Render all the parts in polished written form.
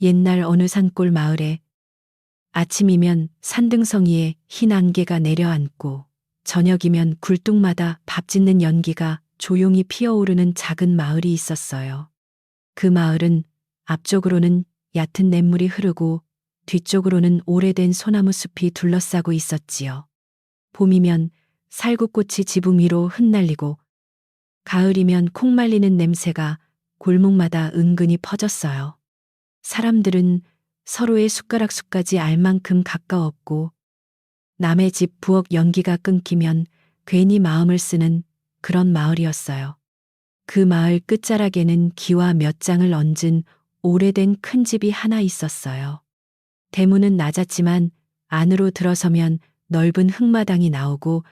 옛날 어느 산골 마을에 아침이면 산등성이에 흰 안개가 내려앉고 저녁이면 굴뚝마다 밥 짓는 연기가 조용히 피어오르는 작은 마을이 있었어요. 그 마을은 앞쪽으로는 얕은 냇물이 흐르고 뒤쪽으로는 오래된 소나무 숲이 둘러싸고 있었지요. 봄이면 살구꽃이 지붕 위로 흩날리고 가을이면 콩 말리는 냄새가 골목마다 은근히 퍼졌어요. 사람들은 서로의 숟가락 수까지 알 만큼 가까웠고 남의 집 부엌 연기가 끊기면 괜히 마음을 쓰는 그런 마을이었어요. 그 마을 끝자락에는 기와 몇 장을 얹은 오래된 큰 집이 하나 있었어요. 대문은 낮았지만 안으로 들어서면 넓은 흙마당이 나오고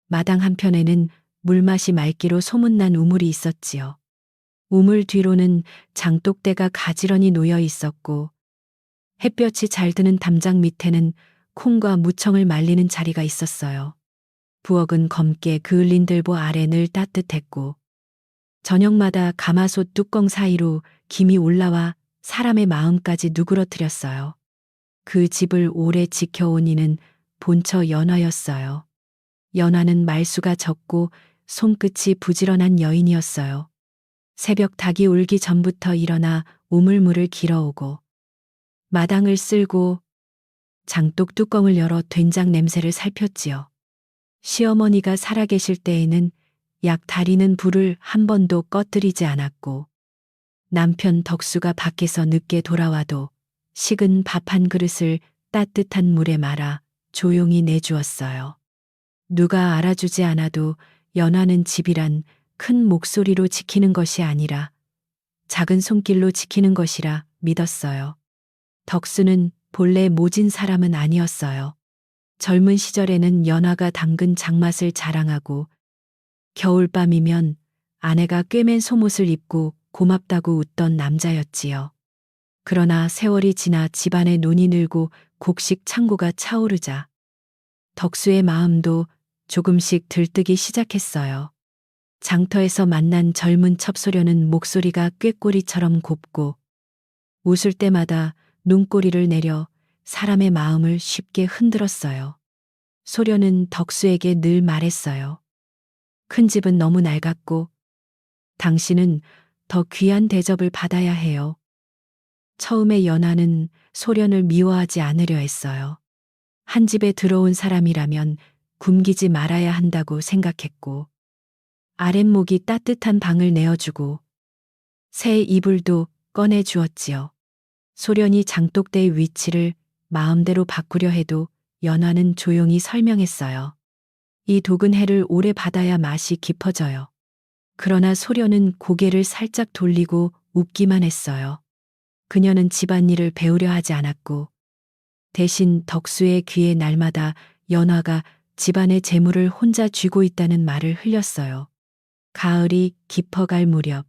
마당 한편에는 물맛이 맑기로 소문난 우물이 있었지요. 우물 뒤로는 장독대가 가지런히 놓여 있었고 햇볕이 잘 드는 담장 밑에는 콩과 무청을 말리는 자리가 있었어요. 부엌은 검게 그을린 들보 아래 늘 따뜻했고 저녁마다 가마솥 뚜껑 사이로 김이 올라와 사람의 마음까지 누그러뜨렸어요. 그 집을 오래 지켜온 이는 본처 연화였어요. 연화는 말수가 적고 손끝이 부지런한 여인이었어요. 새벽 닭이 울기 전부터 일어나 우물물을 길어오고 마당을 쓸고 장독 뚜껑을 열어 된장 냄새를 살폈지요. 시어머니가 살아계실 때에는 약 다리는 불을 한 번도 꺼뜨리지 않았고 남편 덕수가 밖에서 늦게 돌아와도 식은 밥 한 그릇을 따뜻한 물에 말아 조용히 내주었어요. 누가 알아주지 않아도 연하는 집이란 큰 목소리로 지키는 것이 아니라 작은 손길로 지키는 것이라 믿었어요. 덕수는 본래 모진 사람은 아니었어요. 젊은 시절에는 연하가 담근 장맛을 자랑하고 겨울밤이면 아내가 꿰맨 속옷을 입고 고맙다고 웃던 남자였지요. 그러나 세월이 지나 집안에 논이 늘고 곡식 창고가 차오르자 덕수의 마음도 조금씩 들뜨기 시작했어요. 장터에서 만난 젊은 첩소려는 목소리가 꾀꼬리처럼 곱고 웃을 때마다 눈꼬리를 내려 사람의 마음을 쉽게 흔들었어요. 소려는 덕수에게 늘 말했어요. 큰 집은 너무 낡았고 당신은 더 귀한 대접을 받아야 해요. 처음에 연하는 소련을 미워하지 않으려 했어요. 한 집에 들어온 사람이라면 굶기지 말아야 한다고 생각했고 아랫목이 따뜻한 방을 내어주고 새 이불도 꺼내 주었지요. 소련이 장독대의 위치를 마음대로 바꾸려 해도 연하는 조용히 설명했어요. 이 독은 해를 오래 받아야 맛이 깊어져요. 그러나 소련은 고개를 살짝 돌리고 웃기만 했어요. 그녀는 집안일을 배우려 하지 않았고 대신 덕수의 귀에 날마다 연화가 집안의 재물을 혼자 쥐고 있다는 말을 흘렸어요. 가을이 깊어갈 무렵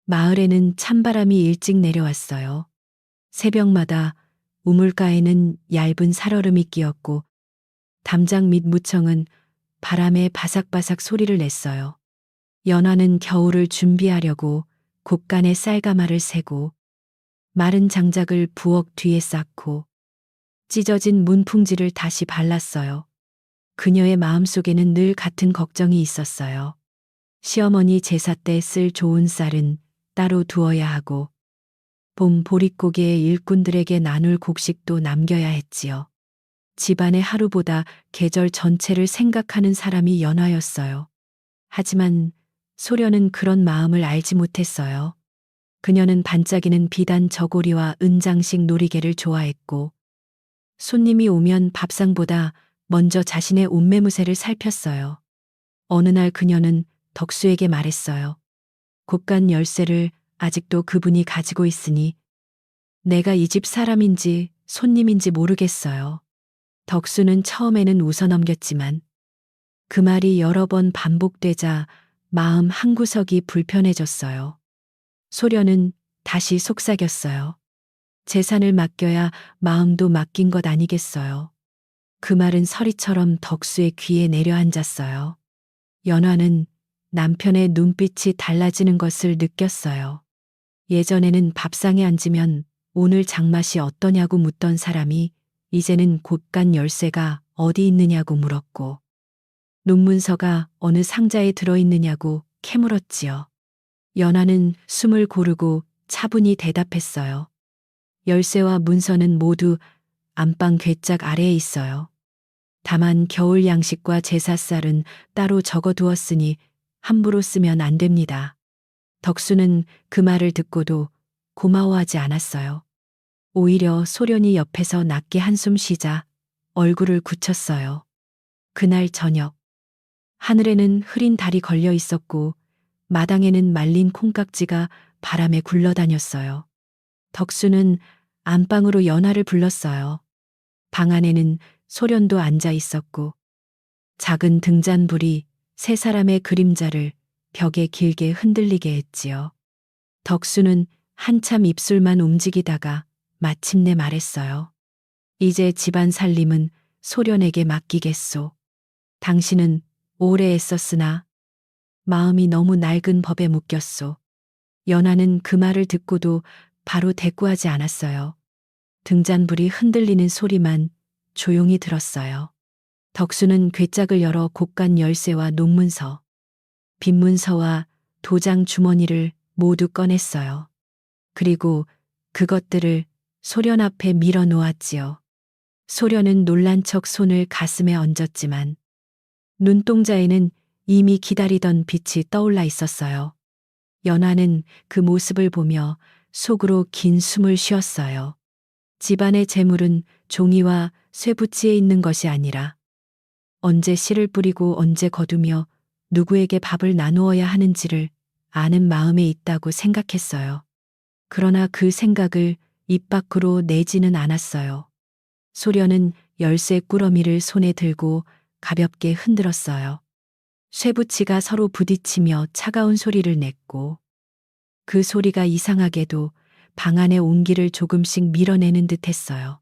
마을에는 찬바람이 일찍 내려왔어요. 새벽마다 우물가에는 얇은 살얼음이 끼었고 담장 밑 무청은 바람에 바삭바삭 소리를 냈어요. 연화는 겨울을 준비하려고 곡간에 쌀가마를 세고 마른 장작을 부엌 뒤에 쌓고 찢어진 문풍지를 다시 발랐어요. 그녀의 마음속에는 늘 같은 걱정이 있었어요. 시어머니 제사 때 쓸 좋은 쌀은 따로 두어야 하고 봄 보릿고개의 일꾼들에게 나눌 곡식도 남겨야 했지요. 집안의 하루보다 계절 전체를 생각하는 사람이 연화였어요. 하지만 소련은 그런 마음을 알지 못했어요. 그녀는 반짝이는 비단 저고리와 은장식 놀이개를 좋아했고 손님이 오면 밥상보다 먼저 자신의 옷매무새를 살폈어요. 어느 날 그녀는 덕수에게 말했어요. 곡간 열쇠를 아직도 그분이 가지고 있으니 내가 이 집 사람인지 손님인지 모르겠어요. 덕수는 처음에는 웃어넘겼지만 그 말이 여러 번 반복되자 마음 한구석이 불편해졌어요. 소련은 다시 속삭였어요. 재산을 맡겨야 마음도 맡긴 것 아니겠어요. 그 말은 서리처럼 덕수의 귀에 내려앉았어요. 연화는 남편의 눈빛이 달라지는 것을 느꼈어요. 예전에는 밥상에 앉으면 오늘 장맛이 어떠냐고 묻던 사람이 이제는 곳간 열쇠가 어디 있느냐고 물었고, 논문서가 어느 상자에 들어있느냐고 캐물었지요. 연하는 숨을 고르고 차분히 대답했어요. 열쇠와 문서는 모두 안방 괴짝 아래에 있어요. 다만 겨울 양식과 제사쌀은 따로 적어두었으니 함부로 쓰면 안 됩니다. 덕수는 그 말을 듣고도 고마워하지 않았어요. 오히려 소련이 옆에서 낮게 한숨 쉬자 얼굴을 굳혔어요. 그날 저녁, 하늘에는 흐린 달이 걸려 있었고 마당에는 말린 콩깍지가 바람에 굴러다녔어요. 덕수는 안방으로 연하를 불렀어요. 방 안에는 소련도 앉아 있었고 작은 등잔불이 세 사람의 그림자를 벽에 길게 흔들리게 했지요. 덕수는 한참 입술만 움직이다가 마침내 말했어요. 이제 집안 살림은 소련에게 맡기겠소. 당신은 오래 애썼으나 마음이 너무 낡은 법에 묶였소. 연하는 그 말을 듣고도 바로 대꾸하지 않았어요. 등잔불이 흔들리는 소리만 조용히 들었어요. 덕수는 괴짝을 열어 곳간 열쇠와 논문서, 빈문서와 도장 주머니를 모두 꺼냈어요. 그리고 그것들을 소련 앞에 밀어 놓았지요. 소련은 놀란 척 손을 가슴에 얹었지만 눈동자에는 이미 기다리던 빛이 떠올라 있었어요. 연하는 그 모습을 보며 속으로 긴 숨을 쉬었어요. 집안의 재물은 종이와 쇠붙이에 있는 것이 아니라 언제 씨를 뿌리고 언제 거두며 누구에게 밥을 나누어야 하는지를 아는 마음에 있다고 생각했어요. 그러나 그 생각을 입 밖으로 내지는 않았어요. 소련은 열쇠 꾸러미를 손에 들고 가볍게 흔들었어요. 쇠붙이가 서로 부딪히며 차가운 소리를 냈고 그 소리가 이상하게도 방 안의 온기를 조금씩 밀어내는 듯 했어요.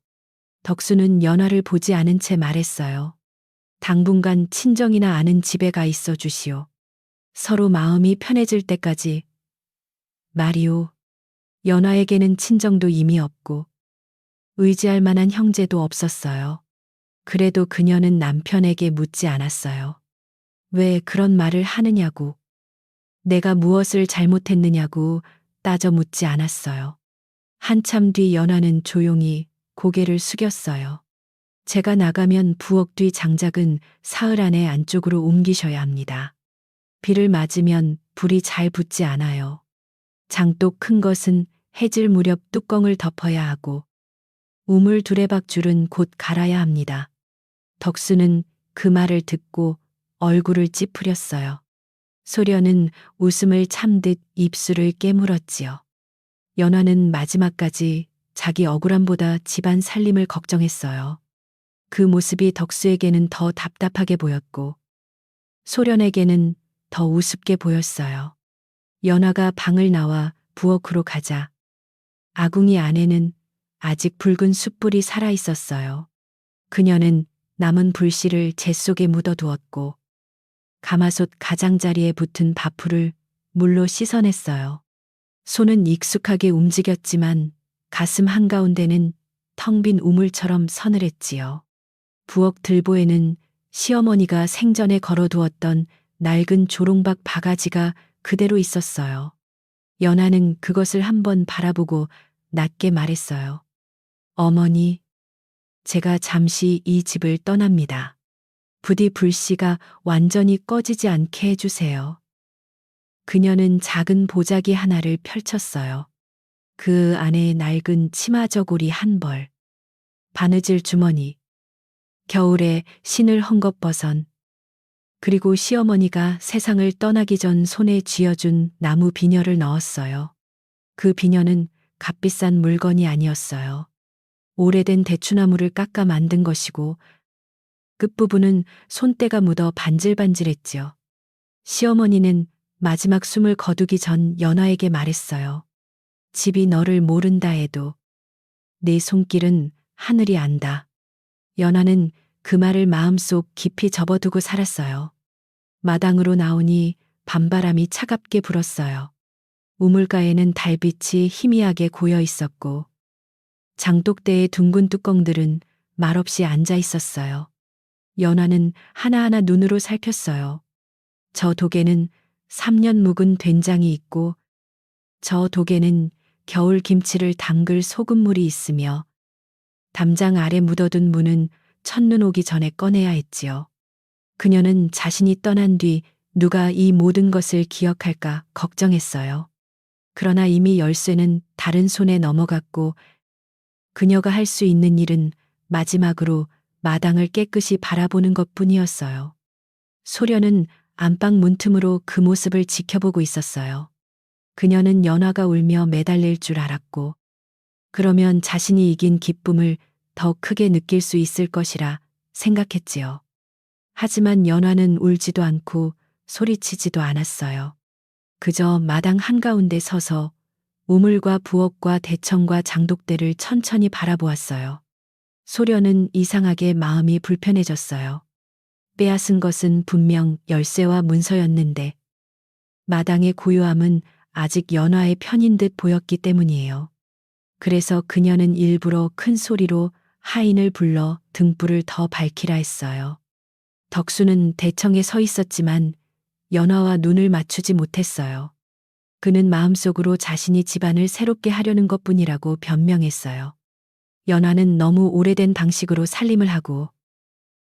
덕수는 연하를 보지 않은 채 말했어요. 당분간 친정이나 아는 집에 가 있어 주시오. 서로 마음이 편해질 때까지. 말이오. 연하에게는 친정도 이미 없고 의지할 만한 형제도 없었어요. 그래도 그녀는 남편에게 묻지 않았어요. 왜 그런 말을 하느냐고, 내가 무엇을 잘못했느냐고 따져 묻지 않았어요. 한참 뒤 연하는 조용히 고개를 숙였어요. 제가 나가면 부엌 뒤 장작은 사흘 안에 안쪽으로 옮기셔야 합니다. 비를 맞으면 불이 잘 붙지 않아요. 장독 큰 것은 해질 무렵 뚜껑을 덮어야 하고 우물 두레박줄은 곧 갈아야 합니다. 덕수는 그 말을 듣고 얼굴을 찌푸렸어요. 소련은 웃음을 참듯 입술을 깨물었지요. 연하는 마지막까지 자기 억울함보다 집안 살림을 걱정했어요. 그 모습이 덕수에게는 더 답답하게 보였고 소련에게는 더 우습게 보였어요. 연하가 방을 나와 부엌으로 가자 아궁이 안에는 아직 붉은 숯불이 살아 있었어요. 그녀는 남은 불씨를 재 속에 묻어두었고 가마솥 가장자리에 붙은 밥풀을 물로 씻어냈어요. 손은 익숙하게 움직였지만 가슴 한가운데는 텅 빈 우물처럼 서늘했지요. 부엌 들보에는 시어머니가 생전에 걸어두었던 낡은 조롱박 바가지가 그대로 있었어요. 연하는 그것을 한번 바라보고 낮게 말했어요. 어머니, 제가 잠시 이 집을 떠납니다. 부디 불씨가 완전히 꺼지지 않게 해주세요. 그녀는 작은 보자기 하나를 펼쳤어요. 그 안에 낡은 치마 저고리 한 벌, 바느질 주머니, 겨울에 신을 헝겊버선, 그리고 시어머니가 세상을 떠나기 전 손에 쥐어준 나무 비녀를 넣었어요. 그 비녀는 값비싼 물건이 아니었어요. 오래된 대추나무를 깎아 만든 것이고 끝부분은 손때가 묻어 반질반질했지요. 시어머니는 마지막 숨을 거두기 전 연하에게 말했어요. 집이 너를 모른다 해도 내 손길은 하늘이 안다. 연하는 그 말을 마음속 깊이 접어두고 살았어요. 마당으로 나오니 밤바람이 차갑게 불었어요. 우물가에는 달빛이 희미하게 고여 있었고 장독대의 둥근 뚜껑들은 말없이 앉아 있었어요. 연화는 하나하나 눈으로 살폈어요. 저 독에는 3년 묵은 된장이 있고 저 독에는 겨울 김치를 담글 소금물이 있으며 담장 아래 묻어둔 무는 첫눈 오기 전에 꺼내야 했지요. 그녀는 자신이 떠난 뒤 누가 이 모든 것을 기억할까 걱정했어요. 그러나 이미 열쇠는 다른 손에 넘어갔고 그녀가 할 수 있는 일은 마지막으로 마당을 깨끗이 바라보는 것 뿐이었어요. 소련은 안방 문틈으로 그 모습을 지켜보고 있었어요. 그녀는 연화가 울며 매달릴 줄 알았고, 그러면 자신이 이긴 기쁨을 더 크게 느낄 수 있을 것이라 생각했지요. 하지만 연화는 울지도 않고 소리치지도 않았어요. 그저 마당 한가운데 서서 우물과 부엌과 대청과 장독대를 천천히 바라보았어요. 소련은 이상하게 마음이 불편해졌어요. 빼앗은 것은 분명 열쇠와 문서였는데 마당의 고요함은 아직 연화의 편인 듯 보였기 때문이에요. 그래서 그녀는 일부러 큰 소리로 하인을 불러 등불을 더 밝히라 했어요. 덕수는 대청에 서 있었지만 연화와 눈을 맞추지 못했어요. 그는 마음속으로 자신이 집안을 새롭게 하려는 것뿐이라고 변명했어요. 연화는 너무 오래된 방식으로 살림을 하고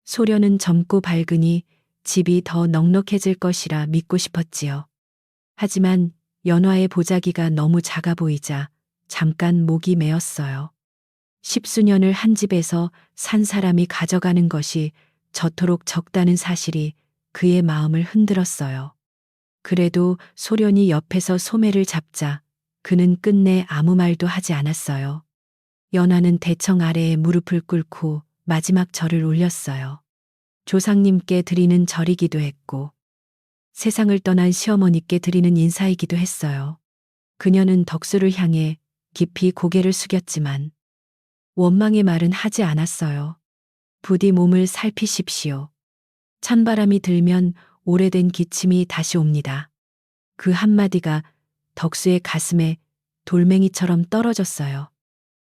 소련은 젊고 밝으니 집이 더 넉넉해질 것이라 믿고 싶었지요. 하지만 연화의 보자기가 너무 작아 보이자 잠깐 목이 메었어요. 10수년을 한 집에서 산 사람이 가져가는 것이 저토록 적다는 사실이 그의 마음을 흔들었어요. 그래도 소련이 옆에서 소매를 잡자 그는 끝내 아무 말도 하지 않았어요. 연화는 대청 아래에 무릎을 꿇고 마지막 절을 올렸어요. 조상님께 드리는 절이기도 했고 세상을 떠난 시어머니께 드리는 인사이기도 했어요. 그녀는 덕수를 향해 깊이 고개를 숙였지만 원망의 말은 하지 않았어요. 부디 몸을 살피십시오. 찬바람이 들면 오래된 기침이 다시 옵니다. 그 한마디가 덕수의 가슴에 돌멩이처럼 떨어졌어요.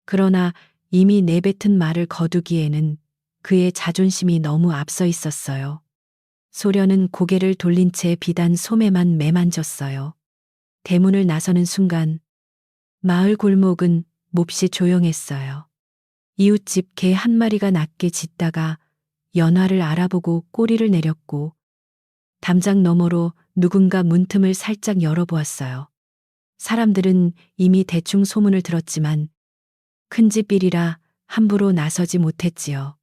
그러나 이미 내뱉은 말을 거두기에는 그의 자존심이 너무 앞서 있었어요. 소련은 고개를 돌린 채 비단 소매만 매만졌어요. 대문을 나서는 순간 마을 골목은 몹시 조용했어요. 이웃집 개 한 마리가 낮게 짖다가 연화를 알아보고 꼬리를 내렸고 담장 너머로 누군가 문틈을 살짝 열어보았어요. 사람들은 이미 대충 소문을 들었지만 큰 집일이라 함부로 나서지 못했지요.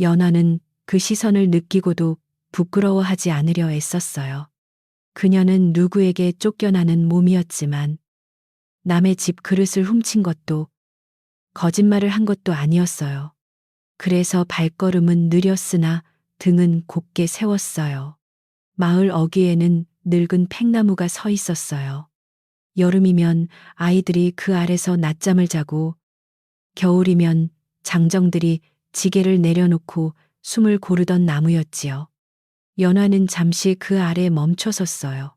연화는 그 시선을 느끼고도 부끄러워하지 않으려 애썼어요. 그녀는 누구에게 쫓겨나는 몸이었지만 남의 집 그릇을 훔친 것도 거짓말을 한 것도 아니었어요. 그래서 발걸음은 느렸으나 등은 곧게 세웠어요. 마을 어귀에는 늙은 팽나무가 서 있었어요. 여름이면 아이들이 그 아래서 낮잠을 자고 겨울이면 장정들이 지게를 내려놓고 숨을 고르던 나무였지요. 연화는 잠시 그 아래 멈춰 섰어요.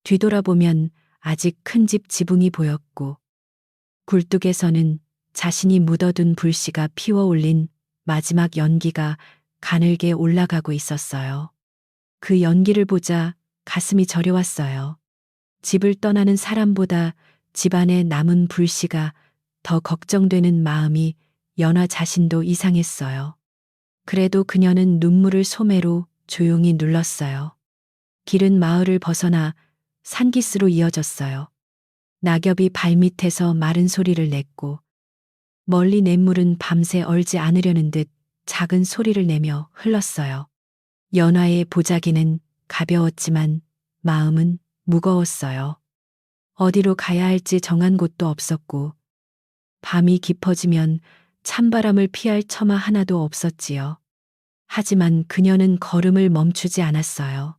뒤돌아보면 아직 큰 집 지붕이 보였고 굴뚝에서는 자신이 묻어둔 불씨가 피워 올린 마지막 연기가 가늘게 올라가고 있었어요. 그 연기를 보자 가슴이 저려왔어요. 집을 떠나는 사람보다 집안에 남은 불씨가 더 걱정되는 마음이 연화 자신도 이상했어요. 그래도 그녀는 눈물을 소매로 조용히 눌렀어요. 길은 마을을 벗어나 산기슭로 이어졌어요. 낙엽이 발밑에서 마른 소리를 냈고 멀리 냇물은 밤새 얼지 않으려는 듯 작은 소리를 내며 흘렀어요. 연화의 보자기는 가벼웠지만 마음은 무거웠어요. 어디로 가야 할지 정한 곳도 없었고 밤이 깊어지면 찬바람을 피할 처마 하나도 없었지요. 하지만 그녀는 걸음을 멈추지 않았어요.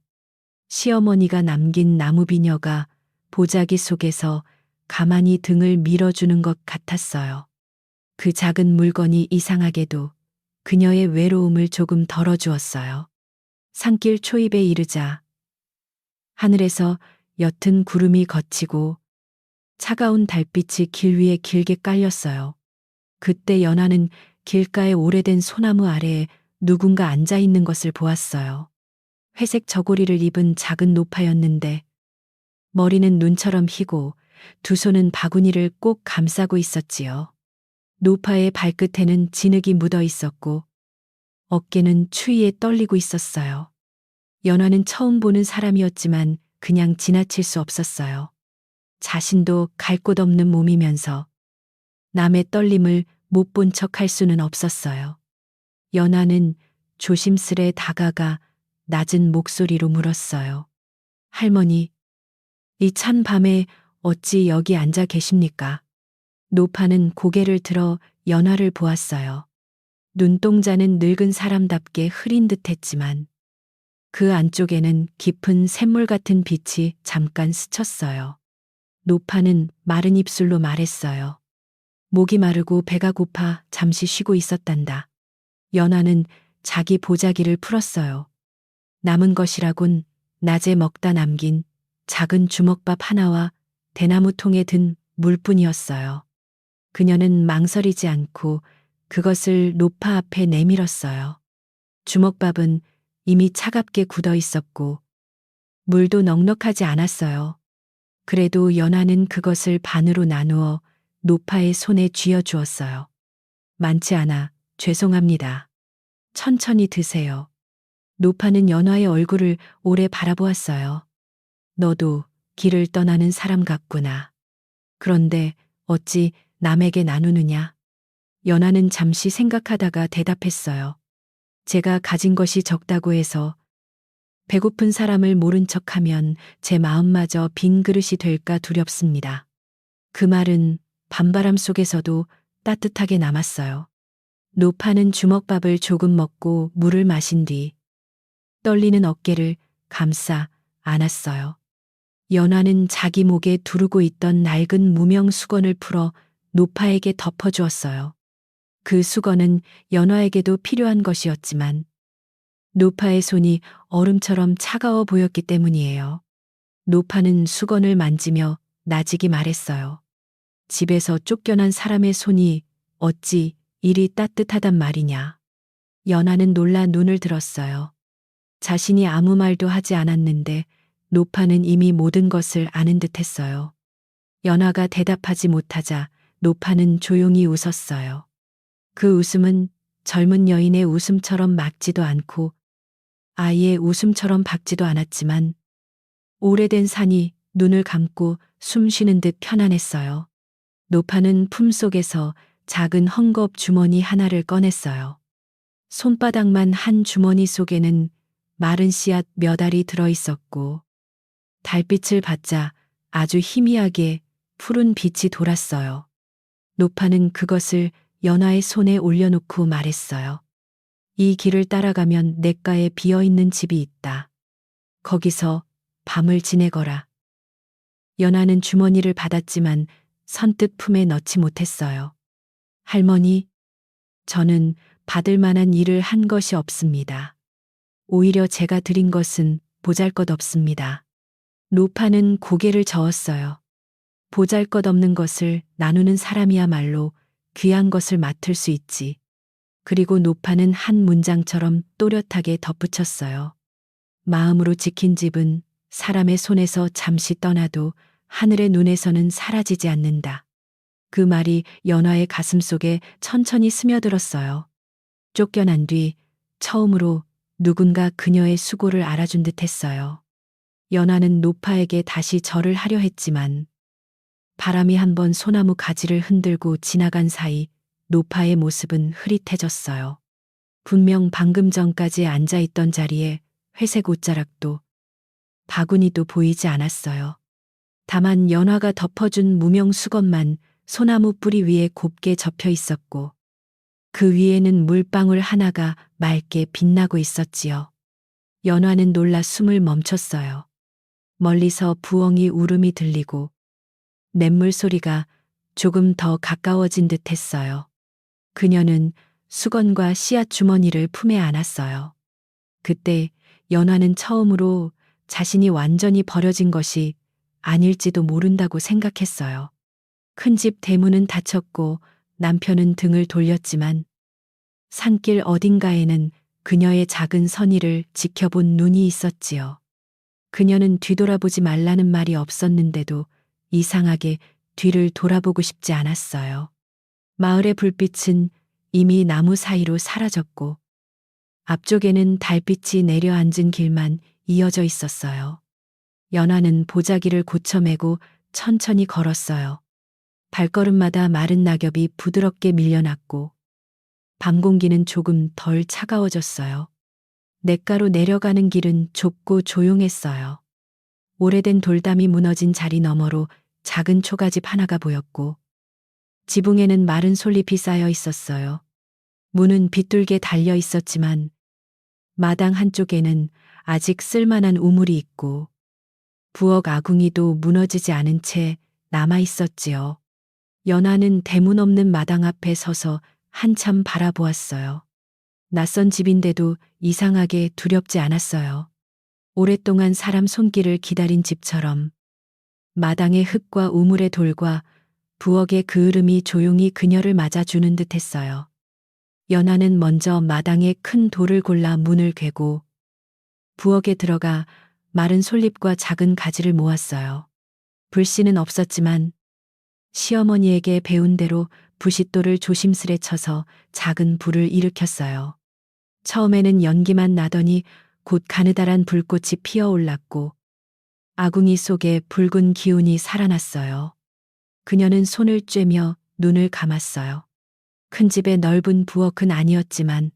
시어머니가 남긴 나무 비녀가 보자기 속에서 가만히 등을 밀어주는 것 같았어요. 그 작은 물건이 이상하게도 그녀의 외로움을 조금 덜어주었어요. 산길 초입에 이르자 하늘에서 옅은 구름이 걷히고 차가운 달빛이 길 위에 길게 깔렸어요. 그때 연하는 길가의 오래된 소나무 아래에 누군가 앉아 있는 것을 보았어요. 회색 저고리를 입은 작은 노파였는데 머리는 눈처럼 희고 두 손은 바구니를 꼭 감싸고 있었지요. 노파의 발끝에는 진흙이 묻어 있었고 어깨는 추위에 떨리고 있었어요. 연화는 처음 보는 사람이었지만 그냥 지나칠 수 없었어요. 자신도 갈 곳 없는 몸이면서 남의 떨림을 못 본 척 할 수는 없었어요. 연화는 조심스레 다가가 낮은 목소리로 물었어요. 할머니, 이 찬 밤에 어찌 여기 앉아 계십니까? 노파는 고개를 들어 연화를 보았어요. 눈동자는 늙은 사람답게 흐린 듯 했지만 그 안쪽에는 깊은 샘물 같은 빛이 잠깐 스쳤어요. 노파는 마른 입술로 말했어요. 목이 마르고 배가 고파 잠시 쉬고 있었단다. 연화는 자기 보자기를 풀었어요. 남은 것이라곤 낮에 먹다 남긴 작은 주먹밥 하나와 대나무 통에 든 물뿐이었어요. 그녀는 망설이지 않고 그것을 노파 앞에 내밀었어요. 주먹밥은 이미 차갑게 굳어 있었고 물도 넉넉하지 않았어요. 그래도 연하는 그것을 반으로 나누어 노파의 손에 쥐어 주었어요. 많지 않아 죄송합니다. 천천히 드세요. 노파는 연화의 얼굴을 오래 바라보았어요. 너도 길을 떠나는 사람 같구나. 그런데 어찌 남에게 나누느냐? 연하는 잠시 생각하다가 대답했어요. 제가 가진 것이 적다고 해서 배고픈 사람을 모른 척하면 제 마음마저 빈 그릇이 될까 두렵습니다. 그 말은 밤바람 속에서도 따뜻하게 남았어요. 노파는 주먹밥을 조금 먹고 물을 마신 뒤 떨리는 어깨를 감싸 안았어요. 연화는 자기 목에 두르고 있던 낡은 무명 수건을 풀어 노파에게 덮어주었어요. 그 수건은 연화에게도 필요한 것이었지만 노파의 손이 얼음처럼 차가워 보였기 때문이에요. 노파는 수건을 만지며 나직이 말했어요. 집에서 쫓겨난 사람의 손이 어찌 이리 따뜻하단 말이냐. 연하는 놀라 눈을 들었어요. 자신이 아무 말도 하지 않았는데 노파는 이미 모든 것을 아는 듯 했어요. 연하가 대답하지 못하자 노파는 조용히 웃었어요. 그 웃음은 젊은 여인의 웃음처럼 맑지도 않고 아이의 웃음처럼 밝지도 않았지만 오래된 산이 눈을 감고 숨 쉬는 듯 편안했어요. 노파는 품속에서 작은 헝겊 주머니 하나를 꺼냈어요. 손바닥만 한 주머니 속에는 마른 씨앗 몇 알이 들어 있었고 달빛을 받자 아주 희미하게 푸른 빛이 돌았어요. 노파는 그것을 연하의 손에 올려놓고 말했어요. 이 길을 따라가면 냇가에 비어있는 집이 있다. 거기서 밤을 지내거라. 연하는 주머니를 받았지만 선뜻 품에 넣지 못했어요. 할머니, 저는 받을 만한 일을 한 것이 없습니다. 오히려 제가 드린 것은 보잘것없습니다. 노파는 고개를 저었어요. 보잘것없는 것을 나누는 사람이야말로 귀한 것을 맡을 수 있지. 그리고 노파는 한 문장처럼 또렷하게 덧붙였어요. 마음으로 지킨 집은 사람의 손에서 잠시 떠나도 하늘의 눈에서는 사라지지 않는다. 그 말이 연화의 가슴 속에 천천히 스며들었어요. 쫓겨난 뒤 처음으로 누군가 그녀의 수고를 알아준 듯 했어요. 연화는 노파에게 다시 절을 하려 했지만 바람이 한번 소나무 가지를 흔들고 지나간 사이 노파의 모습은 흐릿해졌어요. 분명 방금 전까지 앉아있던 자리에 회색 옷자락도 바구니도 보이지 않았어요. 다만 연화가 덮어준 무명 수건만 소나무 뿌리 위에 곱게 접혀 있었고 그 위에는 물방울 하나가 맑게 빛나고 있었지요. 연화는 놀라 숨을 멈췄어요. 멀리서 부엉이 울음이 들리고 냇물 소리가 조금 더 가까워진 듯 했어요. 그녀는 수건과 씨앗 주머니를 품에 안았어요. 그때 연화는 처음으로 자신이 완전히 버려진 것이 아닐지도 모른다고 생각했어요. 큰 집 대문은 닫혔고 남편은 등을 돌렸지만 산길 어딘가에는 그녀의 작은 선의를 지켜본 눈이 있었지요. 그녀는 뒤돌아보지 말라는 말이 없었는데도 이상하게 뒤를 돌아보고 싶지 않았어요. 마을의 불빛은 이미 나무 사이로 사라졌고 앞쪽에는 달빛이 내려앉은 길만 이어져 있었어요. 연화는 보자기를 고쳐매고 천천히 걸었어요. 발걸음마다 마른 낙엽이 부드럽게 밀려났고 밤 공기는 조금 덜 차가워졌어요. 냇가로 내려가는 길은 좁고 조용했어요. 오래된 돌담이 무너진 자리 너머로 작은 초가집 하나가 보였고 지붕에는 마른 솔잎이 쌓여 있었어요. 문은 비뚤게 달려 있었지만 마당 한쪽에는 아직 쓸만한 우물이 있고 부엌 아궁이도 무너지지 않은 채 남아 있었지요. 연하는 대문 없는 마당 앞에 서서 한참 바라보았어요. 낯선 집인데도 이상하게 두렵지 않았어요. 오랫동안 사람 손길을 기다린 집처럼 마당의 흙과 우물의 돌과 부엌의 그을음이 조용히 그녀를 맞아주는 듯 했어요. 연하는 먼저 마당에 큰 돌을 골라 문을 괴고 부엌에 들어가 마른 솔잎과 작은 가지를 모았어요. 불씨는 없었지만 시어머니에게 배운 대로 부싯돌을 조심스레 쳐서 작은 불을 일으켰어요. 처음에는 연기만 나더니 곧 가느다란 불꽃이 피어올랐고 아궁이 속에 붉은 기운이 살아났어요. 그녀는 손을 쬐며 눈을 감았어요. 큰 집의 넓은 부엌은 아니었지만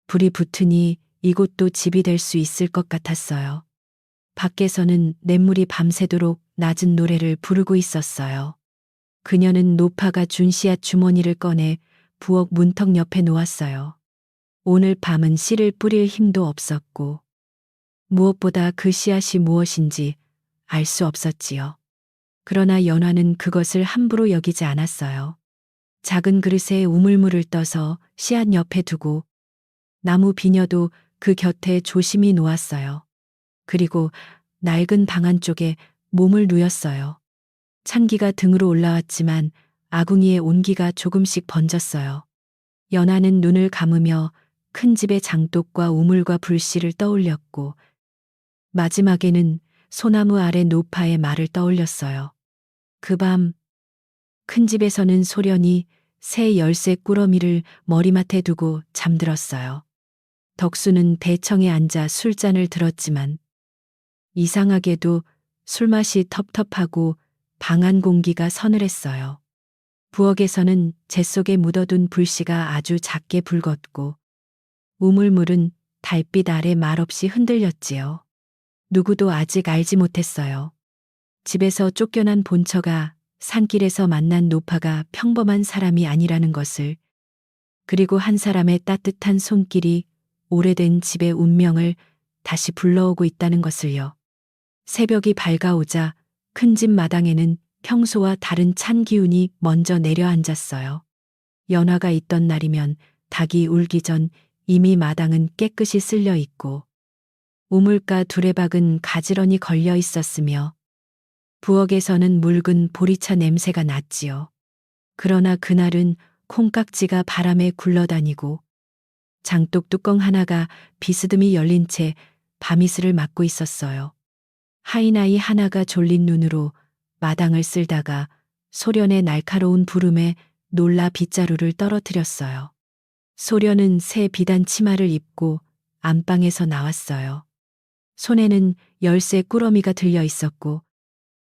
불이 붙으니 이곳도 집이 될 수 있을 것 같았어요. 밖에서는 냇물이 밤새도록 낮은 노래를 부르고 있었어요. 그녀는 노파가 준 씨앗 주머니를 꺼내 부엌 문턱 옆에 놓았어요. 오늘 밤은 씨를 뿌릴 힘도 없었고 무엇보다 그 씨앗이 무엇인지 알 수 없었지요. 그러나 연화는 그것을 함부로 여기지 않았어요. 작은 그릇에 우물물을 떠서 씨앗 옆에 두고 나무 비녀도 그 곁에 조심히 놓았어요. 그리고 낡은 방 안쪽에 몸을 누였어요. 찬기가 등으로 올라왔지만 아궁이의 온기가 조금씩 번졌어요. 연하는 눈을 감으며 큰 집의 장독과 우물과 불씨를 떠올렸고 마지막에는 소나무 아래 노파의 말을 떠올렸어요. 그 밤 큰 집에서는 소련이 새 열쇠 꾸러미를 머리맡에 두고 잠들었어요. 덕수는 대청에 앉아 술잔을 들었지만 이상하게도 술맛이 텁텁하고 방 안 공기가 서늘했어요. 부엌에서는 재 속에 묻어둔 불씨가 아주 작게 붉었고 우물물은 달빛 아래 말없이 흔들렸지요. 누구도 아직 알지 못했어요. 집에서 쫓겨난 본처가 산길에서 만난 노파가 평범한 사람이 아니라는 것을, 그리고 한 사람의 따뜻한 손길이 오래된 집의 운명을 다시 불러오고 있다는 것을요. 새벽이 밝아오자 큰 집 마당에는 평소와 다른 찬 기운이 먼저 내려앉았어요. 연화가 있던 날이면 닭이 울기 전 이미 마당은 깨끗이 쓸려 있고 우물가 두레박은 가지런히 걸려 있었으며 부엌에서는 묽은 보리차 냄새가 났지요. 그러나 그날은 콩깍지가 바람에 굴러다니고 장독 뚜껑 하나가 비스듬히 열린 채 밤이슬을 막고 있었어요. 하인아이 하나가 졸린 눈으로 마당을 쓸다가 소련의 날카로운 부름에 놀라 빗자루를 떨어뜨렸어요. 소련은 새 비단 치마를 입고 안방에서 나왔어요. 손에는 열쇠 꾸러미가 들려 있었고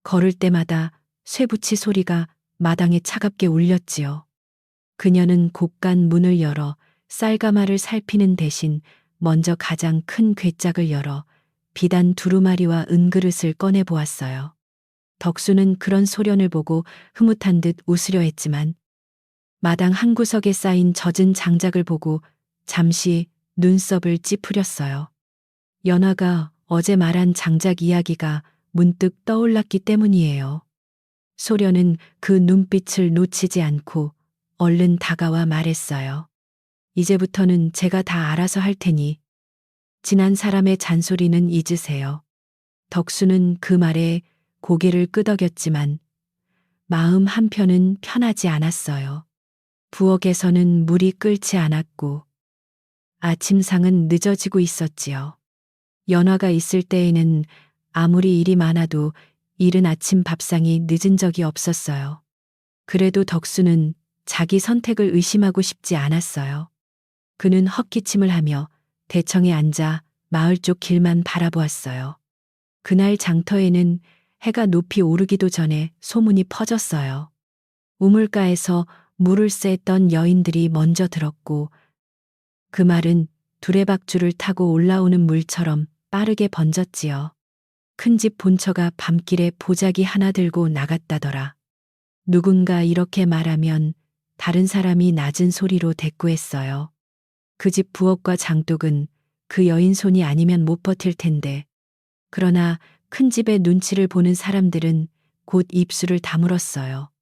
걸을 때마다 쇠붙이 소리가 마당에 차갑게 울렸지요. 그녀는 곡간 문을 열어 쌀가마를 살피는 대신 먼저 가장 큰 괴짝을 열어 비단 두루마리와 은그릇을 꺼내 보았어요. 덕수는 그런 소련을 보고 흐뭇한 듯 웃으려 했지만 마당 한 구석에 쌓인 젖은 장작을 보고 잠시 눈썹을 찌푸렸어요. 연화가 어제 말한 장작 이야기가 문득 떠올랐기 때문이에요. 소련은 그 눈빛을 놓치지 않고 얼른 다가와 말했어요. 이제부터는 제가 다 알아서 할 테니 지난 사람의 잔소리는 잊으세요. 덕수는 그 말에 고개를 끄덕였지만 마음 한편은 편하지 않았어요. 부엌에서는 물이 끓지 않았고 아침상은 늦어지고 있었지요. 연화가 있을 때에는 아무리 일이 많아도 이른 아침 밥상이 늦은 적이 없었어요. 그래도 덕수는 자기 선택을 의심하고 싶지 않았어요. 그는 헛기침을 하며 대청에 앉아 마을 쪽 길만 바라보았어요. 그날 장터에는 해가 높이 오르기도 전에 소문이 퍼졌어요. 우물가에서 물을 쐬던 여인들이 먼저 들었고 그 말은 두레박줄을 타고 올라오는 물처럼 빠르게 번졌지요. 큰 집 본처가 밤길에 보자기 하나 들고 나갔다더라. 누군가 이렇게 말하면 다른 사람이 낮은 소리로 대꾸했어요. 그 집 부엌과 장독은 그 여인 손이 아니면 못 버틸 텐데. 그러나 큰 집의 눈치를 보는 사람들은 곧 입술을 다물었어요.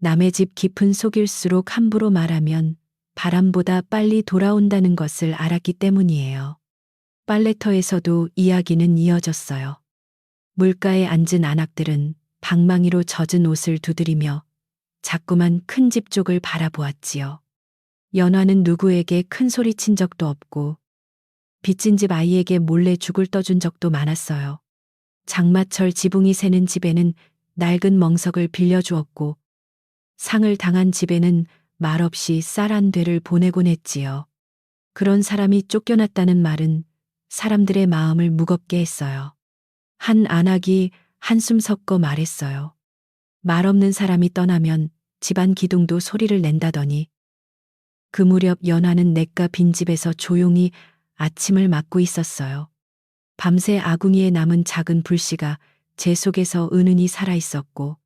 남의 집 깊은 속일수록 함부로 말하면 바람보다 빨리 돌아온다는 것을 알았기 때문이에요. 빨래터에서도 이야기는 이어졌어요. 물가에 앉은 안악들은 방망이로 젖은 옷을 두드리며 자꾸만 큰 집 쪽을 바라보았지요. 연화는 누구에게 큰 소리 친 적도 없고 빚진 집 아이에게 몰래 죽을 떠준 적도 많았어요. 장마철 지붕이 새는 집에는 낡은 멍석을 빌려주었고 상을 당한 집에는 말없이 쌀 한 되를 보내곤 했지요. 그런 사람이 쫓겨났다는 말은 사람들의 마음을 무겁게 했어요. 한 안악이 한숨 섞어 말했어요. 말 없는 사람이 떠나면 집안 기둥도 소리를 낸다더니. 그 무렵 연화는 냇가 빈집에서 조용히 아침을 맞고 있었어요. 밤새 아궁이에 남은 작은 불씨가 제 속에서 은은히 살아있었고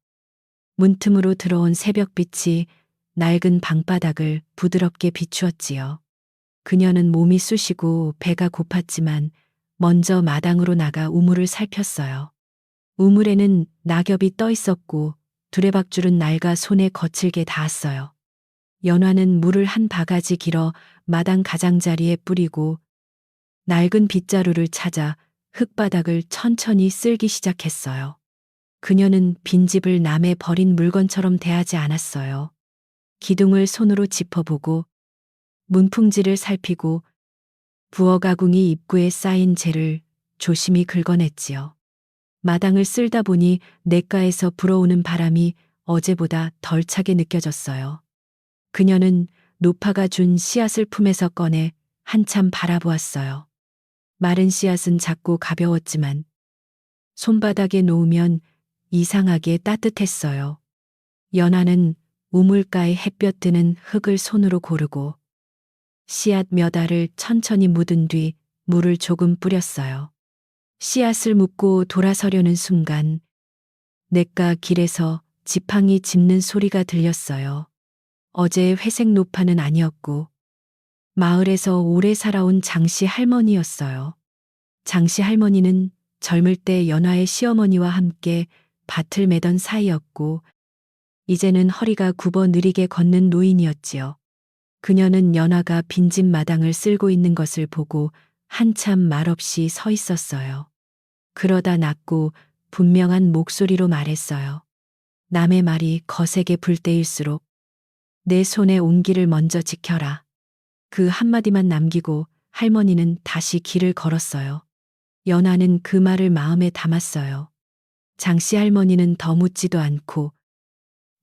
문틈으로 들어온 새벽빛이 낡은 방바닥을 부드럽게 비추었지요. 그녀는 몸이 쑤시고 배가 고팠지만 먼저 마당으로 나가 우물을 살폈어요. 우물에는 낙엽이 떠 있었고 두레박줄은 낡아 손에 거칠게 닿았어요. 연화는 물을 한 바가지 길어 마당 가장자리에 뿌리고 낡은 빗자루를 찾아 흙바닥을 천천히 쓸기 시작했어요. 그녀는 빈집을 남의 버린 물건처럼 대하지 않았어요. 기둥을 손으로 짚어보고 문풍지를 살피고 부엌 아궁이 입구에 쌓인 재를 조심히 긁어냈지요. 마당을 쓸다 보니 냇가에서 불어오는 바람이 어제보다 덜 차게 느껴졌어요. 그녀는 노파가 준 씨앗을 품에서 꺼내 한참 바라보았어요. 마른 씨앗은 작고 가벼웠지만 손바닥에 놓으면 이상하게 따뜻했어요. 연화는 우물가에 햇볕 드는 흙을 손으로 고르고 씨앗 몇 알을 천천히 묻은 뒤 물을 조금 뿌렸어요. 씨앗을 묻고 돌아서려는 순간 냇가 길에서 지팡이 짚는 소리가 들렸어요. 어제의 회색 노파는 아니었고 마을에서 오래 살아온 장씨 할머니였어요. 장씨 할머니는 젊을 때 연화의 시어머니와 함께 밭을 매던 사이였고 이제는 허리가 굽어 느리게 걷는 노인이었지요. 그녀는 연화가 빈집 마당을 쓸고 있는 것을 보고 한참 말없이 서 있었어요. 그러다 낮고 분명한 목소리로 말했어요. 남의 말이 거세게 불 때일수록 내 손에 온기를 먼저 지켜라. 그 한마디만 남기고 할머니는 다시 길을 걸었어요. 연화는 그 말을 마음에 담았어요. 장씨 할머니는 더 묻지도 않고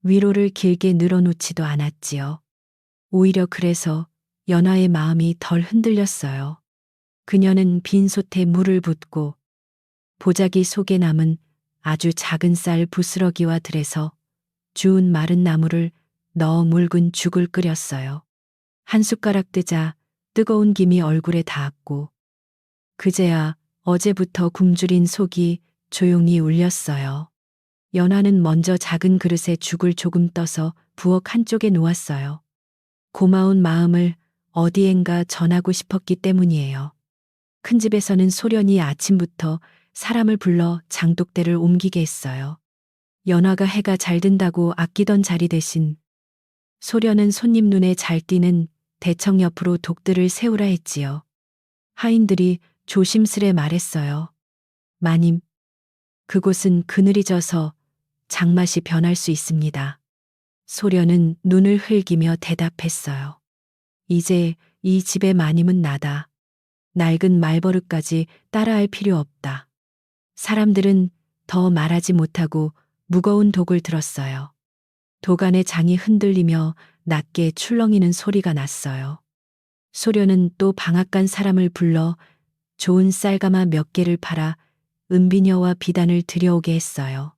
위로를 길게 늘어놓지도 않았지요. 오히려 그래서 연화의 마음이 덜 흔들렸어요. 그녀는 빈 솥에 물을 붓고 보자기 속에 남은 아주 작은 쌀 부스러기와 들에서 주운 마른 나물을 넣어 묽은 죽을 끓였어요. 한 숟가락 뜨자 뜨거운 김이 얼굴에 닿았고 그제야 어제부터 굶주린 속이 조용히 울렸어요. 연화는 먼저 작은 그릇에 죽을 조금 떠서 부엌 한쪽에 놓았어요. 고마운 마음을 어디엔가 전하고 싶었기 때문이에요. 큰 집에서는 소련이 아침부터 사람을 불러 장독대를 옮기게 했어요. 연화가 해가 잘 든다고 아끼던 자리 대신 소련은 손님 눈에 잘 띄는 대청 옆으로 독들을 세우라 했지요. 하인들이 조심스레 말했어요. 마님, 그곳은 그늘이 져서 장맛이 변할 수 있습니다. 소련은 눈을 흘기며 대답했어요. 이제 이 집의 마님은 나다. 낡은 말버릇까지 따라할 필요 없다. 사람들은 더 말하지 못하고 무거운 독을 들었어요. 독 안의 장이 흔들리며 낮게 출렁이는 소리가 났어요. 소련은 또 방앗간 사람을 불러 좋은 쌀가마 몇 개를 팔아 은비녀와 비단을 들여오게 했어요.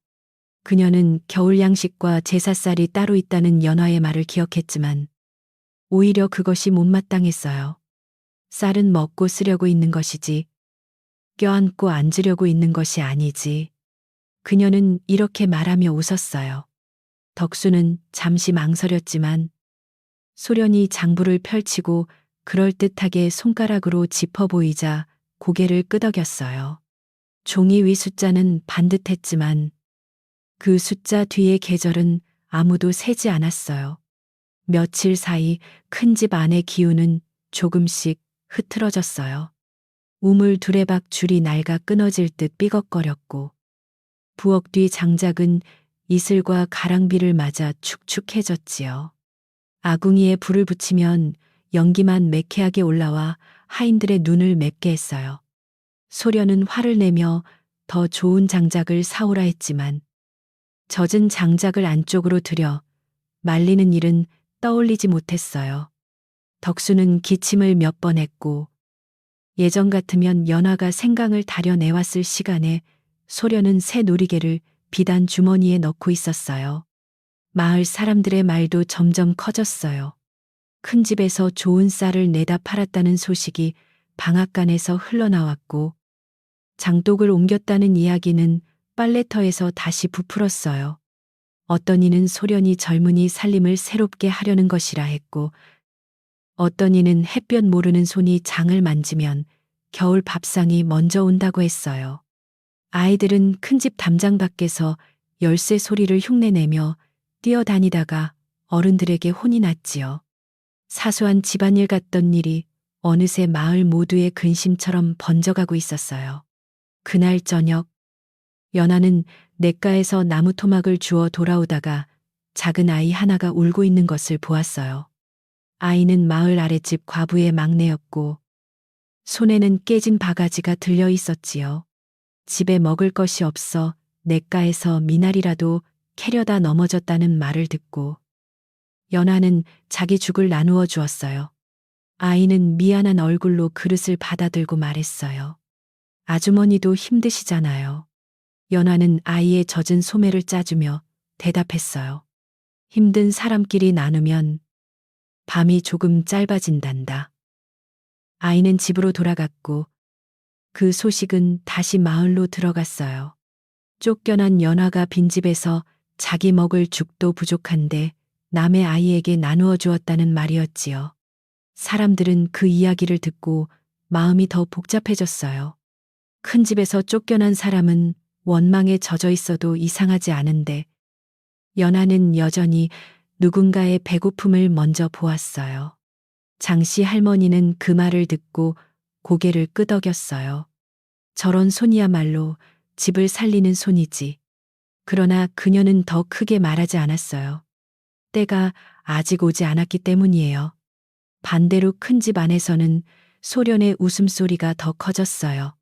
그녀는 겨울 양식과 제사쌀이 따로 있다는 연화의 말을 기억했지만 오히려 그것이 못마땅했어요. 쌀은 먹고 쓰려고 있는 것이지 껴안고 앉으려고 있는 것이 아니지. 그녀는 이렇게 말하며 웃었어요. 덕수는 잠시 망설였지만 소련이 장부를 펼치고 그럴듯하게 손가락으로 짚어 보이자 고개를 끄덕였어요. 종이 위 숫자는 반듯했지만 그 숫자 뒤의 계절은 아무도 세지 않았어요. 며칠 사이 큰 집 안의 기운은 조금씩 흐트러졌어요. 우물 두레박 줄이 낡아 끊어질 듯 삐걱거렸고 부엌 뒤 장작은 이슬과 가랑비를 맞아 축축해졌지요. 아궁이에 불을 붙이면 연기만 매캐하게 올라와 하인들의 눈을 맵게 했어요. 소련은 화를 내며 더 좋은 장작을 사오라 했지만 젖은 장작을 안쪽으로 들여 말리는 일은 떠올리지 못했어요. 덕수는 기침을 몇 번 했고 예전 같으면 연화가 생강을 다려내왔을 시간에 소련은 새 놀이개를 비단 주머니에 넣고 있었어요. 마을 사람들의 말도 점점 커졌어요. 큰 집에서 좋은 쌀을 내다 팔았다는 소식이 방앗간에서 흘러나왔고 장독을 옮겼다는 이야기는 빨래터에서 다시 부풀었어요. 어떤 이는 소련이 젊은이 살림을 새롭게 하려는 것이라 했고 어떤 이는 햇볕 모르는 손이 장을 만지면 겨울 밥상이 먼저 온다고 했어요. 아이들은 큰집 담장 밖에서 열쇠 소리를 흉내내며 뛰어다니다가 어른들에게 혼이 났지요. 사소한 집안일 같던 일이 어느새 마을 모두의 근심처럼 번져가고 있었어요. 그날 저녁, 연하는 냇가에서 나무 토막을 주워 돌아오다가 작은 아이 하나가 울고 있는 것을 보았어요. 아이는 마을 아랫집 과부의 막내였고 손에는 깨진 바가지가 들려 있었지요. 집에 먹을 것이 없어 냇가에서 미나리라도 캐려다 넘어졌다는 말을 듣고 연하는 자기 죽을 나누어 주었어요. 아이는 미안한 얼굴로 그릇을 받아들고 말했어요. 아주머니도 힘드시잖아요. 연하는 아이의 젖은 소매를 짜주며 대답했어요. 힘든 사람끼리 나누면 밤이 조금 짧아진단다. 아이는 집으로 돌아갔고 그 소식은 다시 마을로 들어갔어요. 쫓겨난 연화가 빈집에서 자기 먹을 죽도 부족한데 남의 아이에게 나누어 주었다는 말이었지요. 사람들은 그 이야기를 듣고 마음이 더 복잡해졌어요. 큰 집에서 쫓겨난 사람은 원망에 젖어 있어도 이상하지 않은데 연하는 여전히 누군가의 배고픔을 먼저 보았어요. 장씨 할머니는 그 말을 듣고 고개를 끄덕였어요. 저런 손이야말로 집을 살리는 손이지. 그러나 그녀는 더 크게 말하지 않았어요. 때가 아직 오지 않았기 때문이에요. 반대로 큰 집 안에서는 소련의 웃음소리가 더 커졌어요.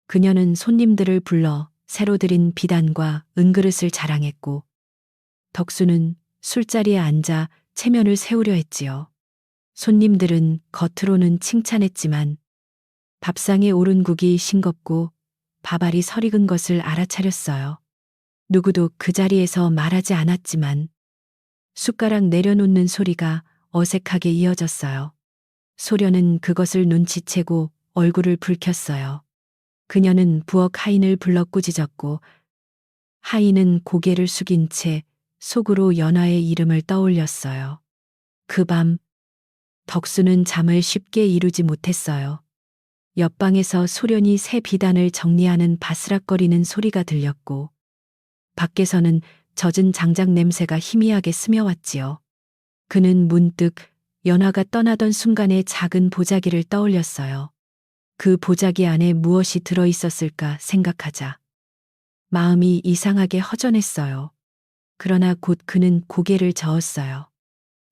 그녀는 손님들을 불러 새로 들인 비단과 은그릇을 자랑했고 덕수는 술자리에 앉아 체면을 세우려 했지요. 손님들은 겉으로는 칭찬했지만 밥상에 오른 국이 싱겁고 밥알이 설익은 것을 알아차렸어요. 누구도 그 자리에서 말하지 않았지만 숟가락 내려놓는 소리가 어색하게 이어졌어요. 소련은 그것을 눈치채고 얼굴을 붉혔어요. 그녀는 부엌 하인을 불러 꾸짖었고 하인은 고개를 숙인 채 속으로 연화의 이름을 떠올렸어요. 그 밤 덕수는 잠을 쉽게 이루지 못했어요. 옆방에서 소련이 새 비단을 정리하는 바스락거리는 소리가 들렸고 밖에서는 젖은 장작 냄새가 희미하게 스며왔지요. 그는 문득 연화가 떠나던 순간의 작은 보자기를 떠올렸어요. 그 보자기 안에 무엇이 들어 있었을까 생각하자 마음이 이상하게 허전했어요. 그러나 곧 그는 고개를 저었어요.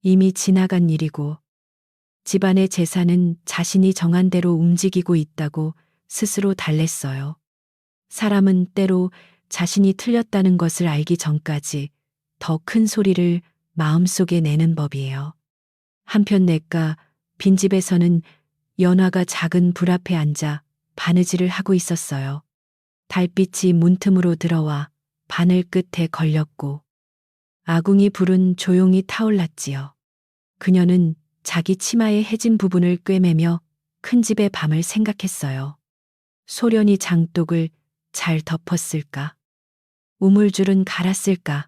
이미 지나간 일이고 집안의 재산은 자신이 정한 대로 움직이고 있다고 스스로 달랬어요. 사람은 때로 자신이 틀렸다는 것을 알기 전까지 더 큰 소리를 마음속에 내는 법이에요. 한편 냇가 빈집에서는 연화가 작은 불 앞에 앉아 바느질을 하고 있었어요. 달빛이 문틈으로 들어와 바늘 끝에 걸렸고 아궁이 불은 조용히 타올랐지요. 그녀는 자기 치마의 해진 부분을 꿰매며 큰 집의 밤을 생각했어요. 소련이 장독을 잘 덮었을까? 우물줄은 갈았을까?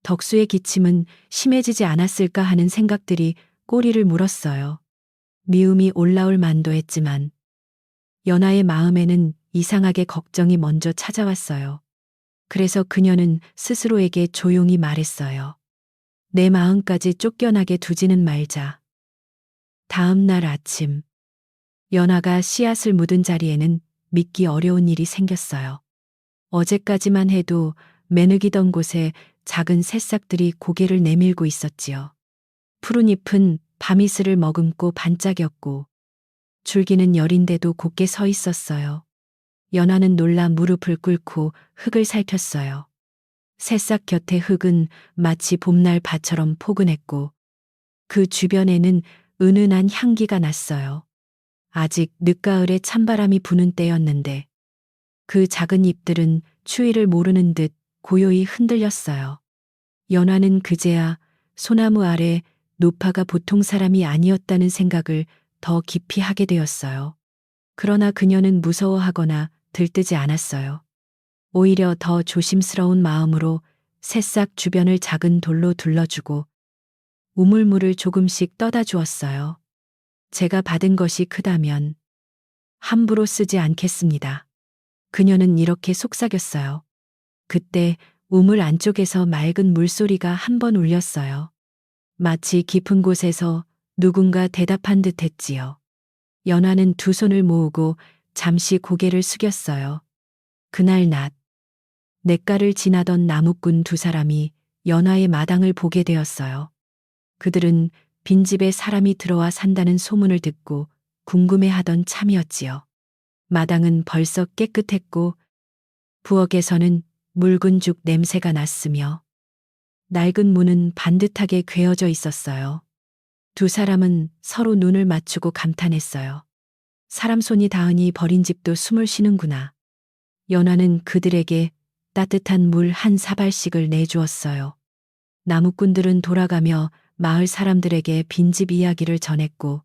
덕수의 기침은 심해지지 않았을까 하는 생각들이 꼬리를 물었어요. 미움이 올라올 만도 했지만 연하의 마음에는 이상하게 걱정이 먼저 찾아왔어요. 그래서 그녀는 스스로에게 조용히 말했어요. 내 마음까지 쫓겨나게 두지는 말자. 다음 날 아침, 연하가 씨앗을 묻은 자리에는 믿기 어려운 일이 생겼어요. 어제까지만 해도 매느기던 곳에 작은 새싹들이 고개를 내밀고 있었지요. 푸른 잎은 밤이슬을 머금고 반짝였고 줄기는 여린데도 곧게 서 있었어요. 연하는 놀라 무릎을 꿇고 흙을 살폈어요. 새싹 곁의 흙은 마치 봄날 밭처럼 포근했고 그 주변에는 은은한 향기가 났어요. 아직 늦가을에 찬바람이 부는 때였는데 그 작은 잎들은 추위를 모르는 듯 고요히 흔들렸어요. 연화는 그제야 소나무 아래 노파가 보통 사람이 아니었다는 생각을 더 깊이 하게 되었어요. 그러나 그녀는 무서워하거나 들뜨지 않았어요. 오히려 더 조심스러운 마음으로 새싹 주변을 작은 돌로 둘러주고 우물물을 조금씩 떠다 주었어요. 제가 받은 것이 크다면 함부로 쓰지 않겠습니다. 그녀는 이렇게 속삭였어요. 그때 우물 안쪽에서 맑은 물소리가 한 번 울렸어요. 마치 깊은 곳에서 누군가 대답한 듯 했지요. 연화는 두 손을 모으고 잠시 고개를 숙였어요. 그날 낮, 냇가를 지나던 나무꾼 두 사람이 연화의 마당을 보게 되었어요. 그들은 빈집에 사람이 들어와 산다는 소문을 듣고 궁금해하던 참이었지요. 마당은 벌써 깨끗했고 부엌에서는 묽은 죽 냄새가 났으며 낡은 문은 반듯하게 괴어져 있었어요. 두 사람은 서로 눈을 맞추고 감탄했어요. 사람 손이 닿으니 버린 집도 숨을 쉬는구나. 연화는 그들에게 따뜻한 물 한 사발씩을 내주었어요. 나무꾼들은 돌아가며 마을 사람들에게 빈집 이야기를 전했고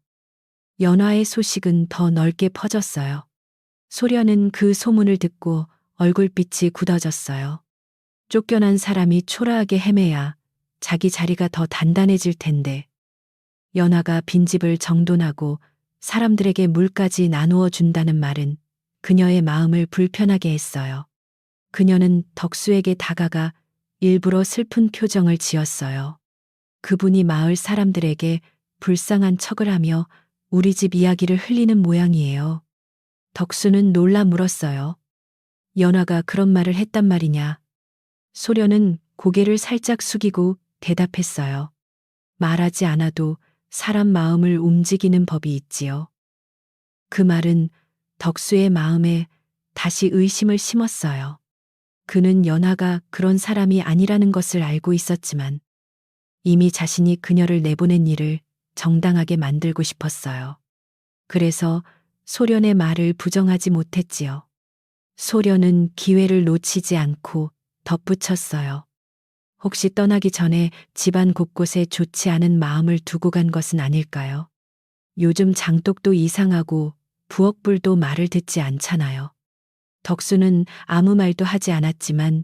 연화의 소식은 더 넓게 퍼졌어요. 소련은 그 소문을 듣고 얼굴빛이 굳어졌어요. 쫓겨난 사람이 초라하게 헤매야 자기 자리가 더 단단해질 텐데 연화가 빈집을 정돈하고 사람들에게 물까지 나누어 준다는 말은 그녀의 마음을 불편하게 했어요. 그녀는 덕수에게 다가가 일부러 슬픈 표정을 지었어요. 그분이 마을 사람들에게 불쌍한 척을 하며 우리 집 이야기를 흘리는 모양이에요. 덕수는 놀라 물었어요. 연화가 그런 말을 했단 말이냐. 소련은 고개를 살짝 숙이고 대답했어요. 말하지 않아도 사람 마음을 움직이는 법이 있지요. 그 말은 덕수의 마음에 다시 의심을 심었어요. 그는 연하가 그런 사람이 아니라는 것을 알고 있었지만 이미 자신이 그녀를 내보낸 일을 정당하게 만들고 싶었어요. 그래서 소련의 말을 부정하지 못했지요. 소련은 기회를 놓치지 않고 덧붙였어요. 혹시 떠나기 전에 집안 곳곳에 좋지 않은 마음을 두고 간 것은 아닐까요? 요즘 장독도 이상하고 부엌불도 말을 듣지 않잖아요. 덕수는 아무 말도 하지 않았지만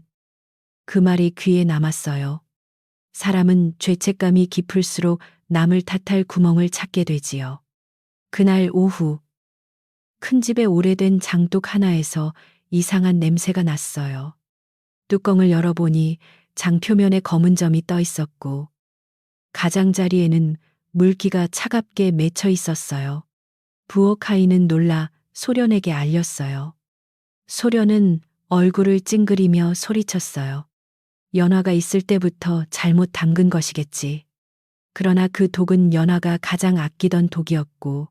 그 말이 귀에 남았어요. 사람은 죄책감이 깊을수록 남을 탓할 구멍을 찾게 되지요. 그날 오후 큰 집의 오래된 장독 하나에서 이상한 냄새가 났어요. 뚜껑을 열어보니 장 표면에 검은 점이 떠 있었고 가장자리에는 물기가 차갑게 맺혀 있었어요. 부엌 아이는 놀라 소련에게 알렸어요. 소련은 얼굴을 찡그리며 소리쳤어요. 연화가 있을 때부터 잘못 담근 것이겠지. 그러나 그 독은 연화가 가장 아끼던 독이었고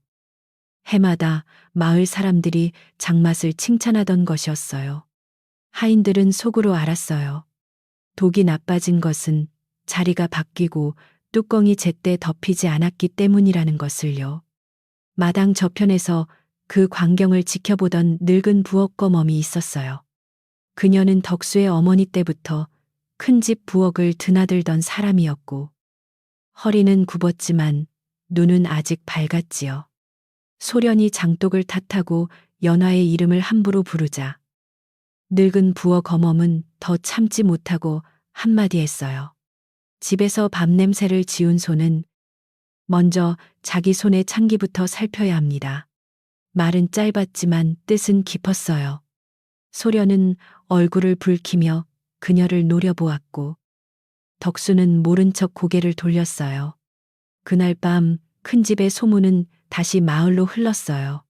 해마다 마을 사람들이 장맛을 칭찬하던 것이었어요. 하인들은 속으로 알았어요. 독이 나빠진 것은 자리가 바뀌고 뚜껑이 제때 덮이지 않았기 때문이라는 것을요. 마당 저편에서 그 광경을 지켜보던 늙은 부엌검엄이 있었어요. 그녀는 덕수의 어머니 때부터 큰 집 부엌을 드나들던 사람이었고 허리는 굽었지만 눈은 아직 밝았지요. 소련이 장독을 탓하고 연화의 이름을 함부로 부르자 늙은 부엌검엄은 더 참지 못하고 한마디 했어요. 집에서 밥냄새를 지운 손은 먼저 자기 손의 창기부터 살펴야 합니다. 말은 짧았지만 뜻은 깊었어요. 소련은 얼굴을 붉히며 그녀를 노려보았고 덕수는 모른 척 고개를 돌렸어요. 그날 밤 큰 집의 소문은 다시 마을로 흘렀어요.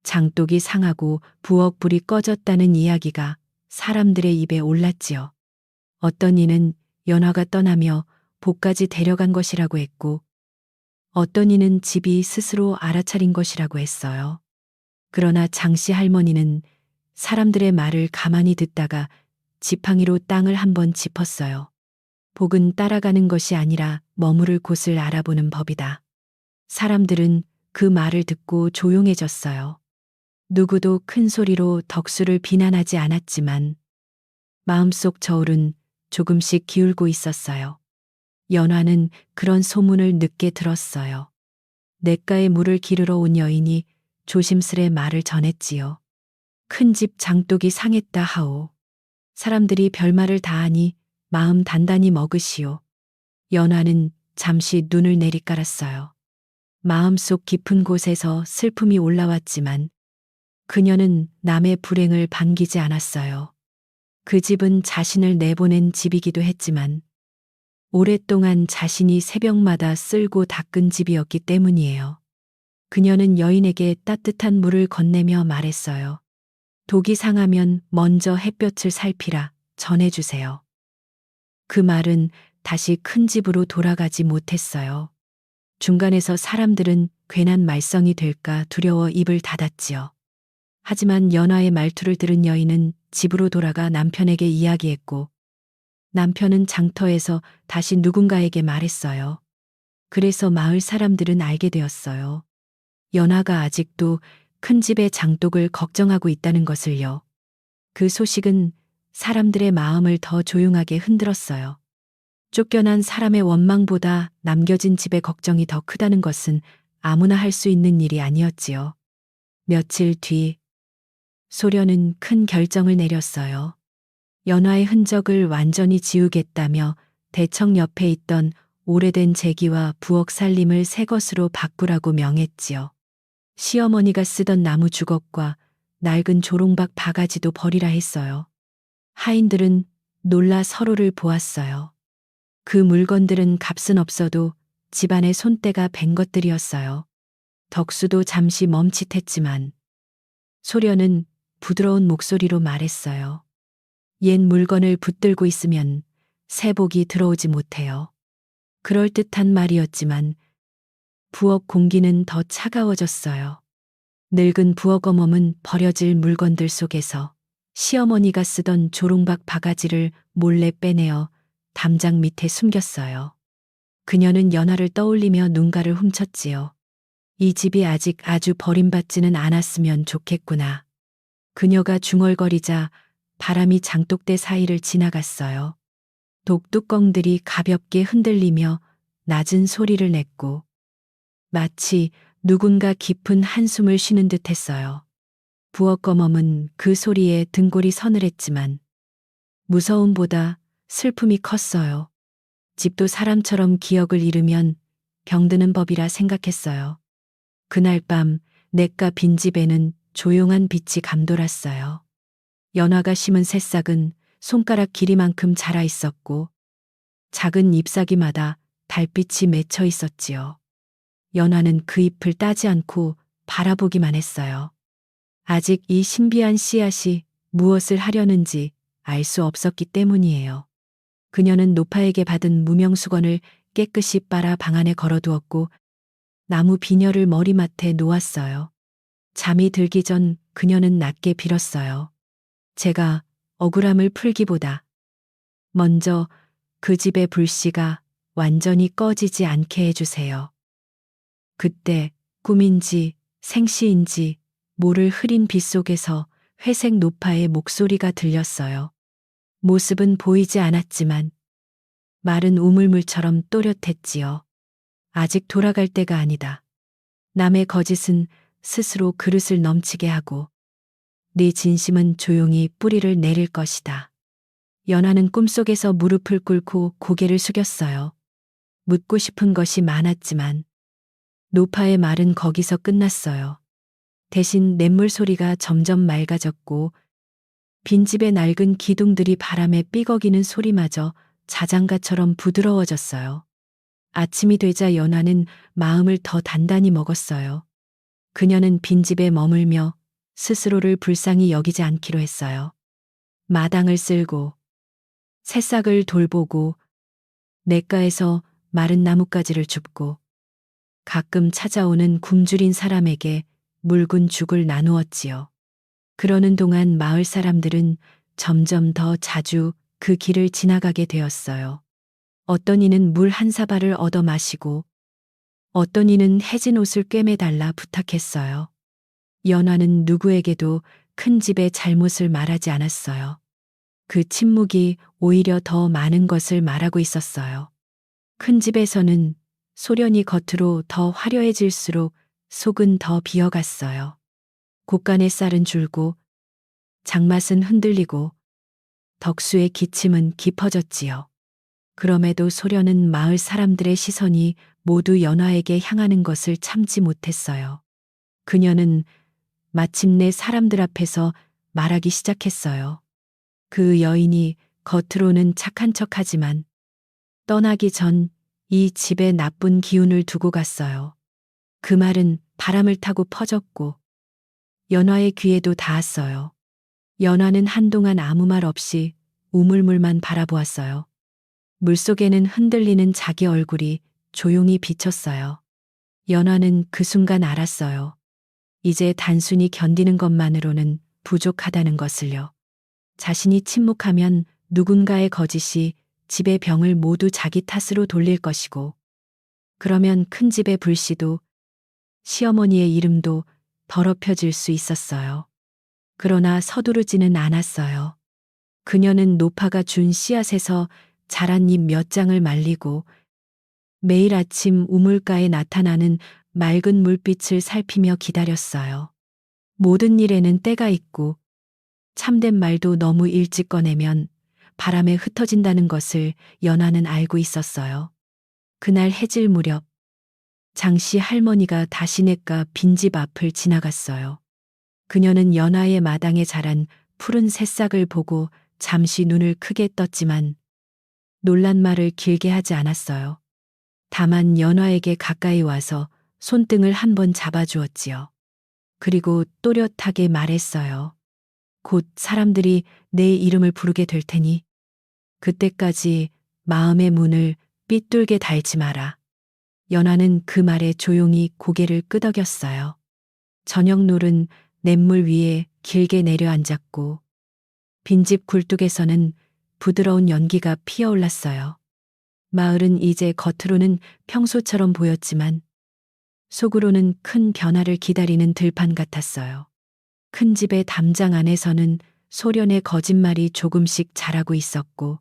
장독이 상하고 부엌 불이 꺼졌다는 이야기가 사람들의 입에 올랐지요. 어떤 이는 연화가 떠나며 복까지 데려간 것이라고 했고 어떤 이는 집이 스스로 알아차린 것이라고 했어요. 그러나 장씨 할머니는 사람들의 말을 가만히 듣다가 지팡이로 땅을 한번 짚었어요. 복은 따라가는 것이 아니라 머무를 곳을 알아보는 법이다. 사람들은 그 말을 듣고 조용해졌어요. 누구도 큰 소리로 덕수를 비난하지 않았지만 마음속 저울은 조금씩 기울고 있었어요. 연화는 그런 소문을 늦게 들었어요. 냇가에 물을 기르러 온 여인이 조심스레 말을 전했지요. 큰 집 장독이 상했다 하오. 사람들이 별말을 다 하니 마음 단단히 먹으시오. 연화는 잠시 눈을 내리깔았어요. 마음속 깊은 곳에서 슬픔이 올라왔지만 그녀는 남의 불행을 반기지 않았어요. 그 집은 자신을 내보낸 집이기도 했지만 오랫동안 자신이 새벽마다 쓸고 닦은 집이었기 때문이에요. 그녀는 여인에게 따뜻한 물을 건네며 말했어요. 독이 상하면 먼저 햇볕을 살피라 전해주세요. 그 말은 다시 큰 집으로 돌아가지 못했어요. 중간에서 사람들은 괜한 말썽이 될까 두려워 입을 닫았지요. 하지만 연화의 말투를 들은 여인은 집으로 돌아가 남편에게 이야기했고 남편은 장터에서 다시 누군가에게 말했어요. 그래서 마을 사람들은 알게 되었어요. 연화가 아직도 큰 집의 장독을 걱정하고 있다는 것을요. 그 소식은 사람들의 마음을 더 조용하게 흔들었어요. 쫓겨난 사람의 원망보다 남겨진 집의 걱정이 더 크다는 것은 아무나 할 수 있는 일이 아니었지요. 며칠 뒤 소련은 큰 결정을 내렸어요. 연화의 흔적을 완전히 지우겠다며 대청 옆에 있던 오래된 제기와 부엌 살림을 새 것으로 바꾸라고 명했지요. 시어머니가 쓰던 나무 주걱과 낡은 조롱박 바가지도 버리라 했어요. 하인들은 놀라 서로를 보았어요. 그 물건들은 값은 없어도 집안의 손때가 밴 것들이었어요. 덕수도 잠시 멈칫했지만 소련은 부드러운 목소리로 말했어요. 옛 물건을 붙들고 있으면 새 복이 들어오지 못해요. 그럴듯한 말이었지만 부엌 공기는 더 차가워졌어요. 늙은 부엌어멈은 버려질 물건들 속에서 시어머니가 쓰던 조롱박 바가지를 몰래 빼내어 담장 밑에 숨겼어요. 그녀는 연화를 떠올리며 눈가를 훔쳤지요. 이 집이 아직 아주 버림받지는 않았으면 좋겠구나. 그녀가 중얼거리자 바람이 장독대 사이를 지나갔어요. 독뚜껑들이 가볍게 흔들리며 낮은 소리를 냈고 마치 누군가 깊은 한숨을 쉬는 듯 했어요. 부엌검엄은 그 소리에 등골이 서늘했지만 무서움보다 슬픔이 컸어요. 집도 사람처럼 기억을 잃으면 병드는 법이라 생각했어요. 그날 밤 냇가 빈집에는 조용한 빛이 감돌았어요. 연화가 심은 새싹은 손가락 길이만큼 자라 있었고 작은 잎사귀마다 달빛이 맺혀 있었지요. 연화는 그 잎을 따지 않고 바라보기만 했어요. 아직 이 신비한 씨앗이 무엇을 하려는지 알 수 없었기 때문이에요. 그녀는 노파에게 받은 무명수건을 깨끗이 빨아 방 안에 걸어두었고 나무 비녀를 머리맡에 놓았어요. 잠이 들기 전 그녀는 낮게 빌었어요. 제가 억울함을 풀기보다 먼저 그 집의 불씨가 완전히 꺼지지 않게 해주세요. 그때 꿈인지 생시인지 모를 흐린 빛 속에서 회색 노파의 목소리가 들렸어요. 모습은 보이지 않았지만 말은 우물물처럼 또렷했지요. 아직 돌아갈 때가 아니다. 남의 거짓은 스스로 그릇을 넘치게 하고 네 진심은 조용히 뿌리를 내릴 것이다. 연하는 꿈속에서 무릎을 꿇고 고개를 숙였어요. 묻고 싶은 것이 많았지만 노파의 말은 거기서 끝났어요. 대신 냇물 소리가 점점 맑아졌고 빈집의 낡은 기둥들이 바람에 삐걱이는 소리마저 자장가처럼 부드러워졌어요. 아침이 되자 연화는 마음을 더 단단히 먹었어요. 그녀는 빈집에 머물며 스스로를 불쌍히 여기지 않기로 했어요. 마당을 쓸고 새싹을 돌보고 냇가에서 마른 나뭇가지를 줍고 가끔 찾아오는 굶주린 사람에게 묽은 죽을 나누었지요. 그러는 동안 마을 사람들은 점점 더 자주 그 길을 지나가게 되었어요. 어떤 이는 물 한 사발을 얻어 마시고 어떤 이는 해진 옷을 꿰매달라 부탁했어요. 연화는 누구에게도 큰 집의 잘못을 말하지 않았어요. 그 침묵이 오히려 더 많은 것을 말하고 있었어요. 큰 집에서는 소련이 겉으로 더 화려해질수록 속은 더 비어갔어요. 곳간의 쌀은 줄고 장맛은 흔들리고 덕수의 기침은 깊어졌지요. 그럼에도 소련은 마을 사람들의 시선이 모두 연화에게 향하는 것을 참지 못했어요. 그녀는 마침내 사람들 앞에서 말하기 시작했어요. 그 여인이 겉으로는 착한 척하지만 떠나기 전 이 집에 나쁜 기운을 두고 갔어요. 그 말은 바람을 타고 퍼졌고 연화의 귀에도 닿았어요. 연화는 한동안 아무 말 없이 우물물만 바라보았어요. 물속에는 흔들리는 자기 얼굴이 조용히 비쳤어요. 연화는 그 순간 알았어요. 이제 단순히 견디는 것만으로는 부족하다는 것을요. 자신이 침묵하면 누군가의 거짓이 집의 병을 모두 자기 탓으로 돌릴 것이고, 그러면 큰 집의 불씨도 시어머니의 이름도 더럽혀질 수 있었어요. 그러나 서두르지는 않았어요. 그녀는 노파가 준 씨앗에서 자란 잎 몇 장을 말리고 매일 아침 우물가에 나타나는 맑은 물빛을 살피며 기다렸어요. 모든 일에는 때가 있고 참된 말도 너무 일찍 꺼내면 바람에 흩어진다는 것을 연화는 알고 있었어요. 그날 해질 무렵 장씨 할머니가 다시 냇가 빈집 앞을 지나갔어요. 그녀는 연화의 마당에 자란 푸른 새싹을 보고 잠시 눈을 크게 떴지만 놀란 말을 길게 하지 않았어요. 다만 연화에게 가까이 와서 손등을 한 번 잡아주었지요. 그리고 또렷하게 말했어요. 곧 사람들이 내 이름을 부르게 될 테니 그때까지 마음의 문을 삐뚤게 달지 마라. 연화는 그 말에 조용히 고개를 끄덕였어요. 저녁 노른 냇물 위에 길게 내려앉았고 빈집 굴뚝에서는 부드러운 연기가 피어올랐어요. 마을은 이제 겉으로는 평소처럼 보였지만 속으로는 큰 변화를 기다리는 들판 같았어요. 큰 집의 담장 안에서는 소련의 거짓말이 조금씩 자라고 있었고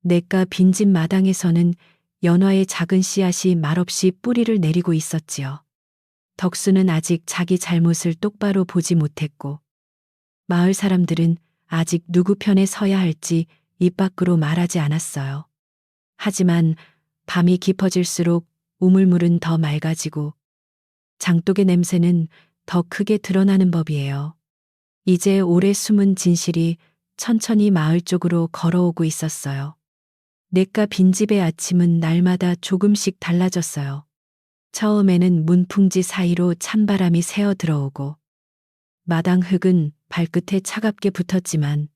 냇가 빈집 마당에서는 연화의 작은 씨앗이 말없이 뿌리를 내리고 있었지요. 덕수는 아직 자기 잘못을 똑바로 보지 못했고 마을 사람들은 아직 누구 편에 서야 할지 입 밖으로 말하지 않았어요. 하지만 밤이 깊어질수록 우물물은 더 맑아지고 장독의 냄새는 더 크게 드러나는 법이에요. 이제 오래 숨은 진실이 천천히 마을 쪽으로 걸어오고 있었어요. 냇가 빈집의 아침은 날마다 조금씩 달라졌어요. 처음에는 문풍지 사이로 찬바람이 새어 들어오고 마당 흙은 발끝에 차갑게 붙었지만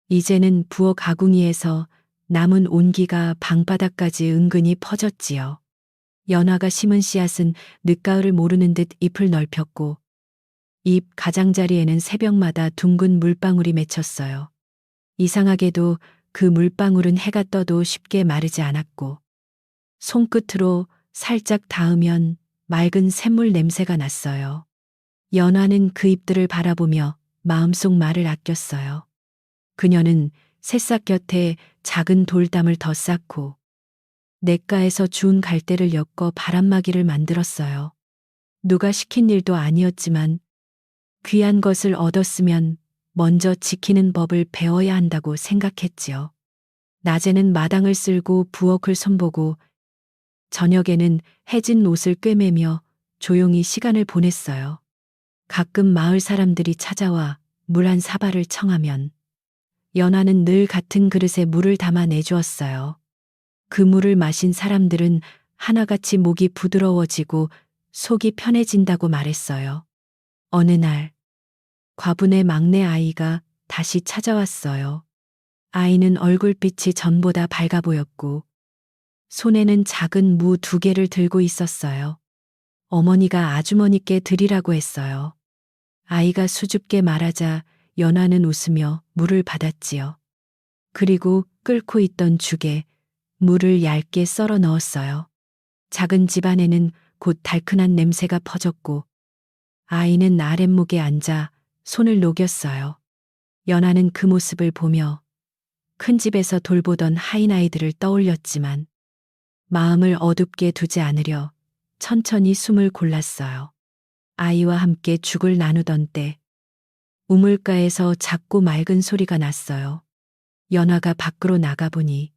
이제는 부엌 아궁이에서 남은 온기가 방바닥까지 은근히 퍼졌지요. 연화가 심은 씨앗은 늦가을을 모르는 듯 잎을 넓혔고 잎 가장자리에는 새벽마다 둥근 물방울이 맺혔어요. 이상하게도 그 물방울은 해가 떠도 쉽게 마르지 않았고 손끝으로 살짝 닿으면 맑은 샘물 냄새가 났어요. 연화는 그 잎들을 바라보며 마음속 말을 아꼈어요. 그녀는 새싹 곁에 작은 돌담을 더 쌓고 냇가에서 주운 갈대를 엮어 바람막이를 만들었어요. 누가 시킨 일도 아니었지만 귀한 것을 얻었으면 먼저 지키는 법을 배워야 한다고 생각했지요. 낮에는 마당을 쓸고 부엌을 손보고 저녁에는 해진 옷을 꿰매며 조용히 시간을 보냈어요. 가끔 마을 사람들이 찾아와 물 한 사발을 청하면 연화는 늘 같은 그릇에 물을 담아 내주었어요. 그 물을 마신 사람들은 하나같이 목이 부드러워지고 속이 편해진다고 말했어요. 어느 날 과분의 막내 아이가 다시 찾아왔어요. 아이는 얼굴빛이 전보다 밝아 보였고 손에는 작은 무 2개를 들고 있었어요. 어머니가 아주머니께 드리라고 했어요. 아이가 수줍게 말하자 연화는 웃으며 물을 받았지요. 그리고 끓고 있던 죽에 물을 얇게 썰어 넣었어요. 작은 집안에는 곧 달큰한 냄새가 퍼졌고 아이는 아랫목에 앉아 손을 녹였어요. 연화는 그 모습을 보며 큰 집에서 돌보던 하인 아이들을 떠올렸지만 마음을 어둡게 두지 않으려 천천히 숨을 골랐어요. 아이와 함께 죽을 나누던 때 우물가에서 작고 맑은 소리가 났어요. 연화가 밖으로 나가보니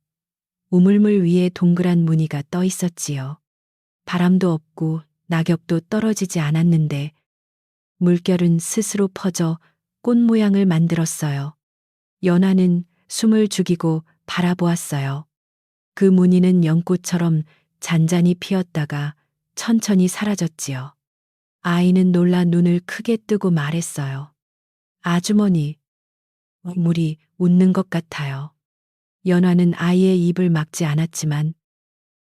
우물물 위에 동그란 무늬가 떠 있었지요. 바람도 없고 낙엽도 떨어지지 않았는데 물결은 스스로 퍼져 꽃 모양을 만들었어요. 연화는 숨을 죽이고 바라보았어요. 그 무늬는 연꽃처럼 잔잔히 피었다가 천천히 사라졌지요. 아이는 놀라 눈을 크게 뜨고 말했어요. 아주머니, 물이 웃는 것 같아요. 연화는 아이의 입을 막지 않았지만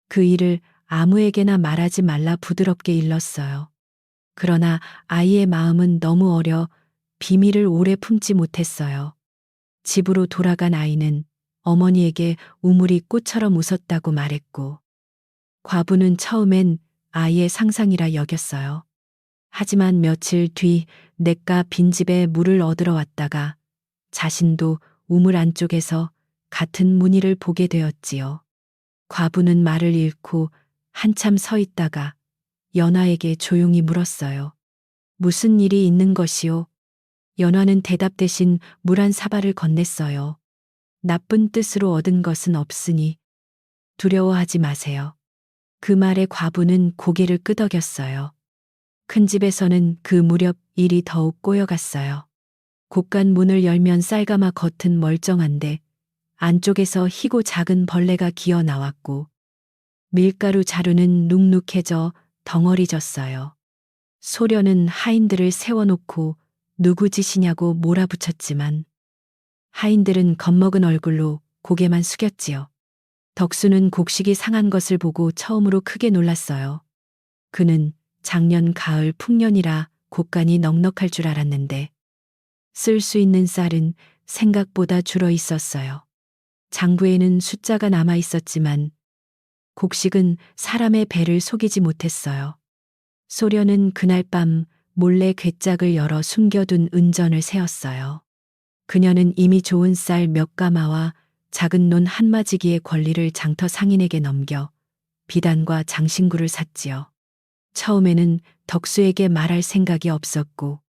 그 일을 아무에게나 말하지 말라 부드럽게 일렀어요. 그러나 아이의 마음은 너무 어려 비밀을 오래 품지 못했어요. 집으로 돌아간 아이는 어머니에게 우물이 꽃처럼 웃었다고 말했고 과부는 처음엔 아이의 상상이라 여겼어요. 하지만 며칠 뒤 냇가 빈집에 물을 얻으러 왔다가 자신도 우물 안쪽에서 같은 무늬를 보게 되었지요. 과부는 말을 잃고 한참 서 있다가 연화에게 조용히 물었어요. 무슨 일이 있는 것이오? 연화는 대답 대신 물 한 사발을 건넸어요. 나쁜 뜻으로 얻은 것은 없으니 두려워하지 마세요. 그 말에 과부는 고개를 끄덕였어요. 큰 집에서는 그 무렵 일이 더욱 꼬여갔어요. 곳간 문을 열면 쌀가마 겉은 멀쩡한데 안쪽에서 희고 작은 벌레가 기어 나왔고 밀가루 자루는 눅눅해져 덩어리졌어요. 소련은 하인들을 세워놓고 누구 짓이냐고 몰아붙였지만 하인들은 겁먹은 얼굴로 고개만 숙였지요. 덕수는 곡식이 상한 것을 보고 처음으로 크게 놀랐어요. 그는 작년 가을 풍년이라 곡간이 넉넉할 줄 알았는데 쓸 수 있는 쌀은 생각보다 줄어 있었어요. 장부에는 숫자가 남아 있었지만 곡식은 사람의 배를 속이지 못했어요. 소련은 그날 밤 몰래 괴짝을 열어 숨겨둔 은전을 세었어요. 그녀는 이미 좋은 쌀 몇 가마와 작은 논 한 마지기의 권리를 장터 상인에게 넘겨 비단과 장신구를 샀지요. 처음에는 덕수에게 말할 생각이 없었고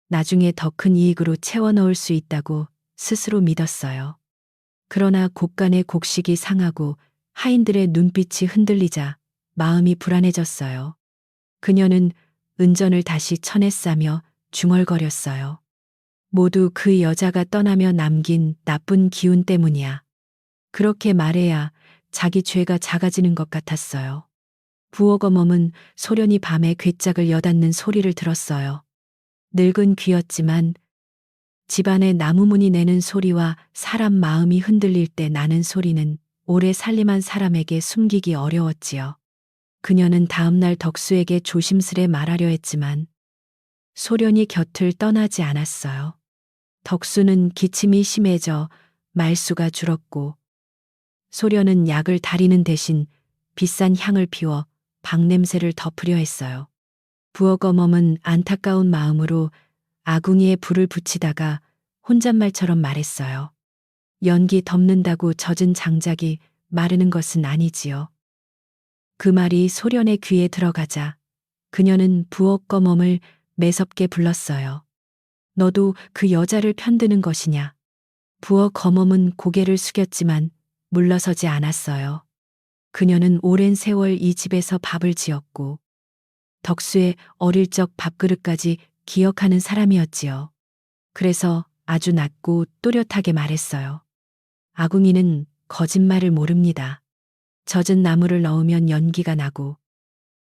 나중에 더 큰 이익으로 채워 넣을 수 있다고 스스로 믿었어요. 그러나 곳간의 곡식이 상하고 하인들의 눈빛이 흔들리자 마음이 불안해졌어요. 그녀는 은전을 다시 천에 싸며 중얼거렸어요. 모두 그 여자가 떠나며 남긴 나쁜 기운 때문이야. 그렇게 말해야 자기 죄가 작아지는 것 같았어요. 부엌어멈은 소련이 밤에 괴짝을 여닫는 소리를 들었어요. 늙은 귀였지만 집안의 나무문이 내는 소리와 사람 마음이 흔들릴 때 나는 소리는 오래 살림한 사람에게 숨기기 어려웠지요. 그녀는 다음날 덕수에게 조심스레 말하려 했지만 소련이 곁을 떠나지 않았어요. 덕수는 기침이 심해져 말수가 줄었고 소련은 약을 다리는 대신 비싼 향을 피워 방 냄새를 덮으려 했어요. 부엌어멈은 안타까운 마음으로 아궁이에 불을 붙이다가 혼잣말처럼 말했어요. 연기 덮는다고 젖은 장작이 마르는 것은 아니지요. 그 말이 소련의 귀에 들어가자 그녀는 부엌거멈을 매섭게 불렀어요. 너도 그 여자를 편드는 것이냐? 부엌거멈은 고개를 숙였지만 물러서지 않았어요. 그녀는 오랜 세월 이 집에서 밥을 지었고 덕수의 어릴 적 밥그릇까지 기억하는 사람이었지요. 그래서 아주 낮고 또렷하게 말했어요. 아궁이는 거짓말을 모릅니다. 젖은 나무를 넣으면 연기가 나고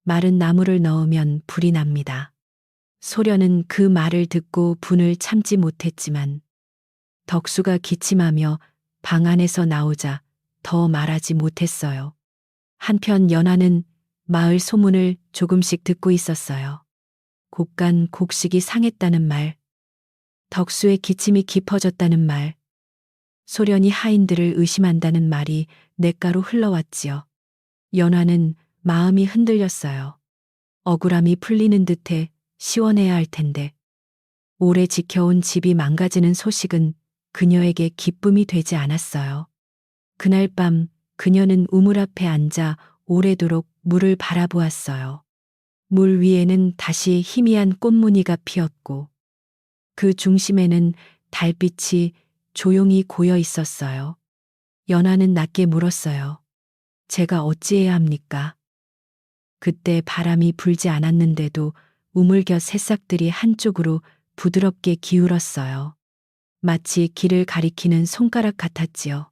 마른 나무를 넣으면 불이 납니다. 소련은 그 말을 듣고 분을 참지 못했지만 덕수가 기침하며 방 안에서 나오자 더 말하지 못했어요. 한편 연하는 마을 소문을 조금씩 듣고 있었어요. 곡간 곡식이 상했다는 말, 덕수의 기침이 깊어졌다는 말, 소련이 하인들을 의심한다는 말이 냇가로 흘러왔지요. 연하는 마음이 흔들렸어요. 억울함이 풀리는 듯해 시원해야 할 텐데 오래 지켜온 집이 망가지는 소식은 그녀에게 기쁨이 되지 않았어요. 그날 밤 그녀는 우물 앞에 앉아 오래도록 물을 바라보았어요. 물 위에는 다시 희미한 꽃무늬가 피었고 그 중심에는 달빛이 조용히 고여 있었어요. 연하는 낮게 물었어요. 제가 어찌해야 합니까? 그때 바람이 불지 않았는데도 우물 곁 새싹들이 한쪽으로 부드럽게 기울었어요. 마치 길을 가리키는 손가락 같았지요.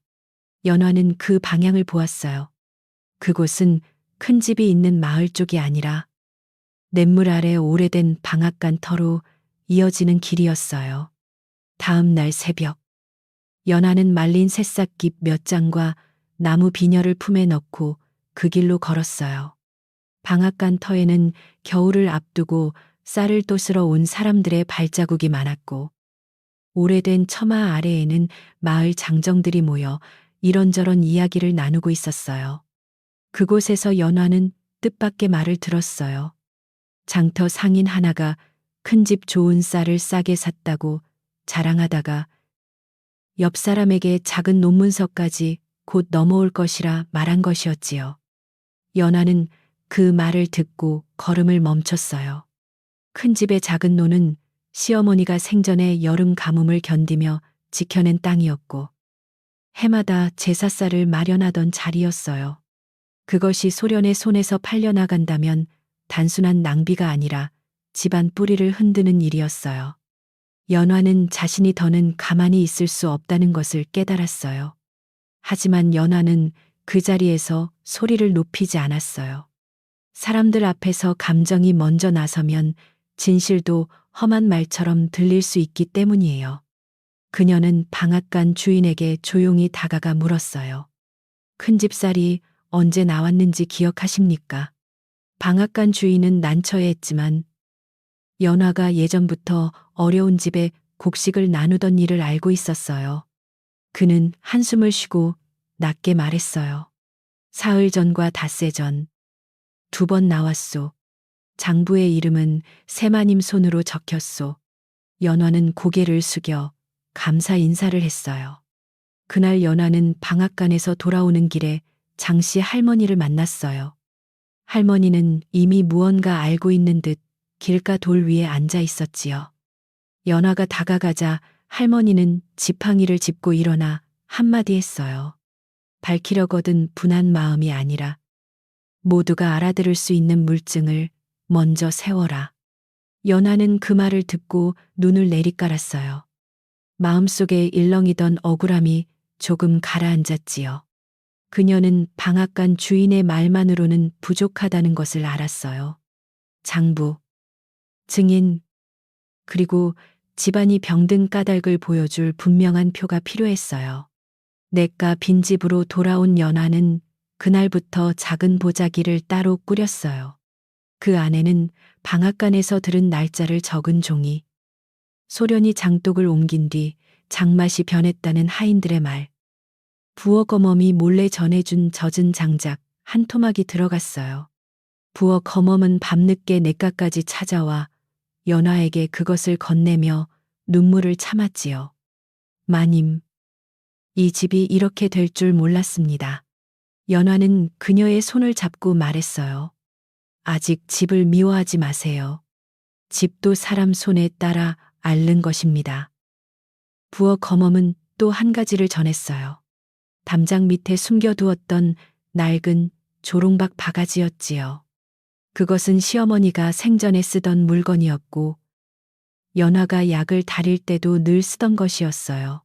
연화는 그 방향을 보았어요. 그곳은 큰 집이 있는 마을 쪽이 아니라 냇물 아래 오래된 방앗간 터로 이어지는 길이었어요. 다음 날 새벽, 연화는 말린 새싹잎 몇 장과 나무 비녀를 품에 넣고 그 길로 걸었어요. 방앗간 터에는 겨울을 앞두고 쌀을 돛으러 온 사람들의 발자국이 많았고 오래된 처마 아래에는 마을 장정들이 모여 이런저런 이야기를 나누고 있었어요. 그곳에서 연화는 뜻밖의 말을 들었어요. 장터 상인 하나가 큰 집 좋은 쌀을 싸게 샀다고 자랑하다가 옆 사람에게 작은 논문서까지 곧 넘어올 것이라 말한 것이었지요. 연화는 그 말을 듣고 걸음을 멈췄어요. 큰 집의 작은 논은 시어머니가 생전에 여름 가뭄을 견디며 지켜낸 땅이었고 해마다 제사살을 마련하던 자리였어요. 그것이 소련의 손에서 팔려나간다면 단순한 낭비가 아니라 집안 뿌리를 흔드는 일이었어요. 연화는 자신이 더는 가만히 있을 수 없다는 것을 깨달았어요. 하지만 연화는 그 자리에서 소리를 높이지 않았어요. 사람들 앞에서 감정이 먼저 나서면 진실도 험한 말처럼 들릴 수 있기 때문이에요. 그녀는 방앗간 주인에게 조용히 다가가 물었어요. 큰 집살이 언제 나왔는지 기억하십니까? 방앗간 주인은 난처해했지만 연화가 예전부터 어려운 집에 곡식을 나누던 일을 알고 있었어요. 그는 한숨을 쉬고 낮게 말했어요. 사흘 전과 닷새 전, 2번 나왔소. 장부의 이름은 새마님 손으로 적혔소. 연화는 고개를 숙여 감사 인사를 했어요. 그날 연화는 방앗간에서 돌아오는 길에 장씨 할머니를 만났어요. 할머니는 이미 무언가 알고 있는 듯 길가 돌 위에 앉아 있었지요. 연화가 다가가자 할머니는 지팡이를 짚고 일어나 한마디 했어요. 밝히려거든 분한 마음이 아니라 모두가 알아들을 수 있는 물증을 먼저 세워라. 연화는 그 말을 듣고 눈을 내리깔았어요. 마음속에 일렁이던 억울함이 조금 가라앉았지요. 그녀는 방앗간 주인의 말만으로는 부족하다는 것을 알았어요. 장부, 증인, 그리고 집안이 병든 까닭을 보여줄 분명한 표가 필요했어요. 내과 빈집으로 돌아온 연화는 그날부터 작은 보자기를 따로 꾸렸어요. 그 안에는 방앗간에서 들은 날짜를 적은 종이, 소련이 장독을 옮긴 뒤 장맛이 변했다는 하인들의 말, 부엌 거멈이 몰래 전해준 젖은 장작 한 토막이 들어갔어요. 부엌 거멈은 밤늦게 내과까지 찾아와 연화에게 그것을 건네며 눈물을 참았지요. 마님, 이 집이 이렇게 될 줄 몰랐습니다. 연화는 그녀의 손을 잡고 말했어요. 아직 집을 미워하지 마세요. 집도 사람 손에 따라 앓는 것입니다. 부엌 거멈은 또 한 가지를 전했어요. 담장 밑에 숨겨두었던 낡은 조롱박 바가지였지요. 그것은 시어머니가 생전에 쓰던 물건이었고 연화가 약을 다릴 때도 늘 쓰던 것이었어요.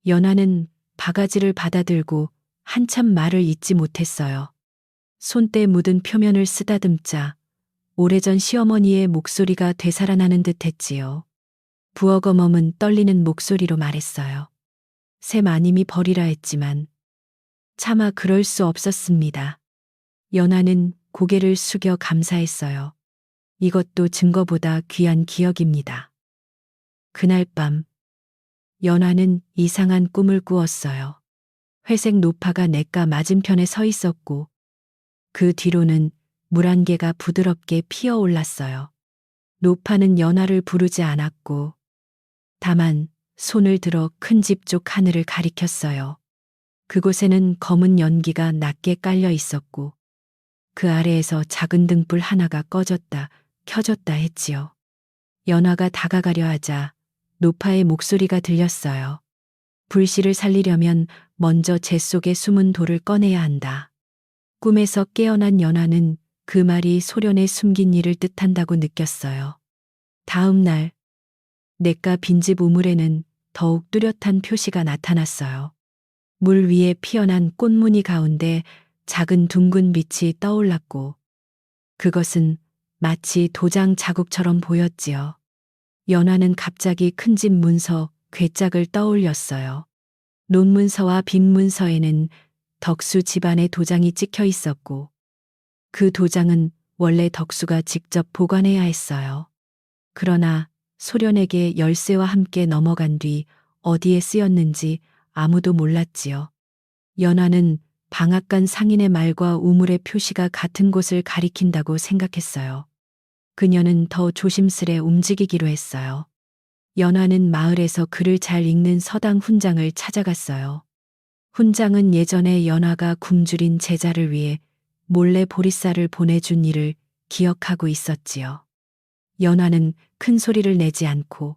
연화는 바가지를 받아들고 한참 말을 잇지 못했어요. 손때 묻은 표면을 쓰다듬자 오래전 시어머니의 목소리가 되살아나는 듯 했지요. 부엌 어멈은 떨리는 목소리로 말했어요. 새 마님이 버리라 했지만 차마 그럴 수 없었습니다. 연화는 고개를 숙여 감사했어요. 이것도 증거보다 귀한 기억입니다. 그날 밤 연화는 이상한 꿈을 꾸었어요. 회색 노파가 냇가 맞은편에 서 있었고 그 뒤로는 물 한 개가 부드럽게 피어올랐어요. 노파는 연화를 부르지 않았고 다만 손을 들어 큰 집 쪽 하늘을 가리켰어요. 그곳에는 검은 연기가 낮게 깔려 있었고 그 아래에서 작은 등불 하나가 꺼졌다 켜졌다 했지요. 연화가 다가가려 하자 노파의 목소리가 들렸어요. 불씨를 살리려면 먼저 재 속에 숨은 돌을 꺼내야 한다. 꿈에서 깨어난 연화는 그 말이 소련에 숨긴 일을 뜻한다고 느꼈어요. 다음 날 냇가 빈집 우물에는 더욱 뚜렷한 표시가 나타났어요. 물 위에 피어난 꽃무늬 가운데 작은 둥근 빛이 떠올랐고 그것은 마치 도장 자국처럼 보였지요. 연화는 갑자기 큰 집 문서 괴짝을 떠올렸어요. 논문서와 빈문서에는 덕수 집안의 도장이 찍혀 있었고 그 도장은 원래 덕수가 직접 보관해야 했어요. 그러나 소련에게 열쇠와 함께 넘어간 뒤 어디에 쓰였는지 아무도 몰랐지요. 연화는 방앗간 상인의 말과 우물의 표시가 같은 곳을 가리킨다고 생각했어요. 그녀는 더 조심스레 움직이기로 했어요. 연화는 마을에서 글을 잘 읽는 서당 훈장을 찾아갔어요. 훈장은 예전에 연화가 굶주린 제자를 위해 몰래 보리쌀을 보내준 일을 기억하고 있었지요. 연화는 큰 소리를 내지 않고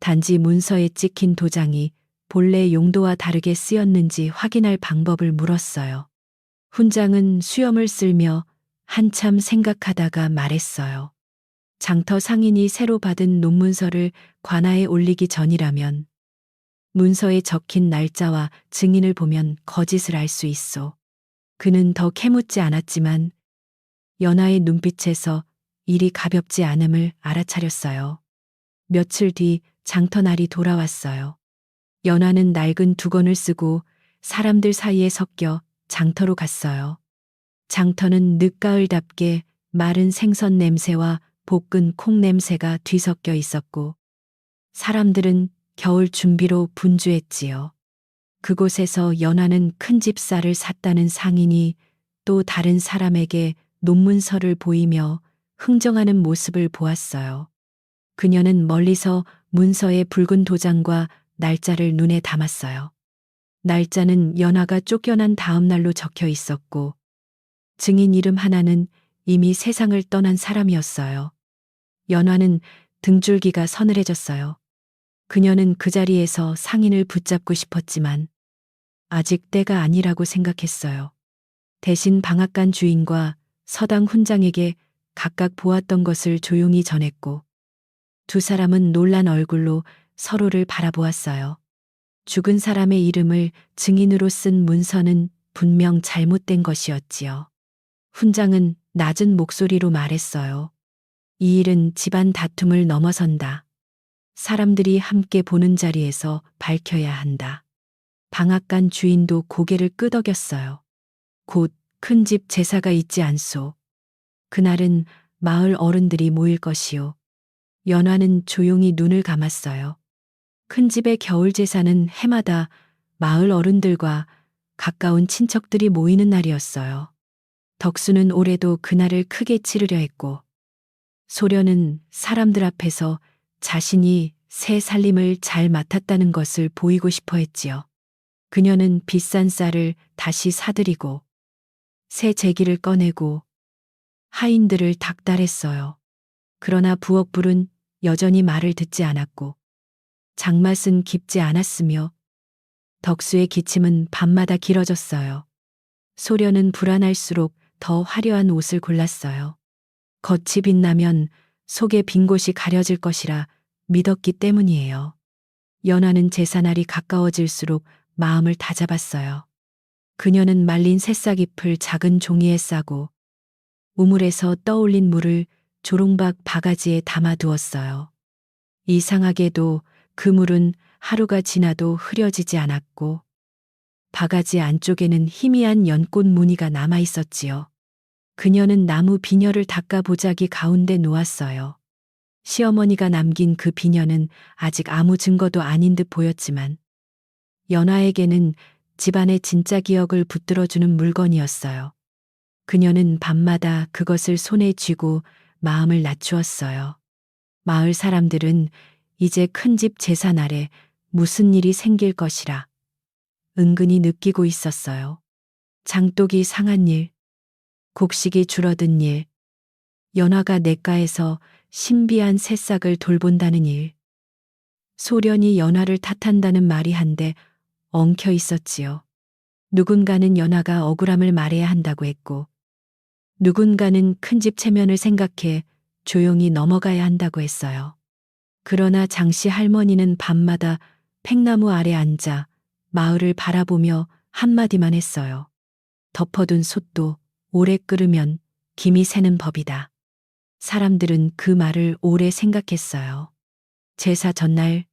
단지 문서에 찍힌 도장이 본래 용도와 다르게 쓰였는지 확인할 방법을 물었어요. 훈장은 수염을 쓸며 한참 생각하다가 말했어요. 장터 상인이 새로 받은 논문서를 관아에 올리기 전이라면 문서에 적힌 날짜와 증인을 보면 거짓을 알 수 있어. 그는 더 캐묻지 않았지만 연하의 눈빛에서 일이 가볍지 않음을 알아차렸어요. 며칠 뒤 장터날이 돌아왔어요. 연하는 낡은 두건을 쓰고 사람들 사이에 섞여 장터로 갔어요. 장터는 늦가을답게 마른 생선 냄새와 볶은 콩 냄새가 뒤섞여 있었고 사람들은 겨울 준비로 분주했지요. 그곳에서 연하는 큰 집 쌀을 샀다는 상인이 또 다른 사람에게 논문서를 보이며 흥정하는 모습을 보았어요. 그녀는 멀리서 문서의 붉은 도장과 날짜를 눈에 담았어요. 날짜는 연하가 쫓겨난 다음 날로 적혀 있었고 증인 이름 하나는 이미 세상을 떠난 사람이었어요. 연화는 등줄기가 서늘해졌어요. 그녀는 그 자리에서 상인을 붙잡고 싶었지만 아직 때가 아니라고 생각했어요. 대신 방앗간 주인과 서당 훈장에게 각각 보았던 것을 조용히 전했고 두 사람은 놀란 얼굴로 서로를 바라보았어요. 죽은 사람의 이름을 증인으로 쓴 문서는 분명 잘못된 것이었지요. 훈장은 낮은 목소리로 말했어요. 이 일은 집안 다툼을 넘어선다. 사람들이 함께 보는 자리에서 밝혀야 한다. 방앗간 주인도 고개를 끄덕였어요. 곧 큰 집 제사가 있지 않소. 그날은 마을 어른들이 모일 것이요. 연화는 조용히 눈을 감았어요. 큰 집의 겨울 제사는 해마다 마을 어른들과 가까운 친척들이 모이는 날이었어요. 덕수는 올해도 그날을 크게 치르려 했고, 소련은 사람들 앞에서 자신이 새 살림을 잘 맡았다는 것을 보이고 싶어 했지요. 그녀는 비싼 쌀을 다시 사들이고, 새 제기를 꺼내고, 하인들을 닥달했어요. 그러나 부엌불은 여전히 말을 듣지 않았고, 장맛은 깊지 않았으며, 덕수의 기침은 밤마다 길어졌어요. 소련은 불안할수록 더 화려한 옷을 골랐어요. 겉이 빛나면 속의 빈 곳이 가려질 것이라 믿었기 때문이에요. 연화는 제사날이 가까워질수록 마음을 다잡았어요. 그녀는 말린 새싹잎을 작은 종이에 싸고 우물에서 떠올린 물을 조롱박 바가지에 담아두었어요. 이상하게도 그 물은 하루가 지나도 흐려지지 않았고 바가지 안쪽에는 희미한 연꽃 무늬가 남아 있었지요. 그녀는 나무 비녀를 닦아 보자기 가운데 놓았어요. 시어머니가 남긴 그 비녀는 아직 아무 증거도 아닌 듯 보였지만 연화에게는 집안의 진짜 기억을 붙들어주는 물건이었어요. 그녀는 밤마다 그것을 손에 쥐고 마음을 낮추었어요. 마을 사람들은 이제 큰집 제사날에 무슨 일이 생길 것이라 은근히 느끼고 있었어요. 장독이 상한 일, 곡식이 줄어든 일, 연화가 냇가에서 신비한 새싹을 돌본다는 일, 소련이 연화를 탓한다는 말이 한데 엉켜 있었지요. 누군가는 연화가 억울함을 말해야 한다고 했고, 누군가는 큰집 체면을 생각해 조용히 넘어가야 한다고 했어요. 그러나 장씨 할머니는 밤마다 팽나무 아래 앉아 마을을 바라보며 한마디만 했어요. 덮어둔 솥도 오래 끓으면 김이 새는 법이다. 사람들은 그 말을 오래 생각했어요. 제사 전날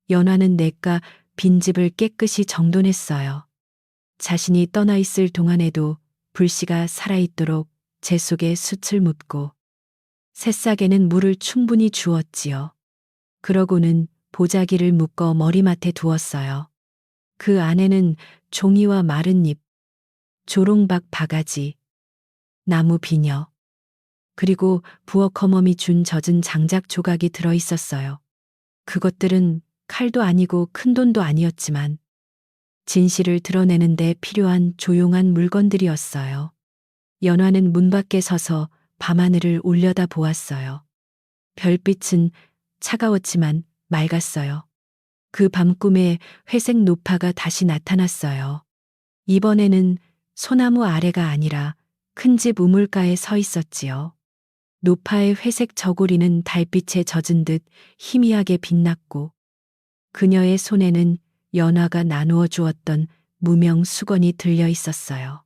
연화는 냇가 빈집을 깨끗이 정돈했어요. 자신이 떠나 있을 동안에도 불씨가 살아있도록 재 속에 숯을 묻고 새싹에는 물을 충분히 주었지요. 그러고는 보자기를 묶어 머리맡에 두었어요. 그 안에는 종이와 마른 잎, 조롱박 바가지, 나무 비녀, 그리고 부엌 어멈이 준 젖은 장작 조각이 들어 있었어요. 그것들은 칼도 아니고 큰 돈도 아니었지만 진실을 드러내는 데 필요한 조용한 물건들이었어요. 연화는 문 밖에 서서 밤하늘을 올려다 보았어요. 별빛은 차가웠지만 맑았어요. 그 밤 꿈에 회색 노파가 다시 나타났어요. 이번에는 소나무 아래가 아니라 큰 집 우물가에 서 있었지요. 노파의 회색 저고리는 달빛에 젖은 듯 희미하게 빛났고 그녀의 손에는 연화가 나누어 주었던 무명 수건이 들려 있었어요.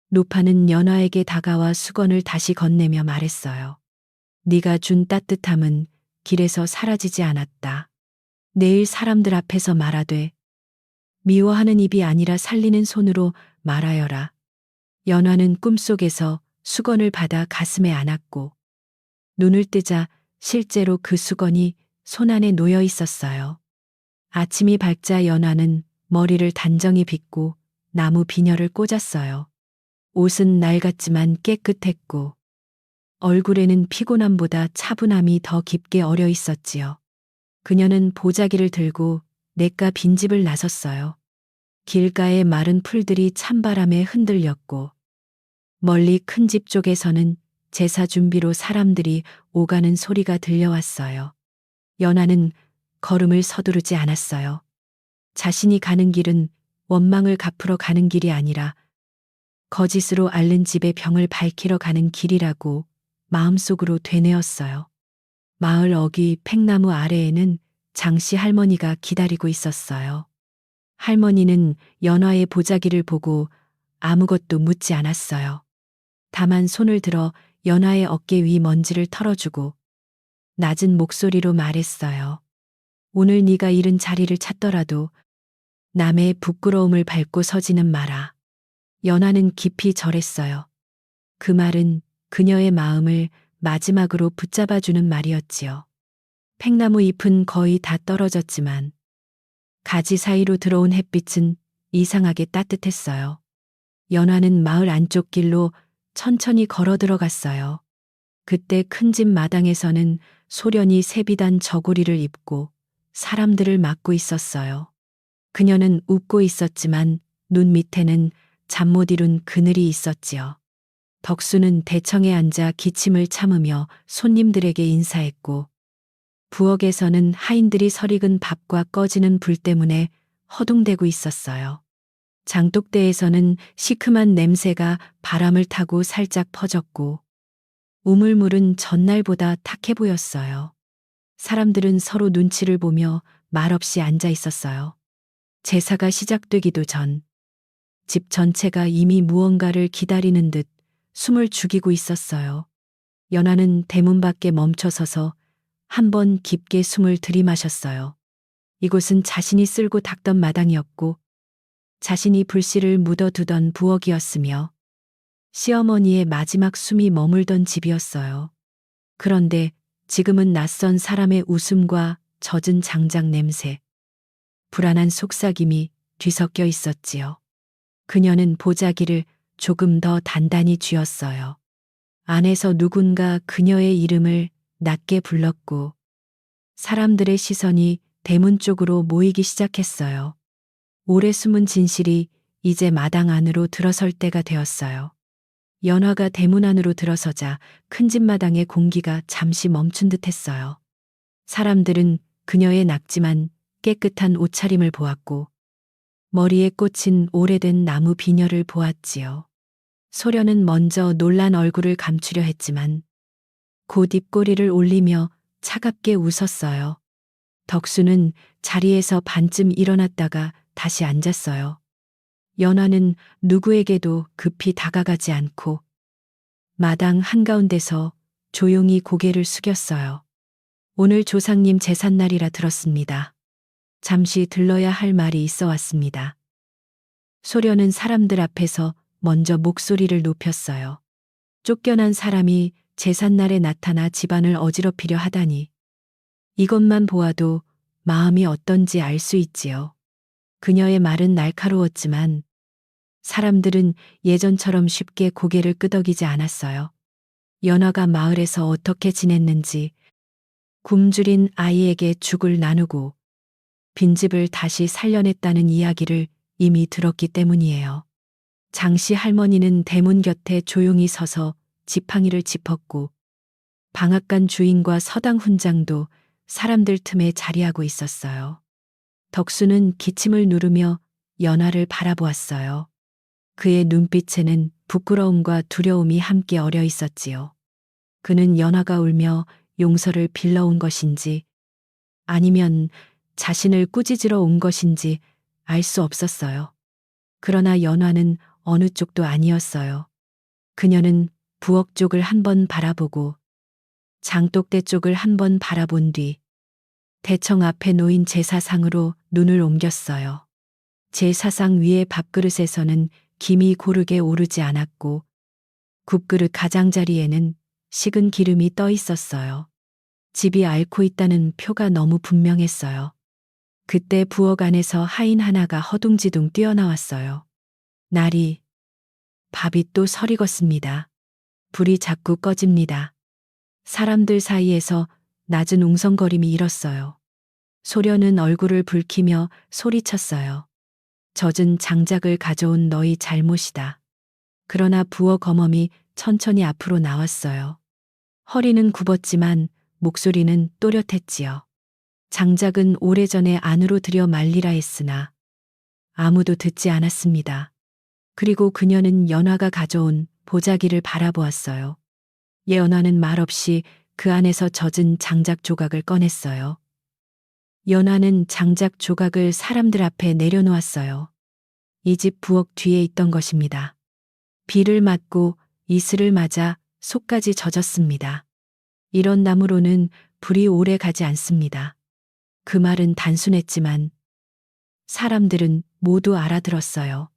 노파는 연화에게 다가와 수건을 다시 건네며 말했어요. 네가 준 따뜻함은 길에서 사라지지 않았다. 내일 사람들 앞에서 말하되 미워하는 입이 아니라 살리는 손으로 말하여라. 연화는 꿈속에서 수건을 받아 가슴에 안았고 눈을 뜨자 실제로 그 수건이 손 안에 놓여 있었어요. 아침이 밝자 연화는 머리를 단정히 빗고 나무 비녀를 꽂았어요. 옷은 낡았지만 깨끗했고 얼굴에는 피곤함보다 차분함이 더 깊게 어려 있었지요. 그녀는 보자기를 들고 냇가 빈집을 나섰어요. 길가의 마른 풀들이 찬바람에 흔들렸고 멀리 큰 집 쪽에서는 제사 준비로 사람들이 오가는 소리가 들려왔어요. 연화는 걸음을 서두르지 않았어요. 자신이 가는 길은 원망을 갚으러 가는 길이 아니라 거짓으로 앓는 집의 병을 밝히러 가는 길이라고 마음속으로 되뇌었어요. 마을 어귀 팽나무 아래에는 장씨 할머니가 기다리고 있었어요. 할머니는 연화의 보자기를 보고 아무것도 묻지 않았어요. 다만 손을 들어 연화의 어깨 위 먼지를 털어주고 낮은 목소리로 말했어요. 오늘 네가 잃은 자리를 찾더라도 남의 부끄러움을 밟고 서지는 마라. 연하는 깊이 절했어요. 그 말은 그녀의 마음을 마지막으로 붙잡아주는 말이었지요. 팽나무 잎은 거의 다 떨어졌지만 가지 사이로 들어온 햇빛은 이상하게 따뜻했어요. 연화는 마을 안쪽 길로 천천히 걸어 들어갔어요. 그때 큰 집 마당에서는 소련이 새비단 저고리를 입고 사람들을 막고 있었어요. 그녀는 웃고 있었지만 눈 밑에는 잠 못 이룬 그늘이 있었지요. 덕수는 대청에 앉아 기침을 참으며 손님들에게 인사했고, 부엌에서는 하인들이 설익은 밥과 꺼지는 불 때문에 허둥대고 있었어요. 장독대에서는 시큼한 냄새가 바람을 타고 살짝 퍼졌고, 우물물은 전날보다 탁해 보였어요. 사람들은 서로 눈치를 보며 말없이 앉아 있었어요. 제사가 시작되기도 전, 집 전체가 이미 무언가를 기다리는 듯 숨을 죽이고 있었어요. 연하는 대문 밖에 멈춰서서 한 번 깊게 숨을 들이마셨어요. 이곳은 자신이 쓸고 닦던 마당이었고, 자신이 불씨를 묻어두던 부엌이었으며, 시어머니의 마지막 숨이 머물던 집이었어요. 그런데 지금은 낯선 사람의 웃음과 젖은 장작 냄새, 불안한 속삭임이 뒤섞여 있었지요. 그녀는 보자기를 조금 더 단단히 쥐었어요. 안에서 누군가 그녀의 이름을 낮게 불렀고, 사람들의 시선이 대문 쪽으로 모이기 시작했어요. 오래 숨은 진실이 이제 마당 안으로 들어설 때가 되었어요. 연화가 대문 안으로 들어서자 큰 집 마당의 공기가 잠시 멈춘 듯 했어요. 사람들은 그녀의 낙지만 깨끗한 옷차림을 보았고, 머리에 꽂힌 오래된 나무 비녀를 보았지요. 소련은 먼저 놀란 얼굴을 감추려 했지만 곧 입꼬리를 올리며 차갑게 웃었어요. 덕수는 자리에서 반쯤 일어났다가 다시 앉았어요. 연화는 누구에게도 급히 다가가지 않고 마당 한가운데서 조용히 고개를 숙였어요. 오늘 조상님 제삿날이라 들었습니다. 잠시 들러야 할 말이 있어 왔습니다. 소련은 사람들 앞에서 먼저 목소리를 높였어요. 쫓겨난 사람이 제삿날에 나타나 집안을 어지럽히려 하다니. 이것만 보아도 마음이 어떤지 알 수 있지요. 그녀의 말은 날카로웠지만 사람들은 예전처럼 쉽게 고개를 끄덕이지 않았어요. 연화가 마을에서 어떻게 지냈는지, 굶주린 아이에게 죽을 나누고 빈집을 다시 살려냈다는 이야기를 이미 들었기 때문이에요. 장씨 할머니는 대문 곁에 조용히 서서 지팡이를 짚었고, 방앗간 주인과 서당 훈장도 사람들 틈에 자리하고 있었어요. 덕수는 기침을 누르며 연화를 바라보았어요. 그의 눈빛에는 부끄러움과 두려움이 함께 어려 있었지요. 그는 연화가 울며 용서를 빌러온 것인지 아니면 자신을 꾸짖으러 온 것인지 알 수 없었어요. 그러나 연화는 어느 쪽도 아니었어요. 그녀는 부엌 쪽을 한번 바라보고 장독대 쪽을 한번 바라본 뒤 대청 앞에 놓인 제사상으로 눈을 옮겼어요. 제사상 위의 밥그릇에서는 김이 고르게 오르지 않았고 국그릇 가장자리에는 식은 기름이 떠 있었어요. 집이 앓고 있다는 표가 너무 분명했어요. 그때 부엌 안에서 하인 하나가 허둥지둥 뛰어나왔어요. 날이, 밥이 또 설익었습니다. 불이 자꾸 꺼집니다. 사람들 사이에서 낮은 웅성거림이 일었어요. 소련은 얼굴을 붉히며 소리쳤어요. 젖은 장작을 가져온 너희 잘못이다. 그러나 부엌 어멈이 천천히 앞으로 나왔어요. 허리는 굽었지만 목소리는 또렷했지요. 장작은 오래전에 안으로 들여 말리라 했으나 아무도 듣지 않았습니다. 그리고 그녀는 연화가 가져온 보자기를 바라보았어요. 연화는 말없이 그 안에서 젖은 장작 조각을 꺼냈어요. 연화는 장작 조각을 사람들 앞에 내려놓았어요. 이 집 부엌 뒤에 있던 것입니다. 비를 맞고 이슬을 맞아 속까지 젖었습니다. 이런 나무로는 불이 오래 가지 않습니다. 그 말은 단순했지만 사람들은 모두 알아들었어요.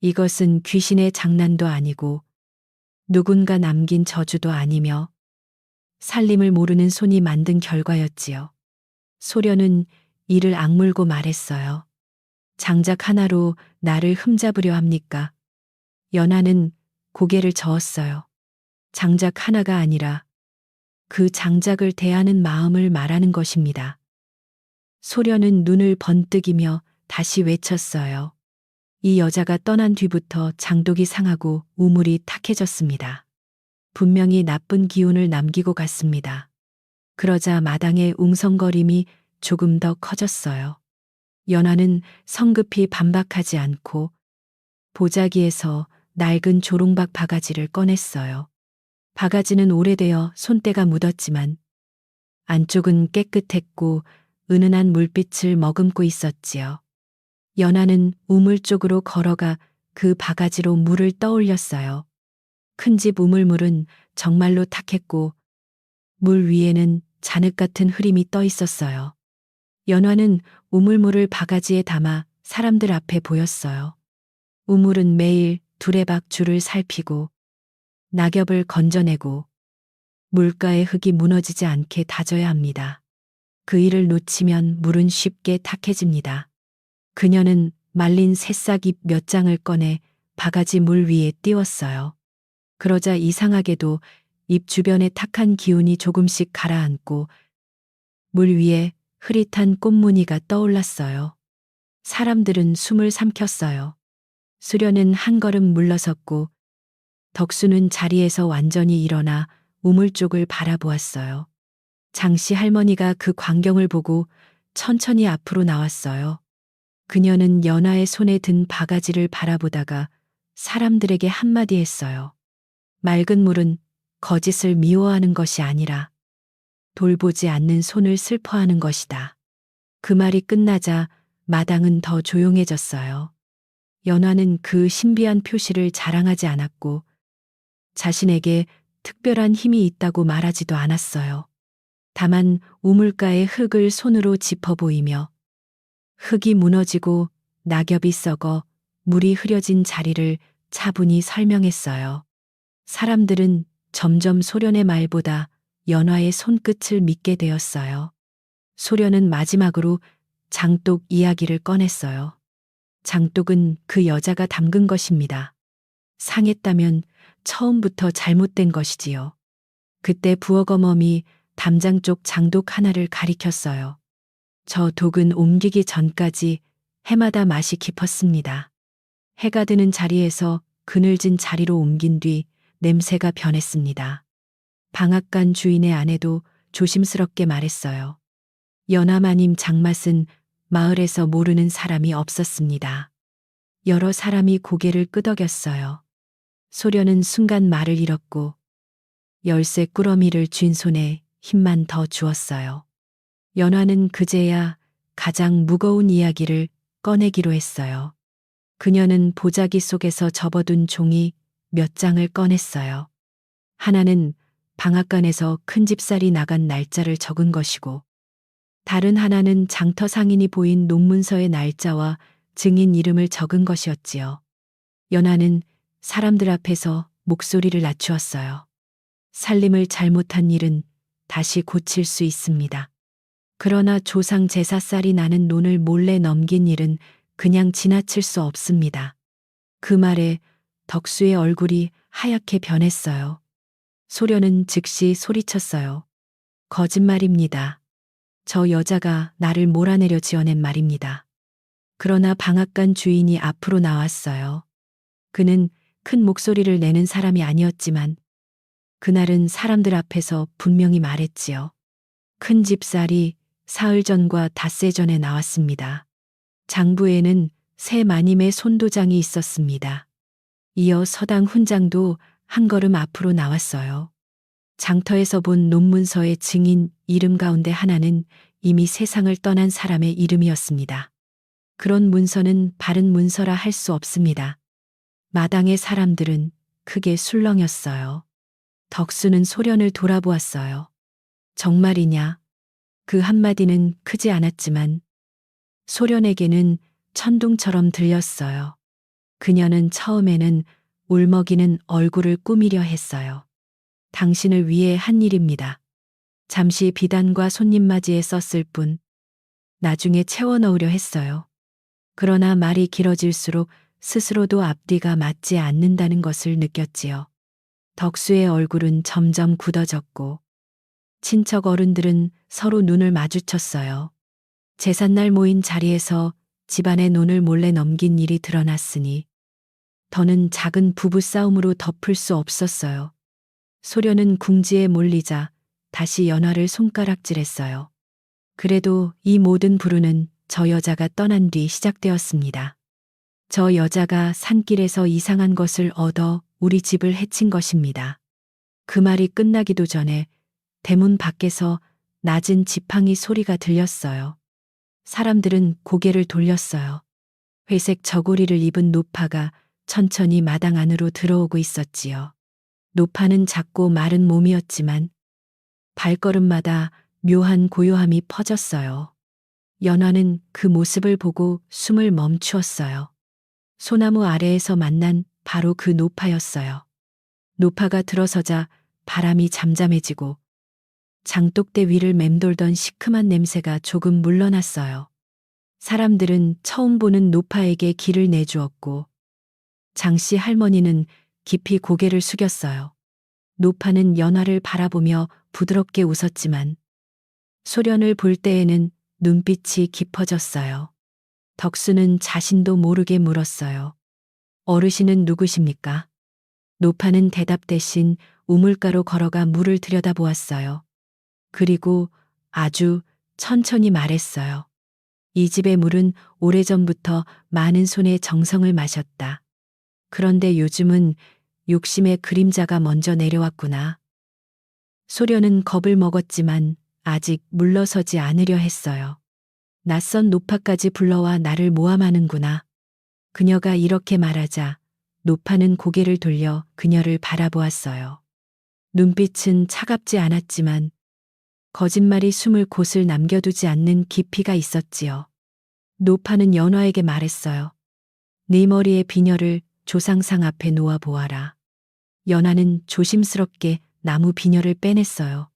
이것은 귀신의 장난도 아니고 누군가 남긴 저주도 아니며 살림을 모르는 손이 만든 결과였지요. 소련은 이를 악물고 말했어요. 장작 하나로 나를 흠잡으려 합니까? 연하는 고개를 저었어요. 장작 하나가 아니라 그 장작을 대하는 마음을 말하는 것입니다. 소련은 눈을 번뜩이며 다시 외쳤어요. 이 여자가 떠난 뒤부터 장독이 상하고 우물이 탁해졌습니다. 분명히 나쁜 기운을 남기고 갔습니다. 그러자 마당의 웅성거림이 조금 더 커졌어요. 연하는 성급히 반박하지 않고 보자기에서 낡은 조롱박 바가지를 꺼냈어요. 바가지는 오래되어 손때가 묻었지만 안쪽은 깨끗했고 은은한 물빛을 머금고 있었지요. 연하는 우물 쪽으로 걸어가 그 바가지로 물을 떠올렸어요. 큰 집 우물물은 정말로 탁했고 물 위에는 잔흙 같은 흐림이 떠 있었어요. 연화는 우물물을 바가지에 담아 사람들 앞에 보였어요. 우물은 매일 두레박 줄을 살피고 낙엽을 건져내고 물가의 흙이 무너지지 않게 다져야 합니다. 그 일을 놓치면 물은 쉽게 탁해집니다. 그녀는 말린 새싹잎 몇 장을 꺼내 바가지 물 위에 띄웠어요. 그러자 이상하게도 잎 주변의 탁한 기운이 조금씩 가라앉고 물 위에 흐릿한 꽃무늬가 떠올랐어요. 사람들은 숨을 삼켰어요. 수련은 한 걸음 물러섰고 덕수는 자리에서 완전히 일어나 우물 쪽을 바라보았어요. 장씨 할머니가 그 광경을 보고 천천히 앞으로 나왔어요. 그녀는 연하의 손에 든 바가지를 바라보다가 사람들에게 한마디 했어요. 맑은 물은 거짓을 미워하는 것이 아니라 돌보지 않는 손을 슬퍼하는 것이다. 그 말이 끝나자 마당은 더 조용해졌어요. 연화는 그 신비한 표시를 자랑하지 않았고 자신에게 특별한 힘이 있다고 말하지도 않았어요. 다만 우물가의 흙을 손으로 짚어 보이며 흙이 무너지고 낙엽이 썩어 물이 흐려진 자리를 차분히 설명했어요. 사람들은 점점 소련의 말보다 연화의 손끝을 믿게 되었어요. 소련은 마지막으로 장독 이야기를 꺼냈어요. 장독은 그 여자가 담근 것입니다. 상했다면 처음부터 잘못된 것이지요. 그때 부엌어멈이 담장 쪽 장독 하나를 가리켰어요. 저 독은 옮기기 전까지 해마다 맛이 깊었습니다. 해가 드는 자리에서 그늘진 자리로 옮긴 뒤 냄새가 변했습니다. 방앗간 주인의 아내도 조심스럽게 말했어요. 연하마님 장맛은 마을에서 모르는 사람이 없었습니다. 여러 사람이 고개를 끄덕였어요. 소련은 순간 말을 잃었고 열쇠 꾸러미를 쥔 손에 힘만 더 주었어요. 연화는 그제야 가장 무거운 이야기를 꺼내기로 했어요. 그녀는 보자기 속에서 접어둔 종이 몇 장을 꺼냈어요. 하나는 방앗간에서 큰 집살이 나간 날짜를 적은 것이고 다른 하나는 장터 상인이 보인 논문서의 날짜와 증인 이름을 적은 것이었지요. 연하는 사람들 앞에서 목소리를 낮추었어요. 살림을 잘못한 일은 다시 고칠 수 있습니다. 그러나 조상 제사살이 나는 논을 몰래 넘긴 일은 그냥 지나칠 수 없습니다. 그 말에 덕수의 얼굴이 하얗게 변했어요. 소련은 즉시 소리쳤어요. 거짓말입니다. 저 여자가 나를 몰아내려 지어낸 말입니다. 그러나 방앗간 주인이 앞으로 나왔어요. 그는 큰 목소리를 내는 사람이 아니었지만 그날은 사람들 앞에서 분명히 말했지요. 큰 집살이 사흘 전과 닷새 전에 나왔습니다. 장부에는 새 마님의 손도장이 있었습니다. 이어 서당 훈장도 한 걸음 앞으로 나왔어요. 장터에서 본 논문서의 증인 이름 가운데 하나는 이미 세상을 떠난 사람의 이름이었습니다. 그런 문서는 바른 문서라 할 수 없습니다. 마당의 사람들은 크게 술렁였어요. 덕수는 소련을 돌아보았어요. 정말이냐? 그 한마디는 크지 않았지만 소련에게는 천둥처럼 들렸어요. 그녀는 처음에는 울먹이는 얼굴을 꾸미려 했어요. 당신을 위해 한 일입니다. 잠시 비단과 손님 맞이에 썼을 뿐 나중에 채워 넣으려 했어요. 그러나 말이 길어질수록 스스로도 앞뒤가 맞지 않는다는 것을 느꼈지요. 덕수의 얼굴은 점점 굳어졌고 친척 어른들은 서로 눈을 마주쳤어요. 제삿날 모인 자리에서 집안의 논을 몰래 넘긴 일이 드러났으니 더는 작은 부부싸움으로 덮을 수 없었어요. 소련은 궁지에 몰리자 다시 연화를 손가락질했어요. 그래도 이 모든 불운은 저 여자가 떠난 뒤 시작되었습니다. 저 여자가 산길에서 이상한 것을 얻어 우리 집을 해친 것입니다. 그 말이 끝나기도 전에 대문 밖에서 낮은 지팡이 소리가 들렸어요. 사람들은 고개를 돌렸어요. 회색 저고리를 입은 노파가 천천히 마당 안으로 들어오고 있었지요. 노파는 작고 마른 몸이었지만 발걸음마다 묘한 고요함이 퍼졌어요. 연화는 그 모습을 보고 숨을 멈추었어요. 소나무 아래에서 만난 바로 그 노파였어요. 노파가 들어서자 바람이 잠잠해지고 장독대 위를 맴돌던 시큼한 냄새가 조금 물러났어요. 사람들은 처음 보는 노파에게 길을 내주었고 장씨 할머니는 깊이 고개를 숙였어요. 노파는 연화를 바라보며 부드럽게 웃었지만 소련을 볼 때에는 눈빛이 깊어졌어요. 덕수는 자신도 모르게 물었어요. 어르신은 누구십니까? 노파는 대답 대신 우물가로 걸어가 물을 들여다보았어요. 그리고 아주 천천히 말했어요. 이 집의 물은 오래전부터 많은 손의 정성을 마셨다. 그런데 요즘은 욕심의 그림자가 먼저 내려왔구나. 소련은 겁을 먹었지만 아직 물러서지 않으려 했어요. 낯선 노파까지 불러와 나를 모함하는구나. 그녀가 이렇게 말하자 노파는 고개를 돌려 그녀를 바라보았어요. 눈빛은 차갑지 않았지만 거짓말이 숨을 곳을 남겨두지 않는 깊이가 있었지요. 노파는 연화에게 말했어요. 네 머리의 비녀를 조상상 앞에 놓아 보아라. 연화는 조심스럽게 나무 비녀를 빼냈어요.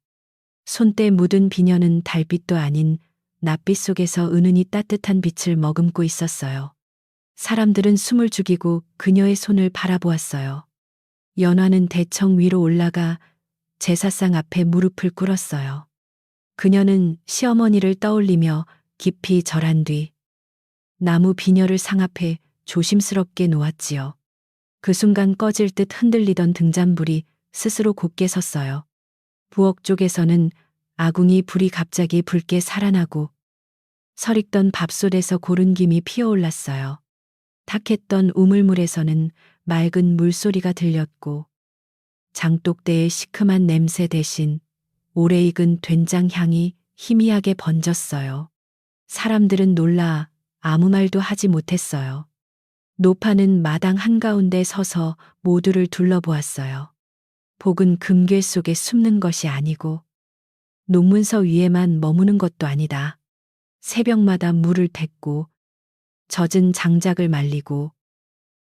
손때 묻은 비녀는 달빛도 아닌 낯빛 속에서 은은히 따뜻한 빛을 머금고 있었어요. 사람들은 숨을 죽이고 그녀의 손을 바라보았어요. 연화는 대청 위로 올라가 제사상 앞에 무릎을 꿇었어요. 그녀는 시어머니를 떠올리며 깊이 절한 뒤 나무 비녀를 상 앞에 조심스럽게 놓았지요. 그 순간 꺼질 듯 흔들리던 등잔불이 스스로 곧게 섰어요. 부엌 쪽에서는 아궁이 불이 갑자기 붉게 살아나고 설익던 밥솥에서 고른 김이 피어올랐어요. 탁했던 우물물에서는 맑은 물소리가 들렸고 장독대의 시큼한 냄새 대신 오래 익은 된장 향이 희미하게 번졌어요. 사람들은 놀라 아무 말도 하지 못했어요. 노파는 마당 한가운데 서서 모두를 둘러보았어요. 복은 금괴 속에 숨는 것이 아니고 농문서 위에만 머무는 것도 아니다. 새벽마다 물을 댔고 젖은 장작을 말리고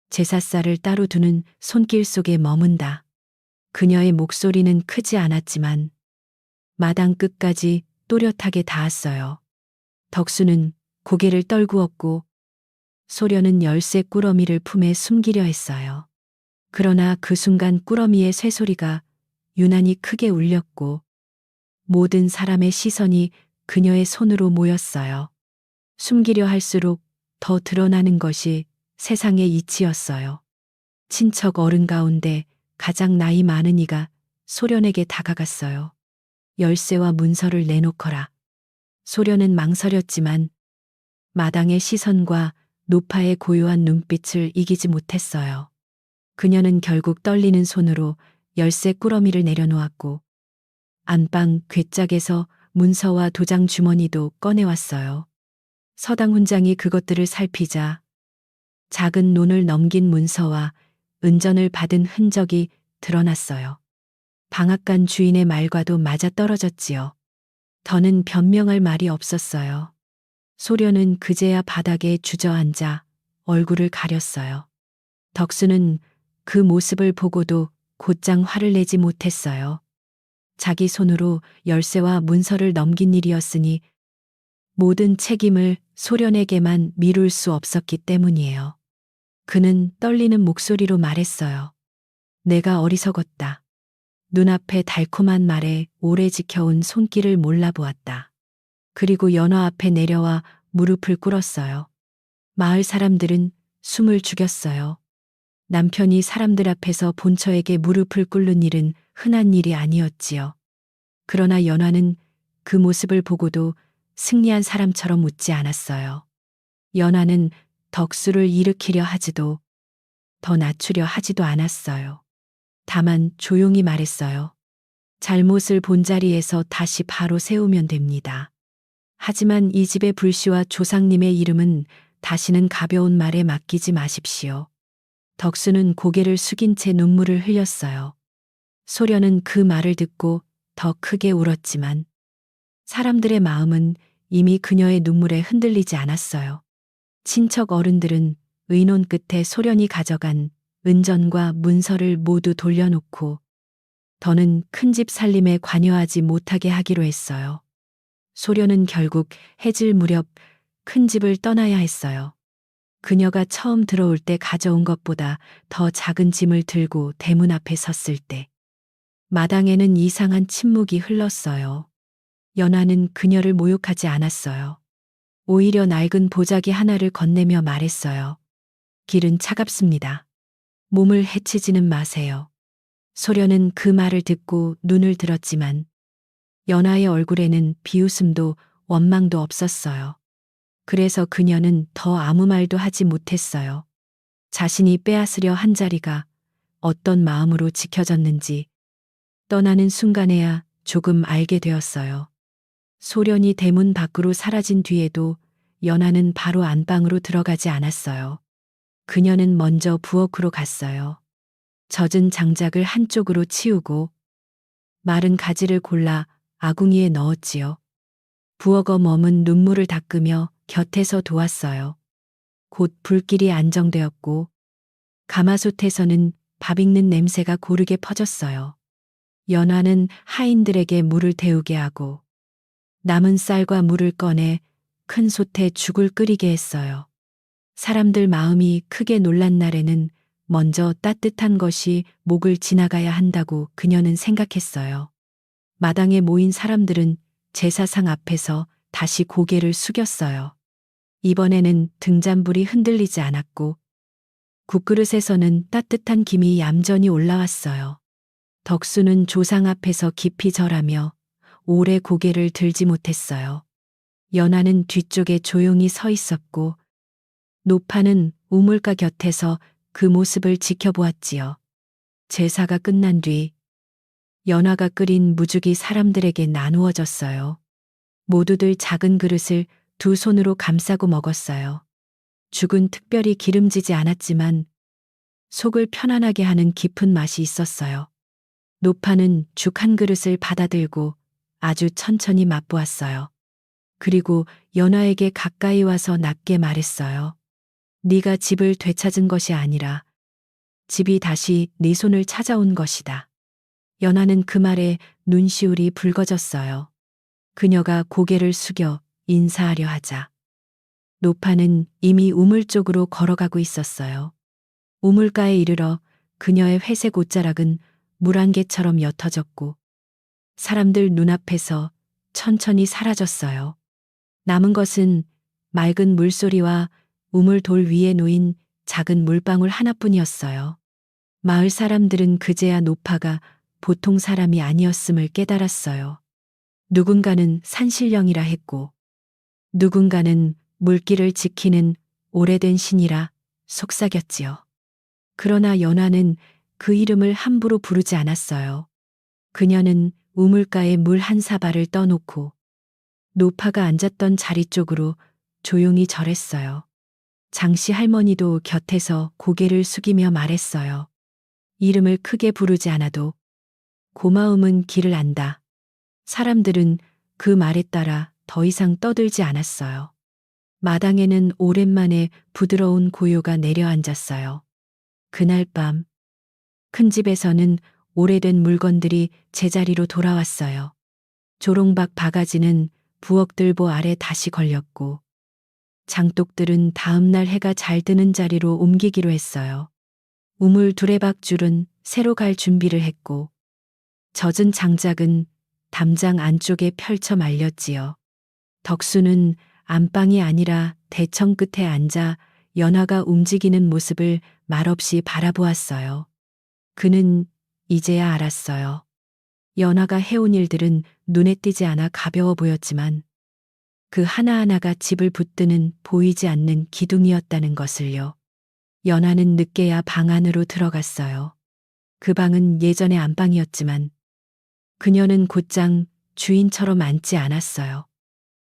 제사살을 따로 두는 손길 속에 머문다. 그녀의 목소리는 크지 않았지만 마당 끝까지 또렷하게 닿았어요. 덕수는 고개를 떨구었고 소련은 열쇠 꾸러미를 품에 숨기려 했어요. 그러나 그 순간 꾸러미의 쇠소리가 유난히 크게 울렸고 모든 사람의 시선이 그녀의 손으로 모였어요. 숨기려 할수록 더 드러나는 것이 세상의 이치였어요. 친척 어른 가운데 가장 나이 많은 이가 소련에게 다가갔어요. 열쇠와 문서를 내놓거라. 소련은 망설였지만 마당의 시선과 노파의 고요한 눈빛을 이기지 못했어요. 그녀는 결국 떨리는 손으로 열쇠 꾸러미를 내려놓았고 안방 괴짝에서 문서와 도장 주머니도 꺼내왔어요. 서당 훈장이 그것들을 살피자 작은 논을 넘긴 문서와 은전을 받은 흔적이 드러났어요. 방앗간 주인의 말과도 맞아떨어졌지요. 더는 변명할 말이 없었어요. 소련은 그제야 바닥에 주저앉아 얼굴을 가렸어요. 덕수는 그 모습을 보고도 곧장 화를 내지 못했어요. 자기 손으로 열쇠와 문서를 넘긴 일이었으니 모든 책임을 소련에게만 미룰 수 없었기 때문이에요. 그는 떨리는 목소리로 말했어요. 내가 어리석었다. 눈앞의 달콤한 말에 오래 지켜온 손길을 몰라보았다. 그리고 연화 앞에 내려와 무릎을 꿇었어요. 마을 사람들은 숨을 죽였어요. 남편이 사람들 앞에서 본처에게 무릎을 꿇는 일은 흔한 일이 아니었지요. 그러나 연화는 그 모습을 보고도 승리한 사람처럼 웃지 않았어요. 연화는 덕수를 일으키려 하지도 더 낮추려 하지도 않았어요. 다만 조용히 말했어요. 잘못을 본자리에서 다시 바로 세우면 됩니다. 하지만 이 집의 불씨와 조상님의 이름은 다시는 가벼운 말에 맡기지 마십시오. 덕수는 고개를 숙인 채 눈물을 흘렸어요. 소련은 그 말을 듣고 더 크게 울었지만 사람들의 마음은 이미 그녀의 눈물에 흔들리지 않았어요. 친척 어른들은 의논 끝에 소련이 가져간 은전과 문서를 모두 돌려놓고 더는 큰 집 살림에 관여하지 못하게 하기로 했어요. 소련은 결국 해질 무렵 큰 집을 떠나야 했어요. 그녀가 처음 들어올 때 가져온 것보다 더 작은 짐을 들고 대문 앞에 섰을 때 마당에는 이상한 침묵이 흘렀어요. 연하는 그녀를 모욕하지 않았어요. 오히려 낡은 보자기 하나를 건네며 말했어요. 길은 차갑습니다. 몸을 해치지는 마세요. 소련은 그 말을 듣고 눈을 들었지만 연하의 얼굴에는 비웃음도 원망도 없었어요. 그래서 그녀는 더 아무 말도 하지 못했어요. 자신이 빼앗으려 한 자리가 어떤 마음으로 지켜졌는지 떠나는 순간에야 조금 알게 되었어요. 소련이 대문 밖으로 사라진 뒤에도 연하는 바로 안방으로 들어가지 않았어요. 그녀는 먼저 부엌으로 갔어요. 젖은 장작을 한쪽으로 치우고 마른 가지를 골라 아궁이에 넣었지요. 부엌어 머문 눈물을 닦으며 곁에서 도왔어요. 곧 불길이 안정되었고 가마솥에서는 밥 익는 냄새가 고르게 퍼졌어요. 연화는 하인들에게 물을 데우게 하고 남은 쌀과 물을 꺼내 큰 솥에 죽을 끓이게 했어요. 사람들 마음이 크게 놀란 날에는 먼저 따뜻한 것이 목을 지나가야 한다고 그녀는 생각했어요. 마당에 모인 사람들은 제사상 앞에서 다시 고개를 숙였어요. 이번에는 등잔불이 흔들리지 않았고 국그릇에서는 따뜻한 김이 얌전히 올라왔어요. 덕수는 조상 앞에서 깊이 절하며 오래 고개를 들지 못했어요. 연하는 뒤쪽에 조용히 서 있었고 노파는 우물가 곁에서 그 모습을 지켜보았지요. 제사가 끝난 뒤 연화가 끓인 무죽이 사람들에게 나누어졌어요. 모두들 작은 그릇을 두 손으로 감싸고 먹었어요. 죽은 특별히 기름지지 않았지만 속을 편안하게 하는 깊은 맛이 있었어요. 노파는 죽 한 그릇을 받아들고 아주 천천히 맛보았어요. 그리고 연화에게 가까이 와서 낮게 말했어요. 네가 집을 되찾은 것이 아니라 집이 다시 네 손을 찾아온 것이다. 연화는 그 말에 눈시울이 붉어졌어요. 그녀가 고개를 숙여 인사하려 하자 노파는 이미 우물 쪽으로 걸어가고 있었어요. 우물가에 이르러 그녀의 회색 옷자락은 물안개처럼 옅어졌고 사람들 눈앞에서 천천히 사라졌어요. 남은 것은 맑은 물소리와 우물 돌 위에 놓인 작은 물방울 하나뿐이었어요. 마을 사람들은 그제야 노파가 보통 사람이 아니었음을 깨달았어요. 누군가는 산신령이라 했고 누군가는 물길을 지키는 오래된 신이라 속삭였지요. 그러나 연화는 그 이름을 함부로 부르지 않았어요. 그녀는 우물가에 물 한 사발을 떠놓고 노파가 앉았던 자리 쪽으로 조용히 절했어요. 장씨 할머니도 곁에서 고개를 숙이며 말했어요. 이름을 크게 부르지 않아도 고마움은 길을 안다. 사람들은 그 말에 따라 더 이상 떠들지 않았어요. 마당에는 오랜만에 부드러운 고요가 내려앉았어요. 그날 밤, 큰 집에서는 오래된 물건들이 제자리로 돌아왔어요. 조롱박 바가지는 부엌들보 아래 다시 걸렸고, 장독들은 다음날 해가 잘 뜨는 자리로 옮기기로 했어요. 우물 두레박줄은 새로 갈 준비를 했고, 젖은 장작은 담장 안쪽에 펼쳐 말렸지요. 덕수는 안방이 아니라 대청 끝에 앉아 연화가 움직이는 모습을 말없이 바라보았어요. 그는 이제야 알았어요. 연화가 해온 일들은 눈에 띄지 않아 가벼워 보였지만 그 하나하나가 집을 붙드는 보이지 않는 기둥이었다는 것을요. 연화는 늦게야 방 안으로 들어갔어요. 그 방은 예전의 안방이었지만 그녀는 곧장 주인처럼 앉지 않았어요.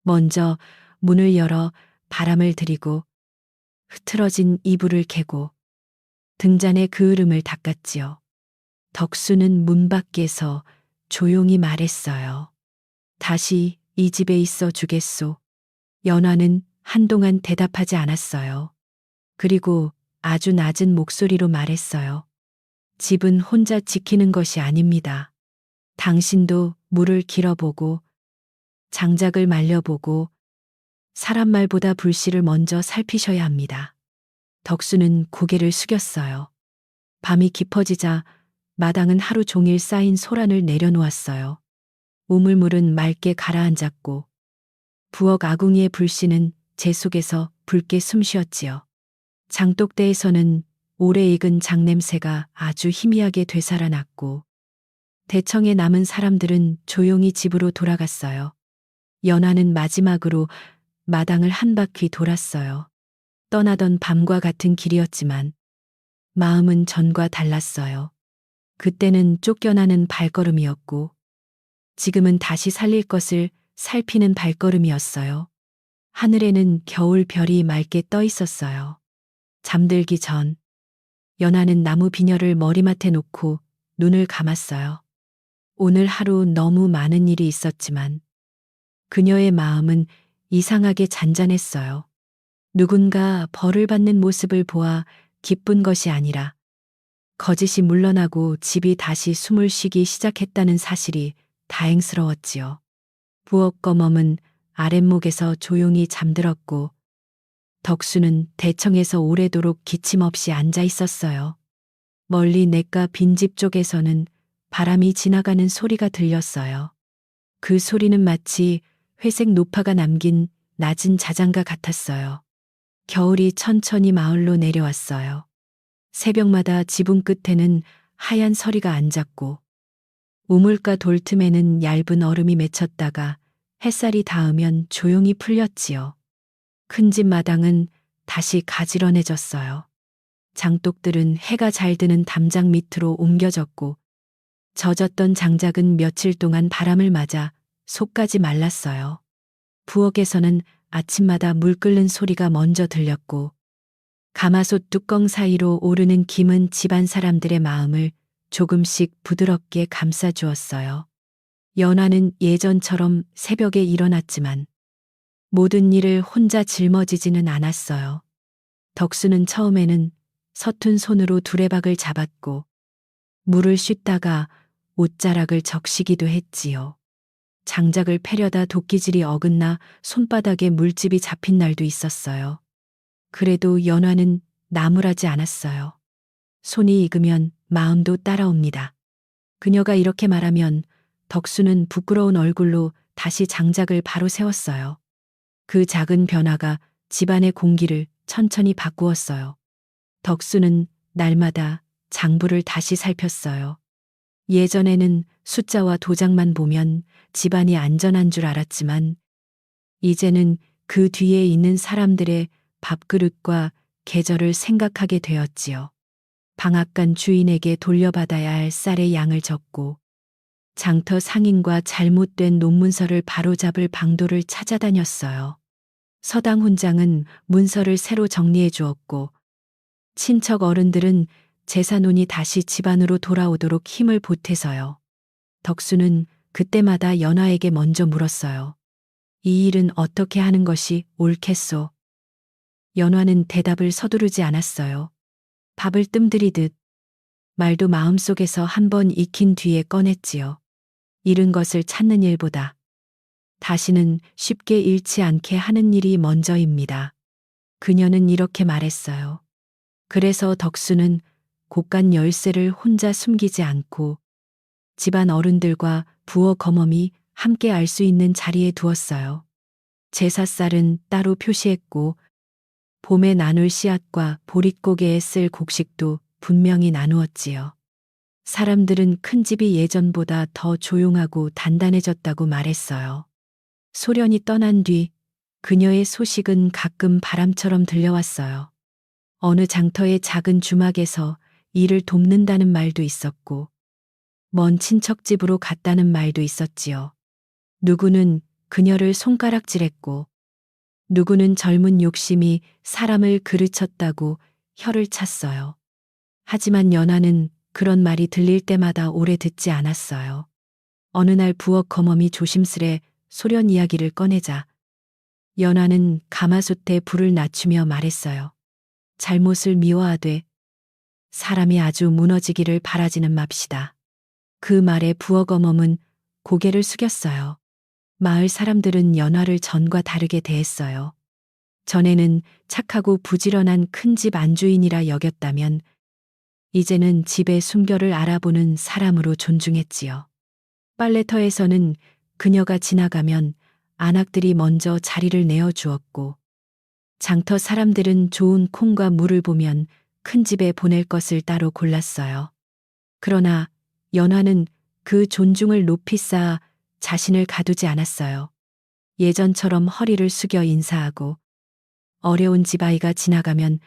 먼저 문을 열어 바람을 들이고 흐트러진 이불을 개고 등잔에 그을음을 닦았지요. 덕수는 문 밖에서 조용히 말했어요. 다시 이 집에 있어 주겠소. 연화는 한동안 대답하지 않았어요. 그리고 아주 낮은 목소리로 말했어요. 집은 혼자 지키는 것이 아닙니다. 당신도 물을 길어보고 장작을 말려보고 사람 말보다 불씨를 먼저 살피셔야 합니다. 덕수는 고개를 숙였어요. 밤이 깊어지자 마당은 하루 종일 쌓인 소란을 내려놓았어요. 우물물은 맑게 가라앉았고 부엌 아궁이의 불씨는 재 속에서 붉게 숨쉬었지요. 장독대에서는 오래 익은 장냄새가 아주 희미하게 되살아났고 대청에 남은 사람들은 조용히 집으로 돌아갔어요. 연화는 마지막으로 마당을 한 바퀴 돌았어요. 떠나던 밤과 같은 길이었지만 마음은 전과 달랐어요. 그때는 쫓겨나는 발걸음이었고 지금은 다시 살릴 것을 살피는 발걸음이었어요. 하늘에는 겨울 별이 맑게 떠 있었어요. 잠들기 전 연하는 나무 비녀를 머리맡에 놓고 눈을 감았어요. 오늘 하루 너무 많은 일이 있었지만 그녀의 마음은 이상하게 잔잔했어요. 누군가 벌을 받는 모습을 보아 기쁜 것이 아니라 거짓이 물러나고 집이 다시 숨을 쉬기 시작했다는 사실이 다행스러웠지요. 부엌 검엄은 아랫목에서 조용히 잠들었고 덕수는 대청에서 오래도록 기침없이 앉아 있었어요. 멀리 냇가 빈집 쪽에서는 바람이 지나가는 소리가 들렸어요. 그 소리는 마치 회색 노파가 남긴 낮은 자장가 같았어요. 겨울이 천천히 마을로 내려왔어요. 새벽마다 지붕 끝에는 하얀 서리가 앉았고 우물가 돌틈에는 얇은 얼음이 맺혔다가 햇살이 닿으면 조용히 풀렸지요. 큰 집 마당은 다시 가지런해졌어요. 장독들은 해가 잘 드는 담장 밑으로 옮겨졌고 젖었던 장작은 며칠 동안 바람을 맞아 속까지 말랐어요. 부엌에서는 아침마다 물 끓는 소리가 먼저 들렸고 가마솥 뚜껑 사이로 오르는 김은 집안 사람들의 마음을 조금씩 부드럽게 감싸주었어요. 연화는 예전처럼 새벽에 일어났지만 모든 일을 혼자 짊어지지는 않았어요. 덕수는 처음에는 서툰 손으로 두레박을 잡았고 물을 씻다가 옷자락을 적시기도 했지요. 장작을 패려다 도끼질이 어긋나 손바닥에 물집이 잡힌 날도 있었어요. 그래도 연화는 나무라지 않았어요. 손이 익으면 마음도 따라옵니다. 그녀가 이렇게 말하면 덕수는 부끄러운 얼굴로 다시 장작을 바로 세웠어요. 그 작은 변화가 집안의 공기를 천천히 바꾸었어요. 덕수는 날마다 장부를 다시 살폈어요. 예전에는 숫자와 도장만 보면 집안이 안전한 줄 알았지만 이제는 그 뒤에 있는 사람들의 밥그릇과 계절을 생각하게 되었지요. 방앗간 주인에게 돌려받아야 할 쌀의 양을 적고 장터 상인과 잘못된 논문서를 바로잡을 방도를 찾아다녔어요. 서당 훈장은 문서를 새로 정리해 주었고 친척 어른들은 제사논이 다시 집안으로 돌아오도록 힘을 보태서요. 덕수는 그때마다 연화에게 먼저 물었어요. 이 일은 어떻게 하는 것이 옳겠소? 연화는 대답을 서두르지 않았어요. 밥을 뜸들이듯 말도 마음속에서 한 번 익힌 뒤에 꺼냈지요. 잃은 것을 찾는 일보다 다시는 쉽게 잃지 않게 하는 일이 먼저입니다. 그녀는 이렇게 말했어요. 그래서 덕수는 곳간 열쇠를 혼자 숨기지 않고 집안 어른들과 부엌 검엄이 함께 알 수 있는 자리에 두었어요. 제사쌀은 따로 표시했고 봄에 나눌 씨앗과 보릿고개에 쓸 곡식도 분명히 나누었지요. 사람들은 큰 집이 예전보다 더 조용하고 단단해졌다고 말했어요. 소련이 떠난 뒤 그녀의 소식은 가끔 바람처럼 들려왔어요. 어느 장터의 작은 주막에서 일을 돕는다는 말도 있었고, 먼 친척 집으로 갔다는 말도 있었지요. 누구는 그녀를 손가락질했고, 누구는 젊은 욕심이 사람을 그르쳤다고 혀를 찼어요. 하지만 연하는 그런 말이 들릴 때마다 오래 듣지 않았어요. 어느 날 부엌 검엄이 조심스레 소련 이야기를 꺼내자 연하는 가마솥에 불을 낮추며 말했어요. 잘못을 미워하되 사람이 아주 무너지기를 바라지는 맙시다. 그 말에 부엌 어멈은 고개를 숙였어요. 마을 사람들은 연화를 전과 다르게 대했어요. 전에는 착하고 부지런한 큰 집 안주인이라 여겼다면 이제는 집의 숨결을 알아보는 사람으로 존중했지요. 빨래터에서는 그녀가 지나가면 안악들이 먼저 자리를 내어주었고 장터 사람들은 좋은 콩과 물을 보면 큰 집에 보낼 것을 따로 골랐어요. 그러나 연화는 그 존중을 높이 쌓아 자신을 가두지 않았어요. 예전처럼 허리를 숙여 인사하고 어려운 집아이가 지나가면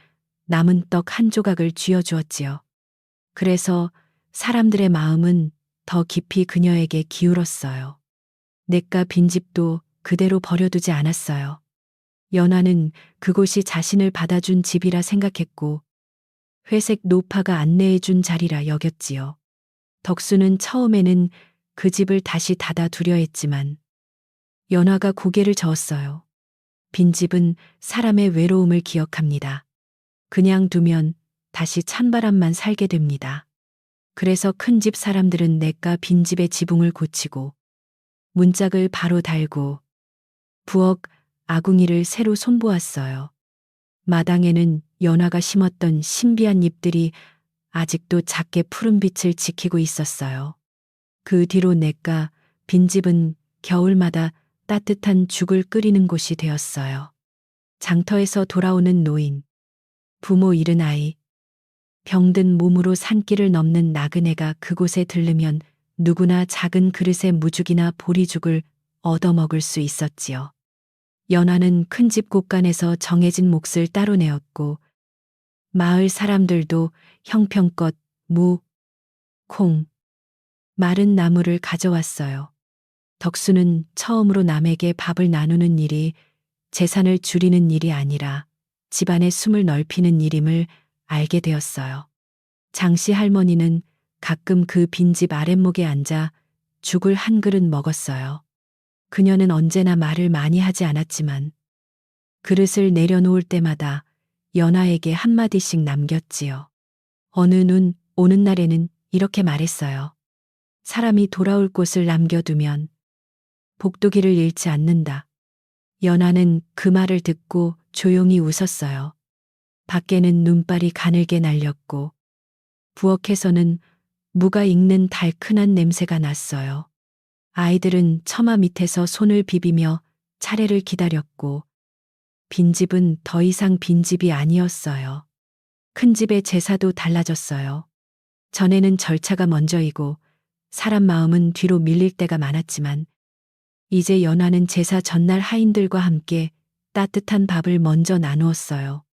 남은 떡 한 조각을 쥐어주었지요. 그래서 사람들의 마음은 더 깊이 그녀에게 기울었어요. 냇가 빈집도 그대로 버려두지 않았어요. 연화는 그곳이 자신을 받아준 집이라 생각했고 회색 노파가 안내해준 자리라 여겼지요. 덕수는 처음에는 그 집을 다시 닫아두려 했지만 연화가 고개를 저었어요. 빈집은 사람의 외로움을 기억합니다. 그냥 두면 다시 찬바람만 살게 됩니다. 그래서 큰 집 사람들은 냇가 빈집의 지붕을 고치고 문짝을 바로 달고 부엌 아궁이를 새로 손보았어요. 마당에는 연화가 심었던 신비한 잎들이 아직도 작게 푸른 빛을 지키고 있었어요. 그 뒤로 냇가 빈집은 겨울마다 따뜻한 죽을 끓이는 곳이 되었어요. 장터에서 돌아오는 노인, 부모 잃은 아이, 병든 몸으로 산길을 넘는 나그네가 그곳에 들르면 누구나 작은 그릇에 무죽이나 보리죽을 얻어먹을 수 있었지요. 연화는 큰 집 곳간에서 정해진 몫을 따로 내었고 마을 사람들도 형편껏 무, 콩, 마른 나물을 가져왔어요. 덕수는 처음으로 남에게 밥을 나누는 일이 재산을 줄이는 일이 아니라 집안의 숨을 넓히는 일임을 알게 되었어요. 장씨 할머니는 가끔 그 빈집 아랫목에 앉아 죽을 한 그릇 먹었어요. 그녀는 언제나 말을 많이 하지 않았지만 그릇을 내려놓을 때마다 연하에게 한마디씩 남겼지요. 오는 날에는 이렇게 말했어요. 사람이 돌아올 곳을 남겨두면 복도기를 잃지 않는다. 연하는 그 말을 듣고 조용히 웃었어요. 밖에는 눈발이 가늘게 날렸고 부엌에서는 무가 익는 달큰한 냄새가 났어요. 아이들은 처마 밑에서 손을 비비며 차례를 기다렸고 빈집은 더 이상 빈집이 아니었어요. 큰 집의 제사도 달라졌어요. 전에는 절차가 먼저이고 사람 마음은 뒤로 밀릴 때가 많았지만 이제 연하는 제사 전날 하인들과 함께 따뜻한 밥을 먼저 나누었어요.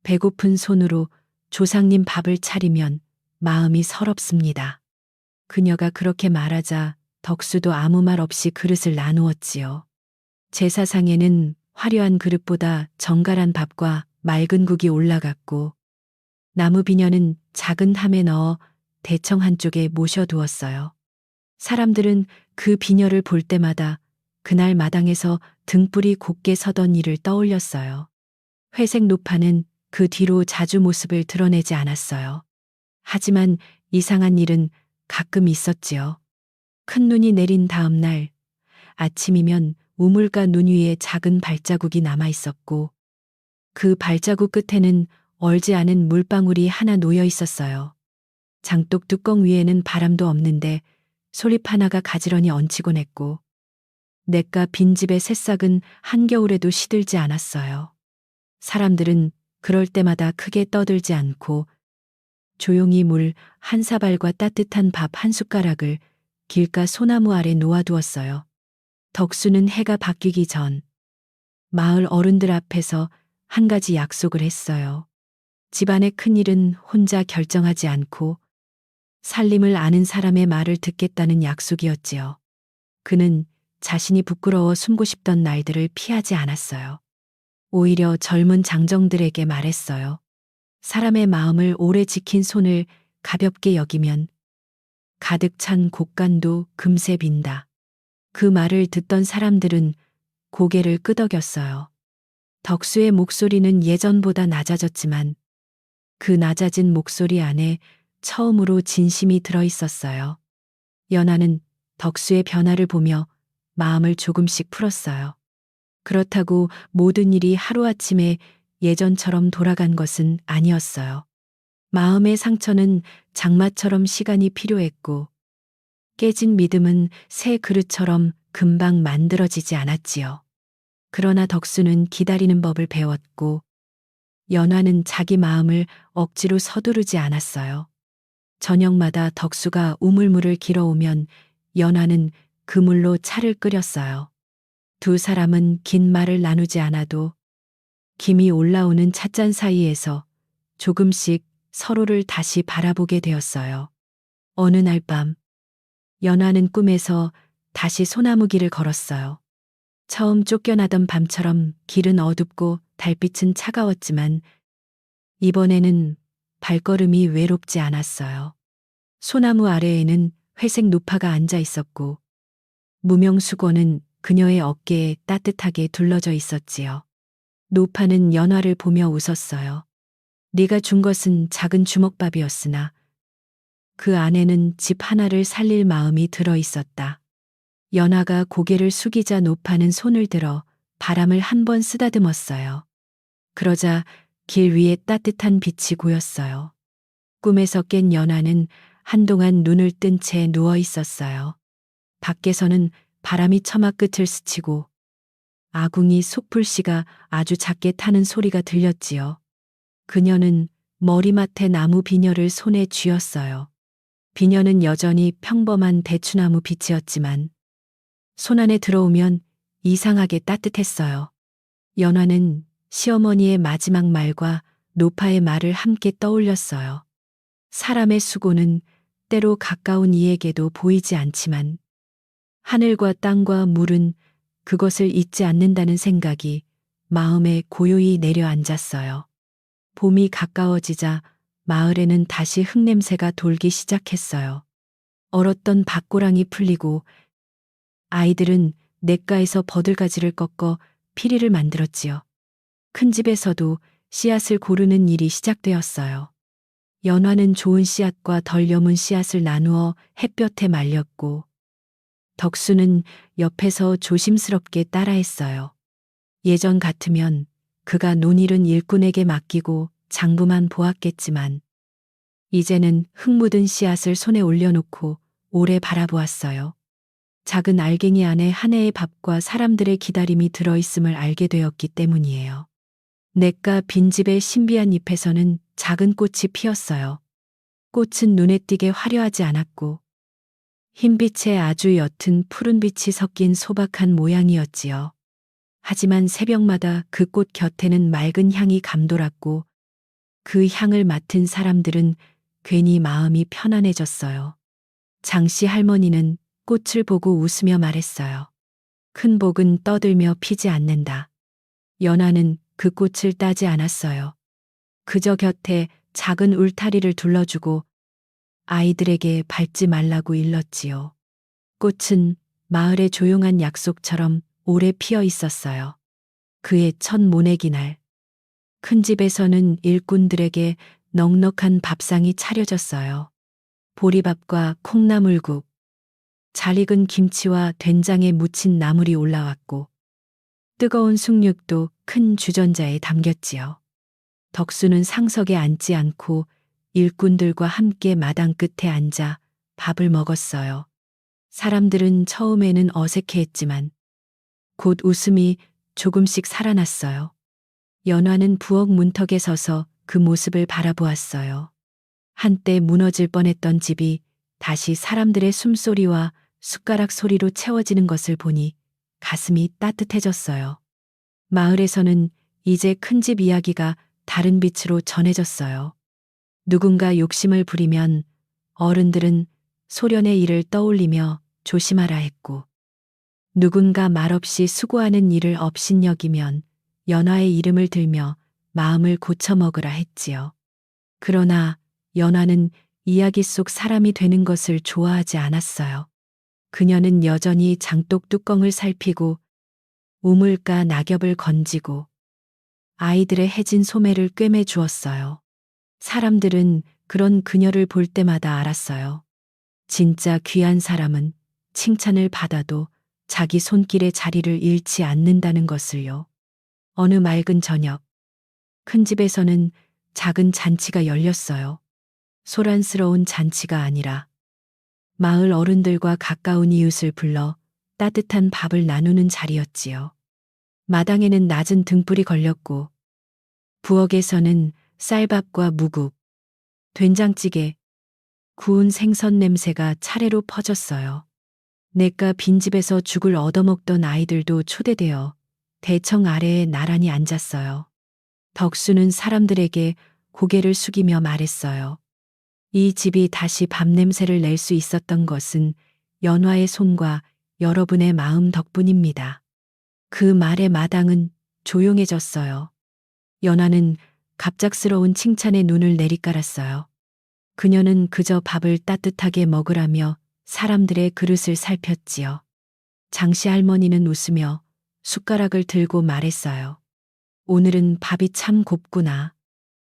배고픈 손으로 조상님 밥을 차리면 마음이 서럽습니다. 그녀가 그렇게 말하자 덕수도 아무 말 없이 그릇을 나누었지요. 제사상에는 화려한 그릇보다 정갈한 밥과 맑은 국이 올라갔고 나무 비녀는 작은 함에 넣어 대청 한쪽에 모셔두었어요. 사람들은 그 비녀를 볼 때마다 그날 마당에서 등불이 곱게 서던 일을 떠올렸어요. 회색 노파는 그 뒤로 자주 모습을 드러내지 않았어요. 하지만 이상한 일은 가끔 있었지요. 큰 눈이 내린 다음 날 아침이면 우물가 눈 위에 작은 발자국이 남아 있었고 그 발자국 끝에는 얼지 않은 물방울이 하나 놓여 있었어요. 장독 뚜껑 위에는 바람도 없는데 솔잎 하나가 가지런히 얹히곤 했고 냇가 빈집의 새싹은 한겨울에도 시들지 않았어요. 사람들은 그럴 때마다 크게 떠들지 않고 조용히 물 한 사발과 따뜻한 밥 한 숟가락을 길가 소나무 아래 놓아두었어요. 덕수는 해가 바뀌기 전 마을 어른들 앞에서 한 가지 약속을 했어요. 집안의 큰일은 혼자 결정하지 않고 살림을 아는 사람의 말을 듣겠다는 약속이었지요. 그는 자신이 부끄러워 숨고 싶던 날들을 피하지 않았어요. 오히려 젊은 장정들에게 말했어요. 사람의 마음을 오래 지킨 손을 가볍게 여기면 가득 찬 곳간도 금세 빈다. 그 말을 듣던 사람들은 고개를 끄덕였어요. 덕수의 목소리는 예전보다 낮아졌지만 그 낮아진 목소리 안에 처음으로 진심이 들어 있었어요. 연하는 덕수의 변화를 보며 마음을 조금씩 풀었어요. 그렇다고 모든 일이 하루아침에 예전처럼 돌아간 것은 아니었어요. 마음의 상처는 장마처럼 시간이 필요했고 깨진 믿음은 새 그릇처럼 금방 만들어지지 않았지요. 그러나 덕수는 기다리는 법을 배웠고 연화는 자기 마음을 억지로 서두르지 않았어요. 저녁마다 덕수가 우물물을 길어오면 연화는 그물로 차를 끓였어요. 두 사람은 긴 말을 나누지 않아도 김이 올라오는 찻잔 사이에서 조금씩 서로를 다시 바라보게 되었어요. 어느 날 밤, 연화는 꿈에서 다시 소나무 길을 걸었어요. 처음 쫓겨나던 밤처럼 길은 어둡고 달빛은 차가웠지만 이번에는 발걸음이 외롭지 않았어요. 소나무 아래에는 회색 노파가 앉아 있었고 무명수건은 그녀의 어깨에 따뜻하게 둘러져 있었지요. 노파는 연화를 보며 웃었어요. 네가 준 것은 작은 주먹밥이었으나 그 안에는 집 하나를 살릴 마음이 들어 있었다. 연화가 고개를 숙이자 노파는 손을 들어 바람을 한 번 쓰다듬었어요. 그러자 길 위에 따뜻한 빛이 고였어요. 꿈에서 깬 연화는 한동안 눈을 뜬 채 누워 있었어요. 밖에서는 바람이 처마 끝을 스치고 아궁이 속풀씨가 아주 작게 타는 소리가 들렸지요. 그녀는 머리맡에 나무 비녀를 손에 쥐었어요. 비녀는 여전히 평범한 대추나무 빛이었지만 손 안에 들어오면 이상하게 따뜻했어요. 연화는 시어머니의 마지막 말과 노파의 말을 함께 떠올렸어요. 사람의 수고는 때로 가까운 이에게도 보이지 않지만 하늘과 땅과 물은 그것을 잊지 않는다는 생각이 마음에 고요히 내려앉았어요. 봄이 가까워지자 마을에는 다시 흙냄새가 돌기 시작했어요. 얼었던 밭고랑이 풀리고 아이들은 냇가에서 버들가지를 꺾어 피리를 만들었지요. 큰 집에서도 씨앗을 고르는 일이 시작되었어요. 연화는 좋은 씨앗과 덜 여문 씨앗을 나누어 햇볕에 말렸고 덕수는 옆에서 조심스럽게 따라했어요. 예전 같으면 그가 논일은 일꾼에게 맡기고 장부만 보았겠지만 이제는 흙 묻은 씨앗을 손에 올려놓고 오래 바라보았어요. 작은 알갱이 안에 한 해의 밥과 사람들의 기다림이 들어있음을 알게 되었기 때문이에요. 냇가 빈집의 신비한 잎에서는 작은 꽃이 피었어요. 꽃은 눈에 띄게 화려하지 않았고 흰빛에 아주 옅은 푸른빛이 섞인 소박한 모양이었지요. 하지만 새벽마다 그 꽃 곁에는 맑은 향이 감돌았고 그 향을 맡은 사람들은 괜히 마음이 편안해졌어요. 장씨 할머니는 꽃을 보고 웃으며 말했어요. 큰 복은 떠들며 피지 않는다. 연화는 그 꽃을 따지 않았어요. 그저 곁에 작은 울타리를 둘러주고 아이들에게 밟지 말라고 일렀지요. 꽃은 마을의 조용한 약속처럼 오래 피어 있었어요. 그의 첫 모내기 날, 큰 집에서는 일꾼들에게 넉넉한 밥상이 차려졌어요. 보리밥과 콩나물국, 잘 익은 김치와 된장에 무친 나물이 올라왔고, 뜨거운 숭늉도 큰 주전자에 담겼지요. 덕수는 상석에 앉지 않고 일꾼들과 함께 마당 끝에 앉아 밥을 먹었어요. 사람들은 처음에는 어색해했지만 곧 웃음이 조금씩 살아났어요. 연화는 부엌 문턱에 서서 그 모습을 바라보았어요. 한때 무너질 뻔했던 집이 다시 사람들의 숨소리와 숟가락 소리로 채워지는 것을 보니 가슴이 따뜻해졌어요. 마을에서는 이제 큰 집 이야기가 다른 빛으로 전해졌어요. 누군가 욕심을 부리면 어른들은 소련의 일을 떠올리며 조심하라 했고, 누군가 말없이 수고하는 일을 업신여기면 연화의 이름을 들며 마음을 고쳐먹으라 했지요. 그러나 연화는 이야기 속 사람이 되는 것을 좋아하지 않았어요. 그녀는 여전히 장독 뚜껑을 살피고 우물가 낙엽을 건지고 아이들의 해진 소매를 꿰매 주었어요. 사람들은 그런 그녀를 볼 때마다 알았어요. 진짜 귀한 사람은 칭찬을 받아도 자기 손길의 자리를 잃지 않는다는 것을요. 어느 맑은 저녁, 큰 집에서는 작은 잔치가 열렸어요. 소란스러운 잔치가 아니라 마을 어른들과 가까운 이웃을 불러 따뜻한 밥을 나누는 자리였지요. 마당에는 낮은 등불이 걸렸고 부엌에서는 쌀밥과 무국, 된장찌개, 구운 생선 냄새가 차례로 퍼졌어요. 내가 빈집에서 죽을 얻어먹던 아이들도 초대되어 대청 아래에 나란히 앉았어요. 덕수는 사람들에게 고개를 숙이며 말했어요. 이 집이 다시 밥 냄새를 낼 수 있었던 것은 연화의 손과 여러분의 마음 덕분입니다. 그 말에 마당은 조용해졌어요. 연화는 갑작스러운 칭찬에 눈을 내리깔았어요. 그녀는 그저 밥을 따뜻하게 먹으라며 사람들의 그릇을 살폈지요. 장씨 할머니는 웃으며 숟가락을 들고 말했어요. 오늘은 밥이 참 곱구나.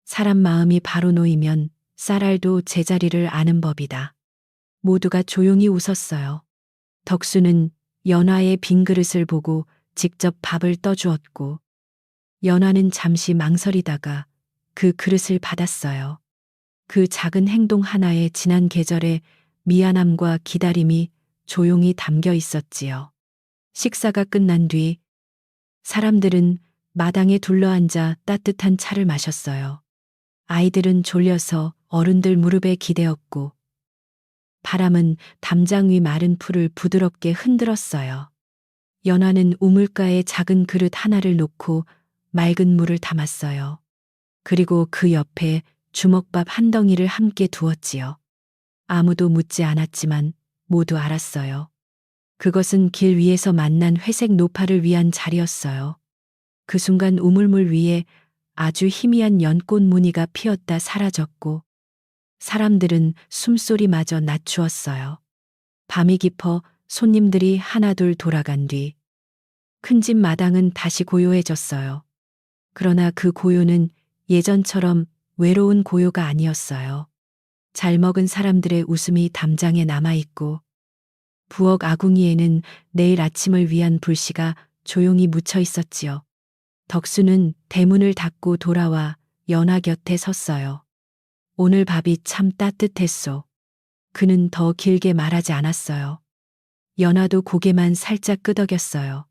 사람 마음이 바로 놓이면 쌀알도 제자리를 아는 법이다. 모두가 조용히 웃었어요. 덕수는 연화의 빈 그릇을 보고 직접 밥을 떠주었고, 연화는 잠시 망설이다가 그 그릇을 받았어요. 그 작은 행동 하나에 지난 계절의 미안함과 기다림이 조용히 담겨 있었지요. 식사가 끝난 뒤 사람들은 마당에 둘러앉아 따뜻한 차를 마셨어요. 아이들은 졸려서 어른들 무릎에 기대었고, 바람은 담장 위 마른 풀을 부드럽게 흔들었어요. 연화는 우물가에 작은 그릇 하나를 놓고 맑은 물을 담았어요. 그리고 그 옆에 주먹밥 한 덩이를 함께 두었지요. 아무도 묻지 않았지만 모두 알았어요. 그것은 길 위에서 만난 회색 노파를 위한 자리였어요. 그 순간 우물물 위에 아주 희미한 연꽃 무늬가 피었다 사라졌고, 사람들은 숨소리마저 낮추었어요. 밤이 깊어 손님들이 하나둘 돌아간 뒤 큰 집 마당은 다시 고요해졌어요. 그러나 그 고요는 예전처럼 외로운 고요가 아니었어요. 잘 먹은 사람들의 웃음이 담장에 남아있고, 부엌 아궁이에는 내일 아침을 위한 불씨가 조용히 묻혀 있었지요. 덕수는 대문을 닫고 돌아와 연화 곁에 섰어요. 오늘 밥이 참 따뜻했소. 그는 더 길게 말하지 않았어요. 연화도 고개만 살짝 끄덕였어요.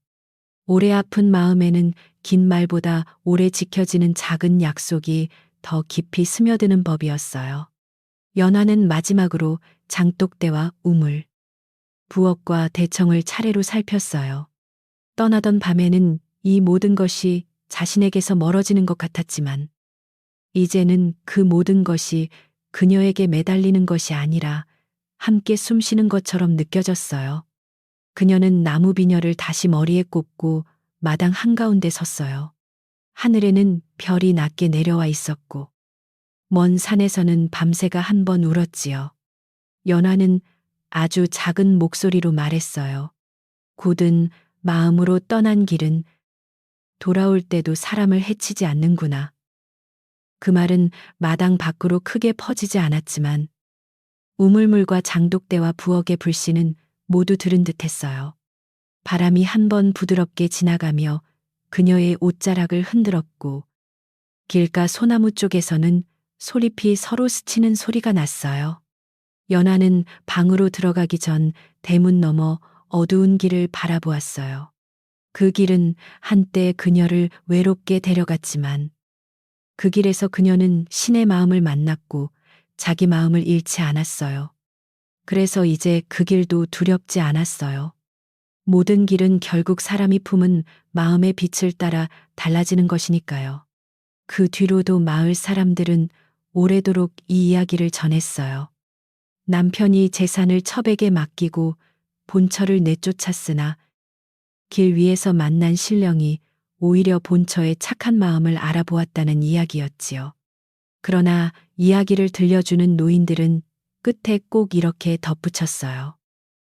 오래 아픈 마음에는 긴 말보다 오래 지켜지는 작은 약속이 더 깊이 스며드는 법이었어요. 연화는 마지막으로 장독대와 우물, 부엌과 대청을 차례로 살폈어요. 떠나던 밤에는 이 모든 것이 자신에게서 멀어지는 것 같았지만, 이제는 그 모든 것이 그녀에게 매달리는 것이 아니라 함께 숨쉬는 것처럼 느껴졌어요. 그녀는 나무 비녀를 다시 머리에 꽂고 마당 한가운데 섰어요. 하늘에는 별이 낮게 내려와 있었고, 먼 산에서는 밤새가 한 번 울었지요. 연화는 아주 작은 목소리로 말했어요. 곧은 마음으로 떠난 길은 돌아올 때도 사람을 해치지 않는구나. 그 말은 마당 밖으로 크게 퍼지지 않았지만 우물물과 장독대와 부엌의 불씨는 모두 들은 듯했어요. 바람이 한 번 부드럽게 지나가며 그녀의 옷자락을 흔들었고 길가 소나무 쪽에서는 소리피 서로 스치는 소리가 났어요. 연하는 방으로 들어가기 전 대문 너머 어두운 길을 바라보았어요. 그 길은 한때 그녀를 외롭게 데려갔지만 그 길에서 그녀는 신의 마음을 만났고 자기 마음을 잃지 않았어요. 그래서 이제 그 길도 두렵지 않았어요. 모든 길은 결국 사람이 품은 마음의 빛을 따라 달라지는 것이니까요. 그 뒤로도 마을 사람들은 오래도록 이 이야기를 전했어요. 남편이 재산을 첩에게 맡기고 본처를 내쫓았으나 길 위에서 만난 신령이 오히려 본처의 착한 마음을 알아보았다는 이야기였지요. 그러나 이야기를 들려주는 노인들은 끝에 꼭 이렇게 덧붙였어요.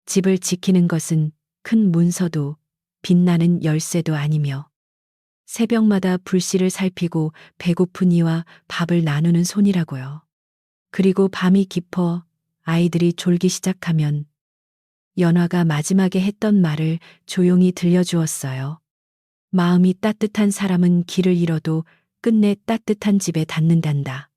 집을 지키는 것은 큰 문서도 빛나는 열쇠도 아니며 새벽마다 불씨를 살피고 배고픈 이와 밥을 나누는 손이라고요. 그리고 밤이 깊어 아이들이 졸기 시작하면 연화가 마지막에 했던 말을 조용히 들려주었어요. 마음이 따뜻한 사람은 길을 잃어도 끝내 따뜻한 집에 닿는단다.